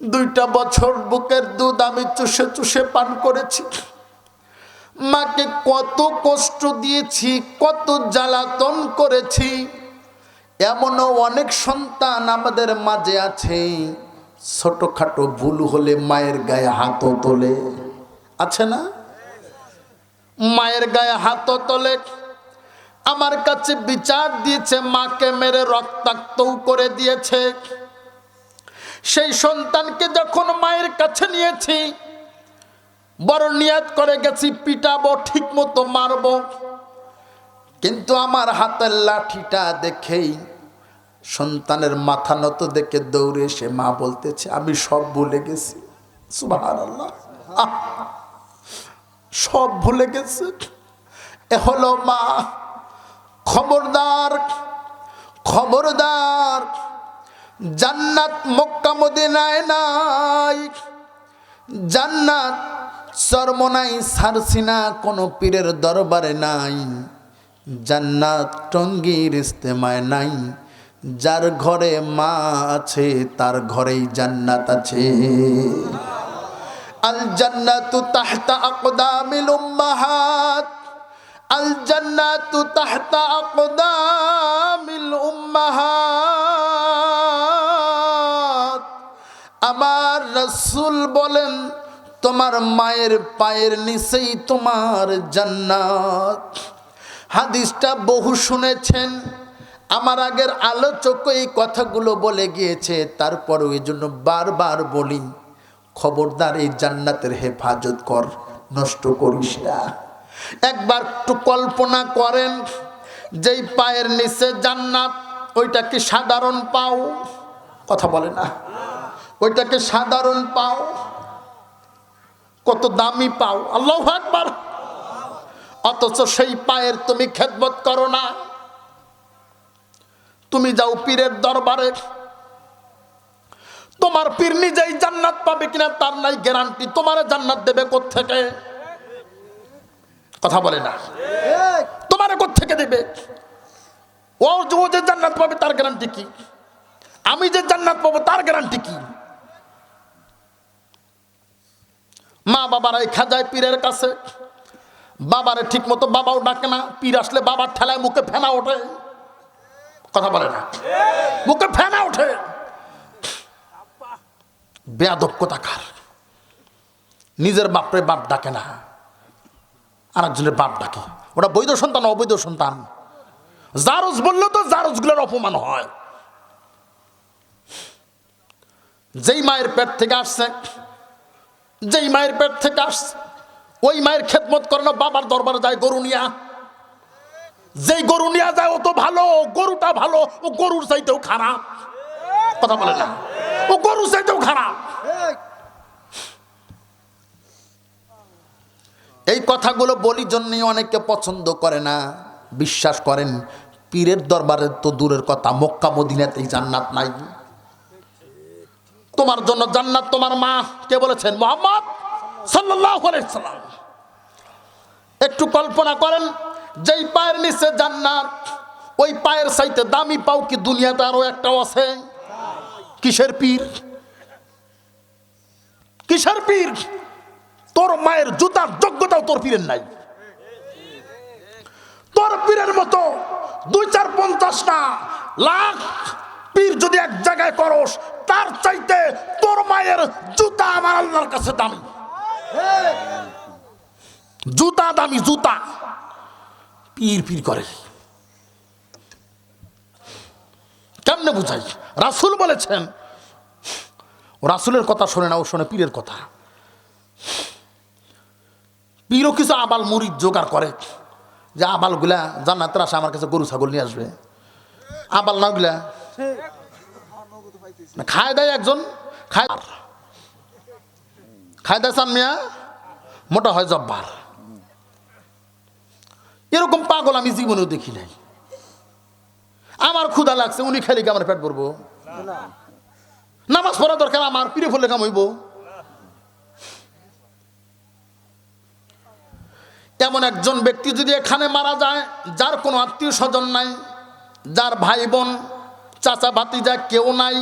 S1: 2টা বছর বুকের দুধ আমি চুষে চুষে পান করেছি। মাকে কত কষ্ট দিয়েছি, কত জ্বালাতন করেছি। এমনও অনেক সন্তান আমাদের মাঝে আছে, ছোটখাটো ভুল হলে মায়ের গায়ে হাতও তোলে, আছে না? মায়ের গায়ে হাতও তোলে। আমার কাছে বিচার দিয়েছে, মাকে মেরে রক্তাক্তও করে দিয়েছে। সেই সন্তানকে যখন মায়ের কাছে নিয়েছি, বড় নিয়াত করে গেছি পিটাবো, ঠিক মতো মারবো, কিন্তু আমার হাতের লাঠিটা দেখেই সন্তানের মাথা নত দেখে দৌড়ে এসে মা বলতেছে আমি সব ভুলে গেছি। সুবহানাল্লাহ, সব ভুলে গেছে। এ হলো মা। খবরদার, খবরদার, জান্নাত মক্কা মদিনায় নাই, জান্নাত চরমনাই সারসিনা কোন পীরের দরবারে নাই, জান্নাত টঙ্গীর ইস্তেমায় নাই। যার ঘরে মা আছে তার ঘরেই জান্নাত আছে। আল জান্নাতু তাহতা আকদামিল উম্মাহাত, আল জান্নাতু তাহতা আকদামিল উম্মাহাত। আমার রাসূল বলেন তোমার মায়ের পায়ের নিচেই তোমার জান্নাত। হাদিসটা বহু শুনেছেন, আমার আগের আলোচক এই কথাগুলো বলে গিয়েছে, তারপরেও এই জন্য বারবার বলি খবরদার এই জান্নাতের হেফাজত কর, নষ্ট করিস না। একবার একটু কল্পনা করেন, যেই পায়ের নিচে জান্নাত, ওইটা কি সাধারণ পাও? কথা বলে না, ওইটা কি সাধারণ পাও? কত দামি পাও, আল্লাহু আকবার। অথচ সেই পায়ের তুমি খেদমত করো না। তুমি যাও পীরের দরবারে, তোমার পীর নিজেই জান্নাত পাবে কিনা তার নাই গ্যারান্টি। তোমার জান্নাত দেবে কোত্থেকে? কথা বলে না, তোমার কোত্থেকে দেবে? ও যে জান্নাত পাবে তার গ্যারান্টি কি? আমি যে জান্নাত পাবো তার গ্যারান্টি কি? মা বাবারা খাজায় পীরের কাছে, বাবারে ঠিক মতো বাবাও ডাকে না, পীর আসলে বাবার ঠেলায় মুখে ফেনা ওঠে। কথা বলে না, মুখে ফেনা ওঠে। বেয়াদব কোথাকার, নিজের বাপরে বাপ ডাকে না, আরেকজনের বাপ ডাকে। ওটা বৈধ সন্তান অবৈধ সন্তান? জারজ বললে তো জারজগুলোর অপমান হয়। যেই মায়ের পেট থেকে আসছে, যেই মায়ের পেট থেকে আসছে, ওই মায়ের খেদমত করে না, বাবার দরবারে যায় গরু নিয়া। যেই গরু নিয়ে যায় ও তো ভালো, গরুটা ভালো, ও গরুর চাইতেও খারাপ। কথা বলে না, ও গরুর চাইতেও খারাপ। এই কথাগুলো বলি জন্যই অনেকে পছন্দ করে না, বিশ্বাস করেন পীরের দরবারে তো দূরের কথা, মক্কা মদিনাতেই জান্নাত নাই। তোমার জন্য জান্নাত তোমার মা, কে বলেছেন? মুহাম্মদ সাল্লাল্লাহু আলাইহি সাল্লাম। একটু কল্পনা করেন, যেই পায়ের নিচে জান্নাত, ওই পায়ের চাইতে দামি পাও কি দুনিয়াতে আরো একটাও আছে? কিসের পীর? কিসের পীর? তোর মায়ের জুতার যোগ্যতাও তোর পীরের নাই। তোর পীরের মতো 2, 4, 50 না, লাখ পীর যদি এক জায়গায় করস, তার চাইতে তোর মায়ের জুতা আমার আল্লাহর কাছে দামি। জুতা দামি, জুতা। পীর পীর করে কেমনে বুঝাই? রাসূল বলেছেন, রাসূলের কথা শোনে না, ও শোনে পীরের কথা। পীরও কিছু আবাল মুরিদ জোগাড় করে, যে আবালগুলা জান্নাতের আসে আমার কাছে গরু ছাগল নিয়ে আসবে, আবাল না গুলা খায় দেয় একজন, খায় দেয় চান মিয়া, মোটা হয় জব্বার। এরকম পাগল আমি জীবনেও দেখি নাই। আমার ক্ষুধা লাগছে, উনি খেলে কি আমার পেট ভরবো? নামাজ পড়া দরকার আমার, পিড়ে ফুললে কাম হইব? এমন একজন ব্যক্তি যদি এখানে মারা যায়, যার কোনো আত্মীয় স্বজন নাই, যার ভাই বোন চাচা ভাতিজা কেউ নাই,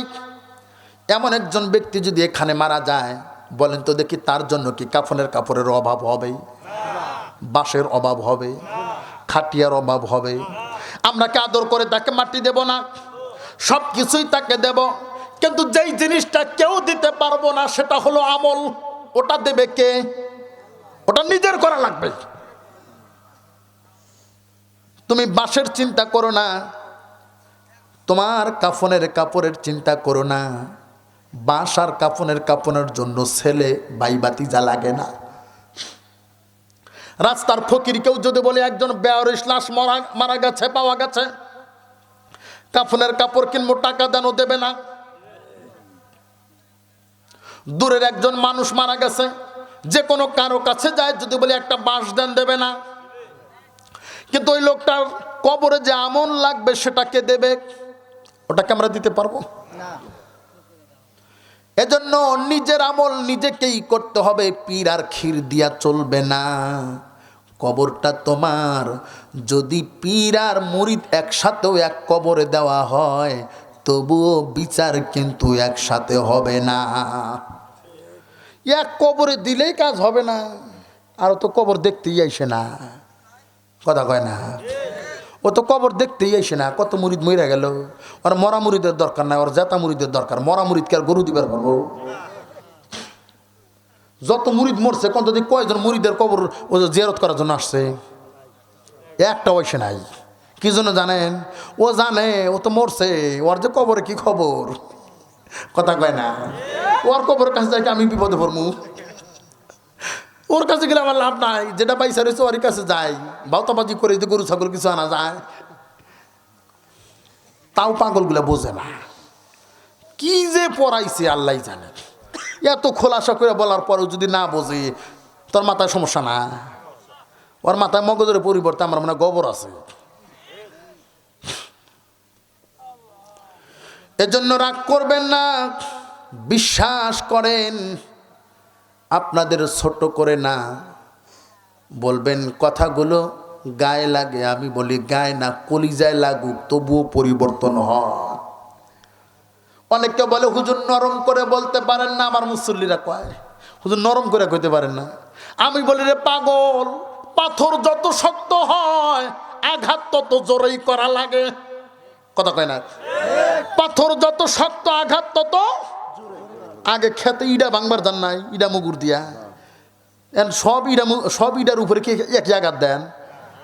S1: এমন একজন ব্যক্তি যদি এখানে মারা যায়, বলেন তো দেখি তার জন্য কি কাফনের কাপড়ের অভাব হবে? বাঁশের অভাব হবে? খাটিয়ার অভাব হবে? আমরা কি আদর করে তাকে মাটি দেব না? সব কিছুই তাকে দেব, কিন্তু যেই জিনিসটা কেউ দিতে পারবো না সেটা হলো আমল। ওটা দেবে কে? ওটা নিজের করা লাগবে। তুমি বাঁশের চিন্তা করো না, তোমার কাফনের কাপড়ের চিন্তা করো না। বাঁশ আর কাফনের জন্য ছেলে বাইবাতি যা লাগে না। রাস্তার ফকির কেউ যদি বলে একজন বেয়ারিশ লাশ মারা গেছে, পাওয়া গেছে, কাফনের কাপড় কিনবো, টাকা দেন, দেবে না। দূরের একজন মানুষ মারা গেছে, যে কোনো কারো কাছে যায় যদি বলে একটা বাঁশ দেন, দেবে না। কিন্তু ওই লোকটার কবরে যে আমল লাগবে সেটাকে দেবে, ওটাকে আমরা দিতে পারবো না। এজন্য নিজের আমল নিজেকেই করতে হবে, পীর আর ক্ষীর দিয়া চলবে না। কবরটা তোমার, যদি পীর আর মুরিদ একসাথেও এক কবরে দেওয়া হয়, তবুও বিচার কিন্তু একসাথে হবে না। এক কবরে দিলেই কাজ হবে না, আর তো কবর দেখতেই আইসে না, কথা কয় না। ও তো কবর দেখতেই আইসে না। কত মুরিদ মরে গেল, ওর মরা মুরিদের দরকার নাই, ওর জেতা মুরিদের দরকার। মরা মুরিদকে আর গরু দিবার পারবো? যত মুরিদ মরছে, কত দিক কয়জন মুরিদের কবর ও জিয়ারত করার জন্য আসছে? একটা ওইসে নাই। কি জন্য জানেন? ও জানে ও তো মরছে, ওর যে কবরে কি খবর, কথা কয় না। ওর কবরের কাছে যাই আমি বিপদে পড়মু, ওর কাছে গেলে আমার লাভ নাই। যেটা পয়সা রয়েছে ওর কাছে যাই, বাউতাবাজি করে যদি গরু ছাগল কিছু আনা যায়। তাও পাগলগুলা বোঝে না, কি যে পড়াইছে আল্লাহ জানে। এত খোলাসা করে বলার পরেও যদি না বোঝে, তোর মাথায় সমস্যা না। ওর মাথায় মগজের পরিবর্তে আমার মনে গোবর আছে। এজন্য রাগ করবেন না, বিশ্বাস করেন, আপনাদের ছোট করে না বলবেন। কথাগুলো গায়ে লাগে, আমি বলি গায়ে না কলিজায় লাগুক, তবুও পরিবর্তন হয়। অনেকে বলে হুজুর নরম করে বলতে পারেন না, আমার মুসল্লিরা কয় হুজুর নরম করে কইতে পারেন না। আমি বলি রে পাগল, পাথর যত শক্ত হয় আঘাত তত জোরেই করা লাগে, কথা কয় না? পাথর যত শক্ত আঘাত তত আগে খেতে ইডা ভাঙবার জান নাই, ইডা মুগুর দিয়া সব ইডার উপরে কি একই আঘাত দেন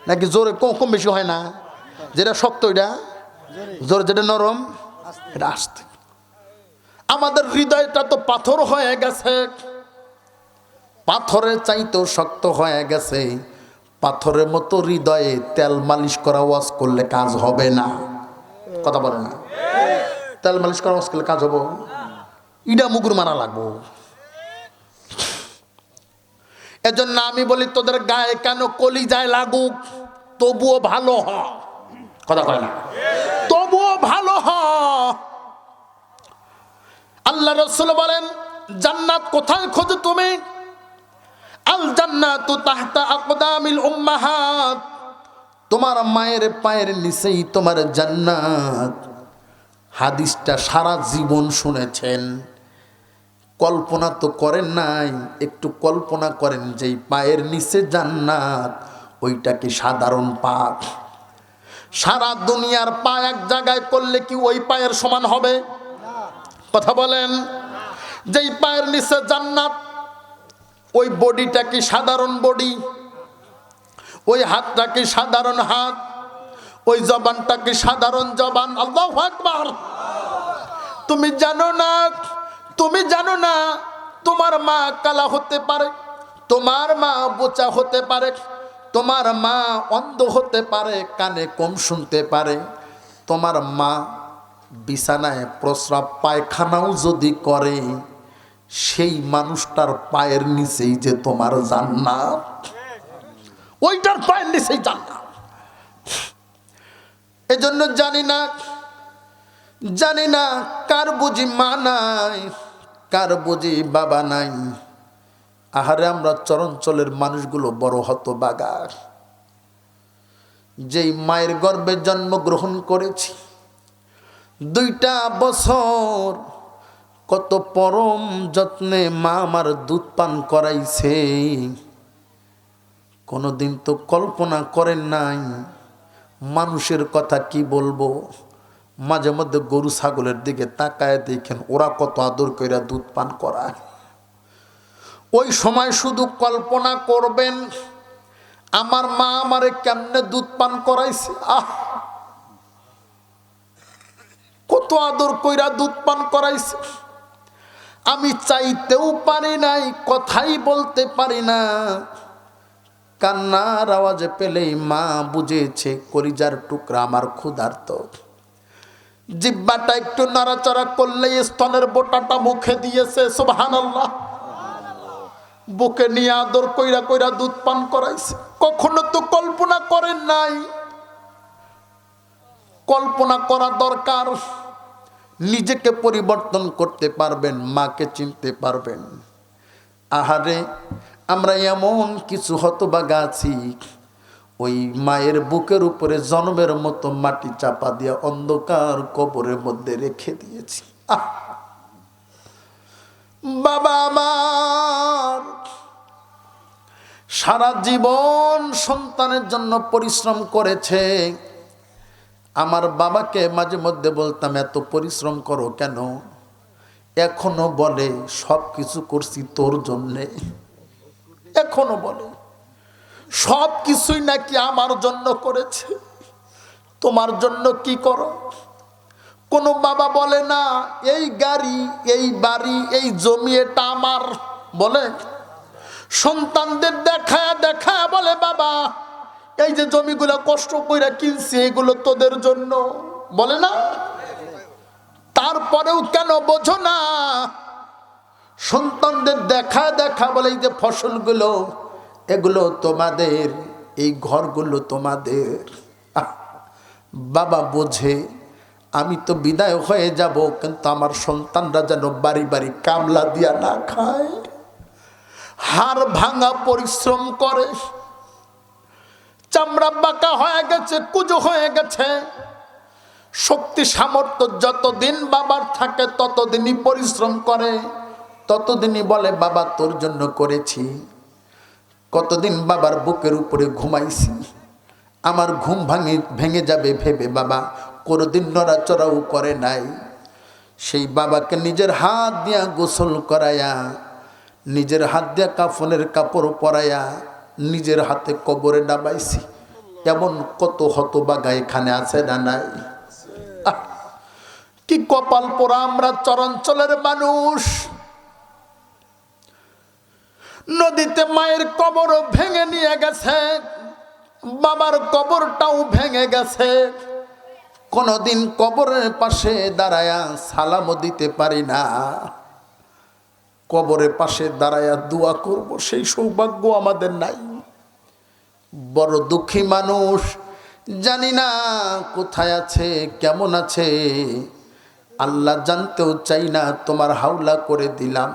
S1: নাকি জোরে কম বেশি হয় না? যেটা শক্ত এটা জোরে, যেটা নরম এটা আস্তে। আমাদের হৃদয়টা তো পাথর হয়ে গেছে, পাথরের চাইতেও শক্ত হয়ে গেছে। পাথরের মতো হৃদয়ে তেল মালিশ করা ওয়াজ করলে কাজ হবে না, কথা বলে না? তেল মালিশ করা ওয়াজ করলে কাজ হবো? ইডা মুগুর মারা লাগবো। এজন্য আমি বলি তোদের গায়ে কেন কলিজায় লাগুক, তবুও ভালো হ, কথা কয় না? তবুও ভালো হ। আল্লাহ রাসূল বলেন জান্নাত কোথায় খোঁজো তুমি? আল জান্নাতু তাহতা আকদামিল উম্মাহাত, তোমার মায়ের পায়ের নিচেই তোমার জান্নাত। হাদিসটা সারা জীবন শুনেছেন, কল্পনা তো করেন নাই। একটু কল্পনা করেন, যেই পায়ের নিচে জান্নাত, ওইটা কি সাধারণ পা? সারা দুনিয়ার পা এক জায়গায় করলে কি ওই পায়ের সমান হবে? কথা বলেন। যেই পায়ের নিচে জান্নাত, ওই বডিটা কি সাধারণ বডি? ওই হাতটা কি সাধারণ হাত? ওই জবানটা কি সাধারণ জবান? আল্লাহু আকবার। তুমি জানো না, তুমি জানো না তোমার মা কালা হতে পারে, তোমার মা বোচা হতে পারে, তোমার মা অন্ধ হতে পারে, কানে কম শুনতে পারে, তোমার মা বিছানায় প্রস্রাব পায়খানাও যদি করে, সেই মানুষটার পায়ের নিচেই যে তোমার জান্নাত, ওইটার পায়ের নিচেই জান্নাত। এজন্য জানি না কার বুঝি মা নাই, কার বুঝি বাবা নাই। আহারে আমরা চরাঞ্চলের মানুষগুলো বড় হতভাগা। যেই মায়ের গর্ভে জন্মগ্রহণ করেছি, 2টা বছর কত পরম যত্নে মা আমার দুধ পান করাইছে, কোনোদিন তো কল্পনা করেন নাই। মানুষের কথা কি বলবো, মাঝে মধ্যে গরু ছাগলের দিকে তাকায় দেখেন ওরা কত আদর কইরা দুধ পান করায়। ওই সময় শুধু কল্পনা করবেন আমার মা আমারে কেমনে দুধ পান করাইছে। কত আদর কইরা দুধ পান করাইছে। আমি চাইতেও পারি নাই, কথাই বলতে পারি না। কান্নার আওয়াজে পেলেই মা বুঝেছে কলিজার টুকরা আমার ক্ষুধার্ত। জিহ্বাটা একটু নড়াচড়া করলেই স্তনের বোটাটা মুখে দিয়েছে। সুবহানাল্লাহ। বুকে নিয়ে আদর কইরা কইরা দুধ পান করাইছে। কখনো তো কল্পনা করেন নাই। কল্পনা করা দরকার। নিজেকে পরিবর্তন করতে পারবেন, মাকে চিনতে পারবেন। আহারে আমরা এমন কিছু হতভাগা আছি, ওই মায়ের বুকের উপরে জন্মের মতো মাটি চাপা দিয়ে অন্ধকার কবরের মধ্যে রেখে দিয়েছি। বাবা আমার সারা জীবন সন্তানের জন্য পরিশ্রম করেছে। আমার বাবাকে মাঝে মধ্যে বলতাম এত পরিশ্রম করো কেন? এখনো বলে সব কিছু করছি তোর জন্যে। এখনো বলে সব কিছুই নাকি আমার জন্য করেছে, তোমার জন্য কি করো? কোন বাবা বলে না এই গাড়ি, এই বাড়ি, এই জমি এটা আমার, বলে? সন্তানদের দেখায় দেখায় বলে বাবা এই যে জমিগুলো কষ্ট কইরা কিনছি এগুলো তোদের জন্য, বলে না? তারপরেও কেন বোঝো না? সন্তানদের দেখা দেখা বলে এই যে ফসলগুলো এগুলো তোমাদের, এই ঘরগুলো তোমাদের। বাবা বোঝে আমি তো বিদায় হয়ে যাব, কিন্তু আমার সন্তানরা যেন বাড়ি বাড়ি কামলা দিয়া না খায়। হাড় ভাঙা পরিশ্রম করে, চামড়া বাঁকা হয়ে গেছে, কুজো হয়ে গেছে। শক্তি সামর্থ্য যতদিন বাবার থাকে ততদিনই পরিশ্রম করে, ততদিনই বলে বাবা তোর জন্য করেছি। কতদিন বাবার বুকের উপরে ঘুমাইছি, আমার ঘুম ভেঙে যাবে ভেবে বাবা কোনোদিন নড়াচড়াও করে নাই। সেই বাবাকে নিজের হাত দিয়া গোসল করায়া, নিজের হাত দিয়া কাফনের কাপড় পরাইয়া, নিজের হাতে কবরে নামাইছি। এমন কত হতভাগা এখানে আছে না নাই? কি কপাল পোড়া আমরা চরাঞ্চলের মানুষ। নদীতে মায়ের কবরও ভেঙে নিয়ে গেছে, বাবার কবরটাও ভেঙে গেছে। কোনদিন কবরের পাশে দাঁড়ায়া সালামও দিতে পারি না। কবরের পাশে দাঁড়ায়া দোয়া করব সেই সৌভাগ্য আমাদের নাই। বড় দুঃখী মানুষ, জানি না কোথায় আছে, কেমন আছে। আল্লাহ জানতেও চাই না, তোমার হাওলা করে দিলাম।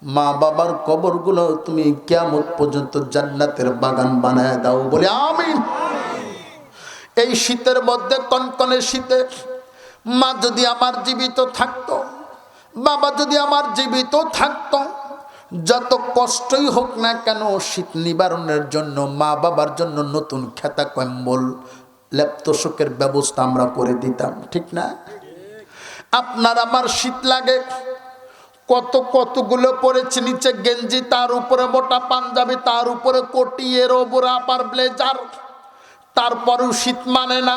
S1: মা বাবার কবরগুলো তুমি কিয়ামত পর্যন্ত জান্নাতের বাগান বানায় দাও, বলে আমিন। এই শীতের মধ্যে, কনকনে শীতে, মা যদি আমার জীবিত থাকতো, বাবা যদি আমার জীবিত থাকতো, যত কষ্টই হোক না কেন শীত নিবারণের জন্য মা বাবার জন্য নতুন খেতা কম্বল লেপ্তশোকের ব্যবস্থা আমরা করে দিতাম, ঠিক না? আপনার আমার শীত লাগে, কতগুলো পরেছে, নিচে গেঞ্জি, তার উপরে মোটা পাঞ্জাবি, তার উপরে কোটি, এর ওপরে আপার ব্লেজার, তারপরেও শীত মানে না।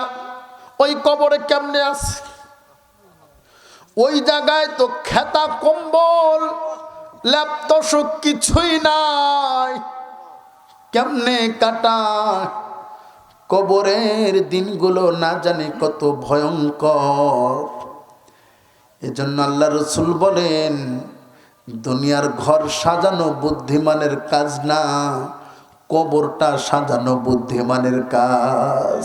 S1: ওই কবরে কেমনে আছে? ওই জায়গায় তো খেতা কম্বল লেপ্তশোক কিছুই নাই। কেমনে কাটায় কবরের দিনগুলো না জানি কত ভয়ঙ্কর। এজন্য আল্লাহ রাসূল বলেন, দুনিয়ার ঘর সাজানো বুদ্ধিমানের কাজ না, কবরটা সাজানো বুদ্ধিমানের কাজ।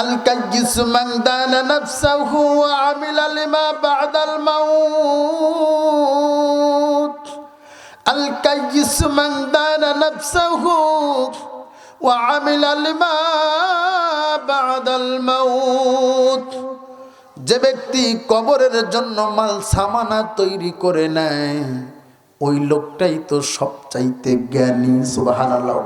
S1: আল কায়্যিস মান দানা নাফসাহু ওয়া আমিলা লিমা বা'দাল মাউত। আল কায়্যিস মান দানা নাফসাহু ওয়া আমিলা লিমা বা'দাল মাউত। যে ব্যক্তি কবরের জন্য মাল সামানা তৈরি করে নেয়, ওই লোকটাই তো সবচাইতে জ্ঞানী। সুবহানাল্লাহ।